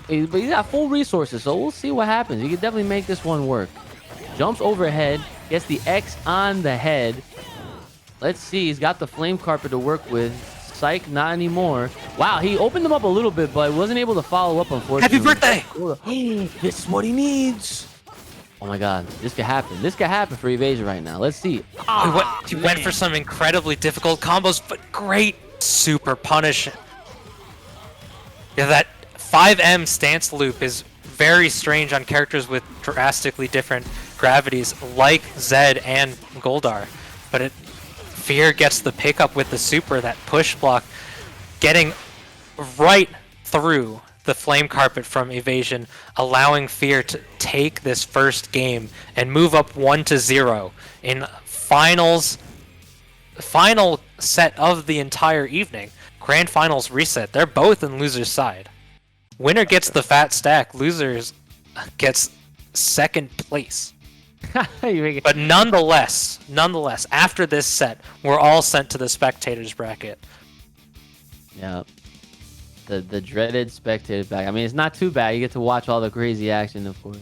but he's got full resources, so we'll see what happens. He can definitely make this one work. Jumps overhead, gets the X on the head. Let's see, he's got the flame carpet to work with. Psych, not anymore. Wow, he opened them up a little bit, but wasn't able to follow up, unfortunately. Happy birthday! This is what he needs. Oh my god, this could happen. This could happen for Evasion right now. Let's see. He went for some incredibly difficult combos, but great super punish. Yeah, that 5M stance loop is very strange on characters with drastically different gravities like Zed and Goldar, but Fear gets the pickup with the super, that push block, getting right through the flame carpet from Evasion, allowing Fear to take this first game and move up 1-0 in final set of the entire evening. Grand finals reset. They're both in loser's side. Winner gets the fat stack. Losers gets second place. But nonetheless, after this set, we're all sent to the spectators bracket. Yeah. The dreaded spectator back. I mean, it's not too bad. You get to watch all the crazy action, of course.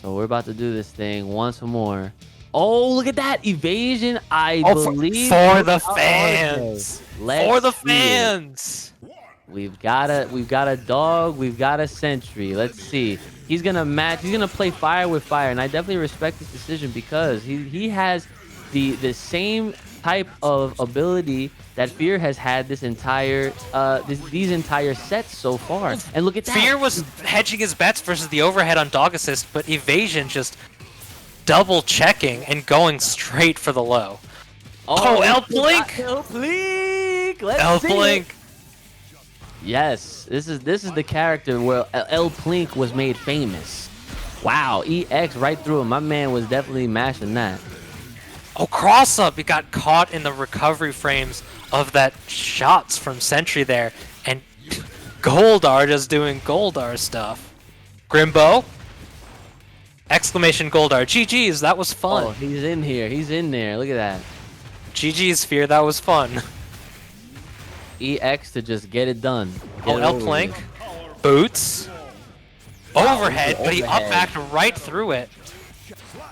So we're about to do this thing once more. Oh, look at that Evasion! I believe for the fans. For the fans. We've got a dog. We've got a sentry. Let's see. He's gonna play fire with fire, and I definitely respect his decision because he has the same type of ability that Fear has had this entire these entire sets so far. And look at that. Fear was hedging his bets versus the overhead on dog assist, but Evasion just double checking and going straight for the low. Oh, L Blink! L Blink! Let's L see Blink! It. Yes, this is the character where L Plink was made famous. Wow, EX right through him. My man was definitely mashing that. Oh, cross up! He got caught in the recovery frames of that shots from Sentry there, and Goldar just doing Goldar stuff. Grimbo! Exclamation Goldar. GG's, that was fun. Oh, he's in here. He's in there. Look at that. GG's, Fear, that was fun. EX to just get it done. L Plank. Boots. Overhead, but he up-backed right through it.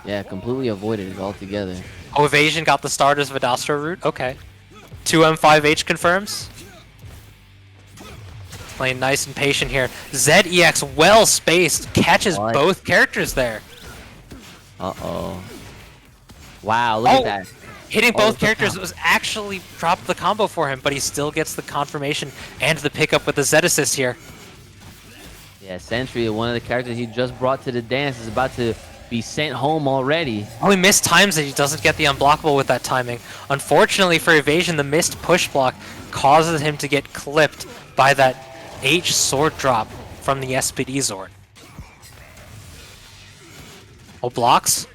Yeah, completely avoided it altogether. Oh, Evasion got the starters of a Dostrow route? Okay. 2M5H confirms. Playing nice and patient here. ZEX well spaced, catches both characters there. Uh-oh. Wow, look at that. Hitting Oh, both it's a characters foul. was actually dropped the combo for him, but he still gets the confirmation and the pickup with the Z assist here. Yeah, Sentry, one of the characters he just brought to the dance, is about to be sent home already. Oh, he missed times that he doesn't get the unblockable with that timing. Unfortunately for Evasion, the missed push block causes him to get clipped by that H sword drop from the SPD Zord. Oh, blocks.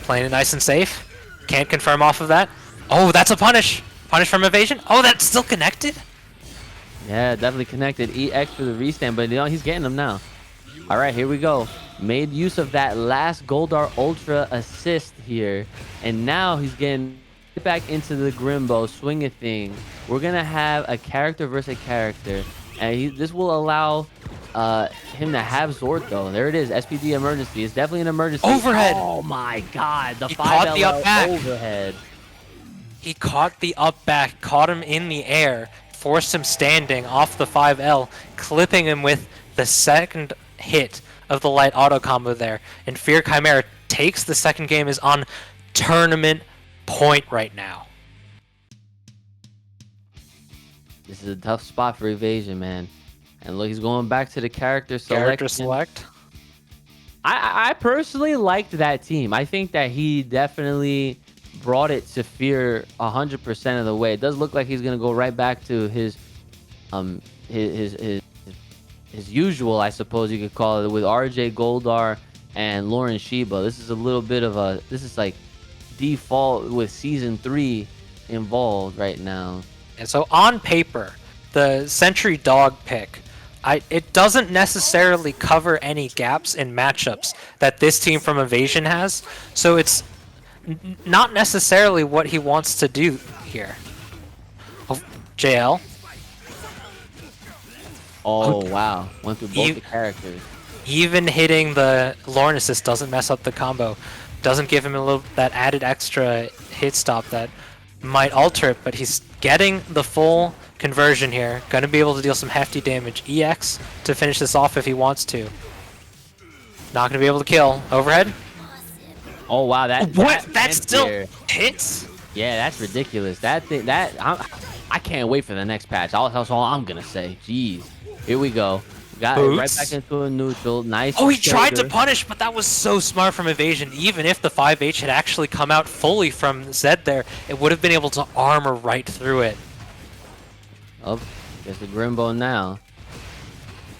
Playing it nice and safe. Can't confirm off of that. Oh, that's a punish. Punish from Evasion. Oh, that's still connected? Yeah, definitely connected. EX for the restand, but you know, he's getting them now. All right, here we go. Made use of that last Goldar Ultra assist here, and now he's getting back into the Grimbo swing thing. We're gonna have a character versus a character, and this will allow him to have Zord though. There it is, SPD emergency. It's definitely an emergency. Overhead. Oh my God, the He caught the 5LL up back. overhead. He caught the up back, caught him in the air, forced him standing off the 5L, clipping him with the second hit of the light auto combo there. And Fear Chimera takes the second game, is on tournament point right now. This is a tough spot for Evasion, man. And look, he's going back to the character selection. Character select. I personally liked that team. I think that he definitely brought it to Fear 100% of the way. It does look like he's gonna go right back to his usual, I suppose you could call it, with RJ Goldar and Lauren Sheba. This is a little bit of a, this is like default with season 3 involved right now. And so on paper, the Sentry Dog pick, it doesn't necessarily cover any gaps in matchups that this team from Evasion has. So it's not necessarily what he wants to do here. Oh, JL. Oh, wow. Went through both the characters. Even hitting the Lorne assist doesn't mess up the combo. Doesn't give him a little that added extra hit stop that might alter it, but he's getting the full conversion here. Gonna be able to deal some hefty damage. EX to finish this off if he wants to. Not gonna be able to kill. Overhead. Oh wow, That still there hits? Yeah, that's ridiculous. That thing, I can't wait for the next patch. That's all I'm gonna say. Jeez, here we go. Got it right back into a neutral. Nice. Oh, he tried to shoulder. punish, but that was so smart from Evasion. Even if the 5H had actually come out fully from Zed there, it would have been able to armor right through it. Oh, there's the Grimbo now.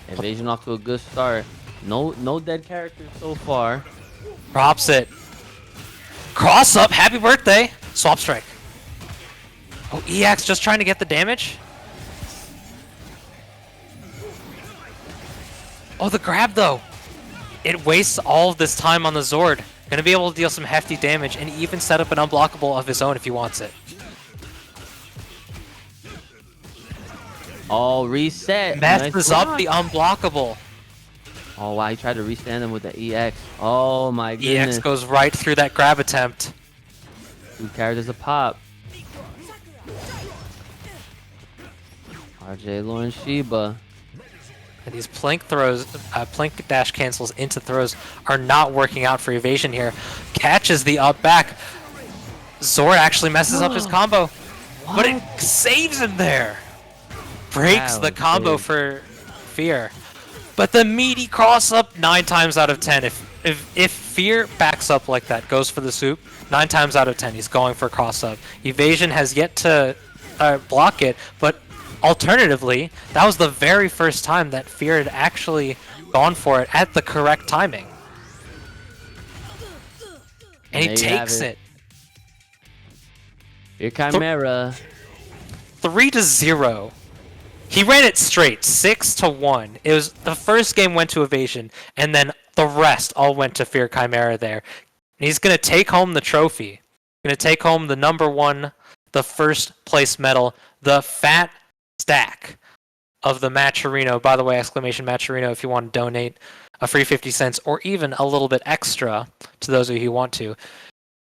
Evasion off to a good start. No dead characters so far. Drops it. Cross up, happy birthday. Swap strike. Oh, EX just trying to get the damage. Oh, the grab though. It wastes all of this time on the Zord. Gonna be able to deal some hefty damage and even set up an unblockable of his own if he wants it. Oh, reset. Messes Nice up block. the unblockable. Oh wow, he tried to restand him with the EX. Oh my goodness. EX goes right through that grab attempt. 2 characters a pop. RJ Lauren Sheba. And these plink throws, plink dash cancels into throws are not working out for Evasion here. Catches the up back. Zord actually messes up his combo, but it saves him there. Breaks That the was combo big. for Fear. But the meaty cross up 9 times out of 10. If Fear backs up like that, goes for the swoop, 9 times out of 10 he's going for cross up. Evasion has yet to block it, but alternatively, that was the very first time that Fear had actually gone for it at the correct timing. And he there you have takes it. Your Chimera. 3-0. He ran it straight, 6-1. It was the first game went to Evasion, and then the rest all went to Fear Chimera there. And he's gonna take home the trophy. Gonna take home the #1, the first place medal, the fat stack of the Matcherino. By the way, exclamation Matcherino if you want to donate a free 50 cents or even a little bit extra to those of you who want to.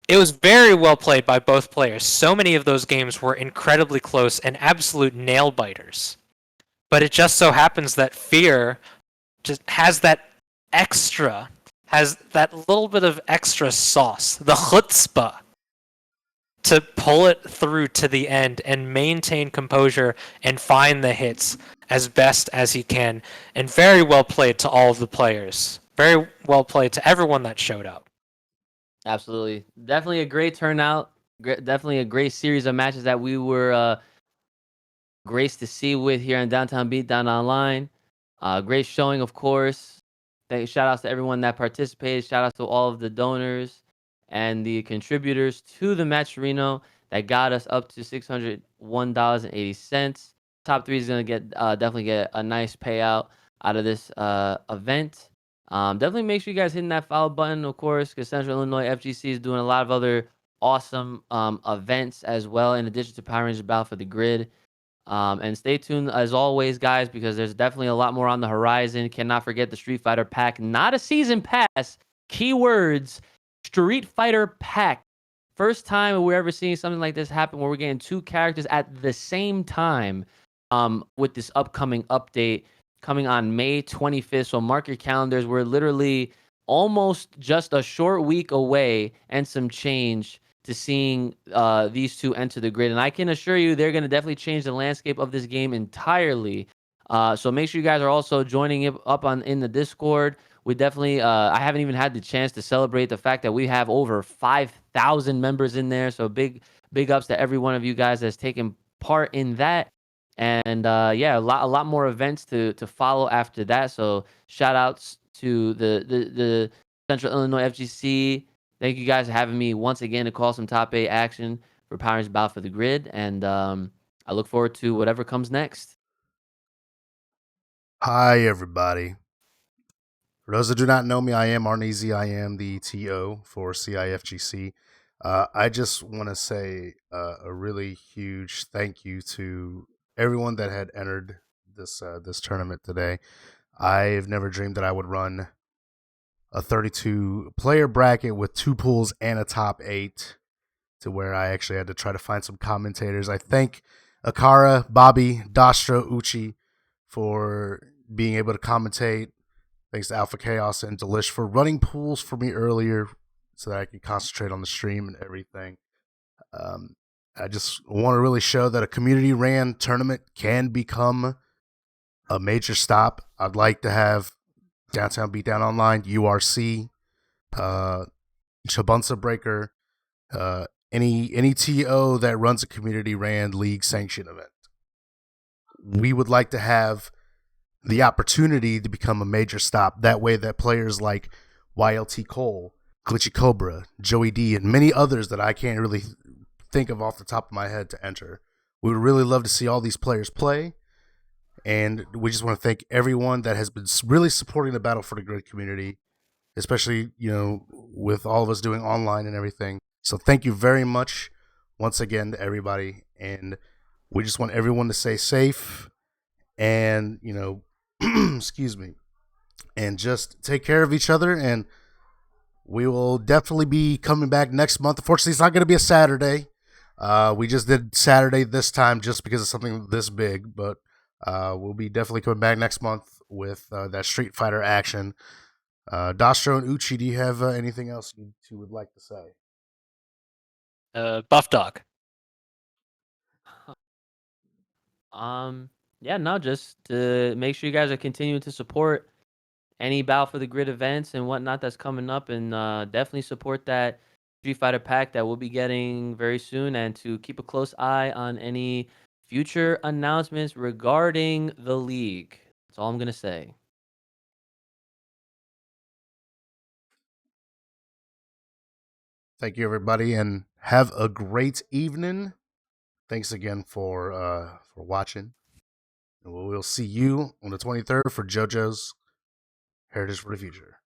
It was very well played by both players. So many of those games were incredibly close and absolute nail biters. But it just so happens that Fear just has that extra, has that little bit of extra sauce, the chutzpah, to pull it through to the end and maintain composure and find the hits as best as he can. And very well played to all of the players. Very well played to everyone that showed up. Absolutely. Definitely a great turnout. Definitely a great series of matches that we were graced to see with here in Downtown Beatdown Online. Great showing, of course. Shout outs to everyone that participated. Shout outs to all of the donors and the contributors to the match Reno that got us up to $601.80. Top three is gonna definitely get a nice payout out of this event. Definitely make sure you guys hitting that follow button, of course, because Central Illinois FGC is doing a lot of other awesome events as well, in addition to Power Rangers Battle for the Grid. And stay tuned as always, guys, because there's definitely a lot more on the horizon. Cannot forget the Street Fighter pack, not a season pass. Keywords: Street Fighter pack. First time we're ever seeing something like this happen, where we're getting two characters at the same time. With this upcoming update coming on May 25th, so mark your calendars. We're literally almost just a short week away and some change to seeing these two enter the grid. And I can assure you they're going to definitely change the landscape of this game entirely. So make sure you guys are also joining up in the Discord. We definitely, I haven't even had the chance to celebrate the fact that we have over 5,000 members in there. So big ups to every one of you guys that's taken part in that. And yeah, a lot more events to follow after that. So shout outs to the Central Illinois FGC. Thank you guys for having me once again to call some top 8 action for Power Rangers Battle for the Grid. And I look forward to whatever comes next. Hi, everybody. For those that do not know me, I am Arneezy. I am the TO for CIFGC. I just want to say a really huge thank you to everyone that had entered this tournament today. I've never dreamed that I would run a 32 player bracket with 2 pools and a top 8, to where I actually had to try to find some commentators. I thank Akara, Bobby, Dostrow, Uchi for being able to commentate. Thanks to Alpha Chaos and Delish for running pools for me earlier so that I could concentrate on the stream and everything. I just want to really show that a community ran tournament can become a major stop. I'd like to have Downtown Beatdown Online, URC, Shabunsa Breaker, any TO that runs a community ran league sanction event. We would like to have the opportunity to become a major stop. That way that players like YLT Cole, Glitchy Cobra, Joey D, and many others that I can't really think of off the top of my head to enter. We would really love to see all these players play. And we just want to thank everyone that has been really supporting the Battle for the Grid community, especially, with all of us doing online and everything. So thank you very much once again to everybody. And we just want everyone to stay safe and, excuse me, and just take care of each other. And we will definitely be coming back next month. Unfortunately, it's not going to be a Saturday. We just did Saturday this time just because of something this big, but we'll be definitely coming back next month with that Street Fighter action. Dostrow and Uchi, do you have anything else you two would like to say? Buff Dog. Yeah, no, just to make sure you guys are continuing to support any Battle for the Grid events and whatnot that's coming up, and definitely support that Street Fighter pack that we'll be getting very soon, and to keep a close eye on any future announcements regarding the league. That's all I'm gonna say. Thank you, everybody, and have a great evening. Thanks again for watching. And we'll see you on the 23rd for JoJo's Heritage for the Future.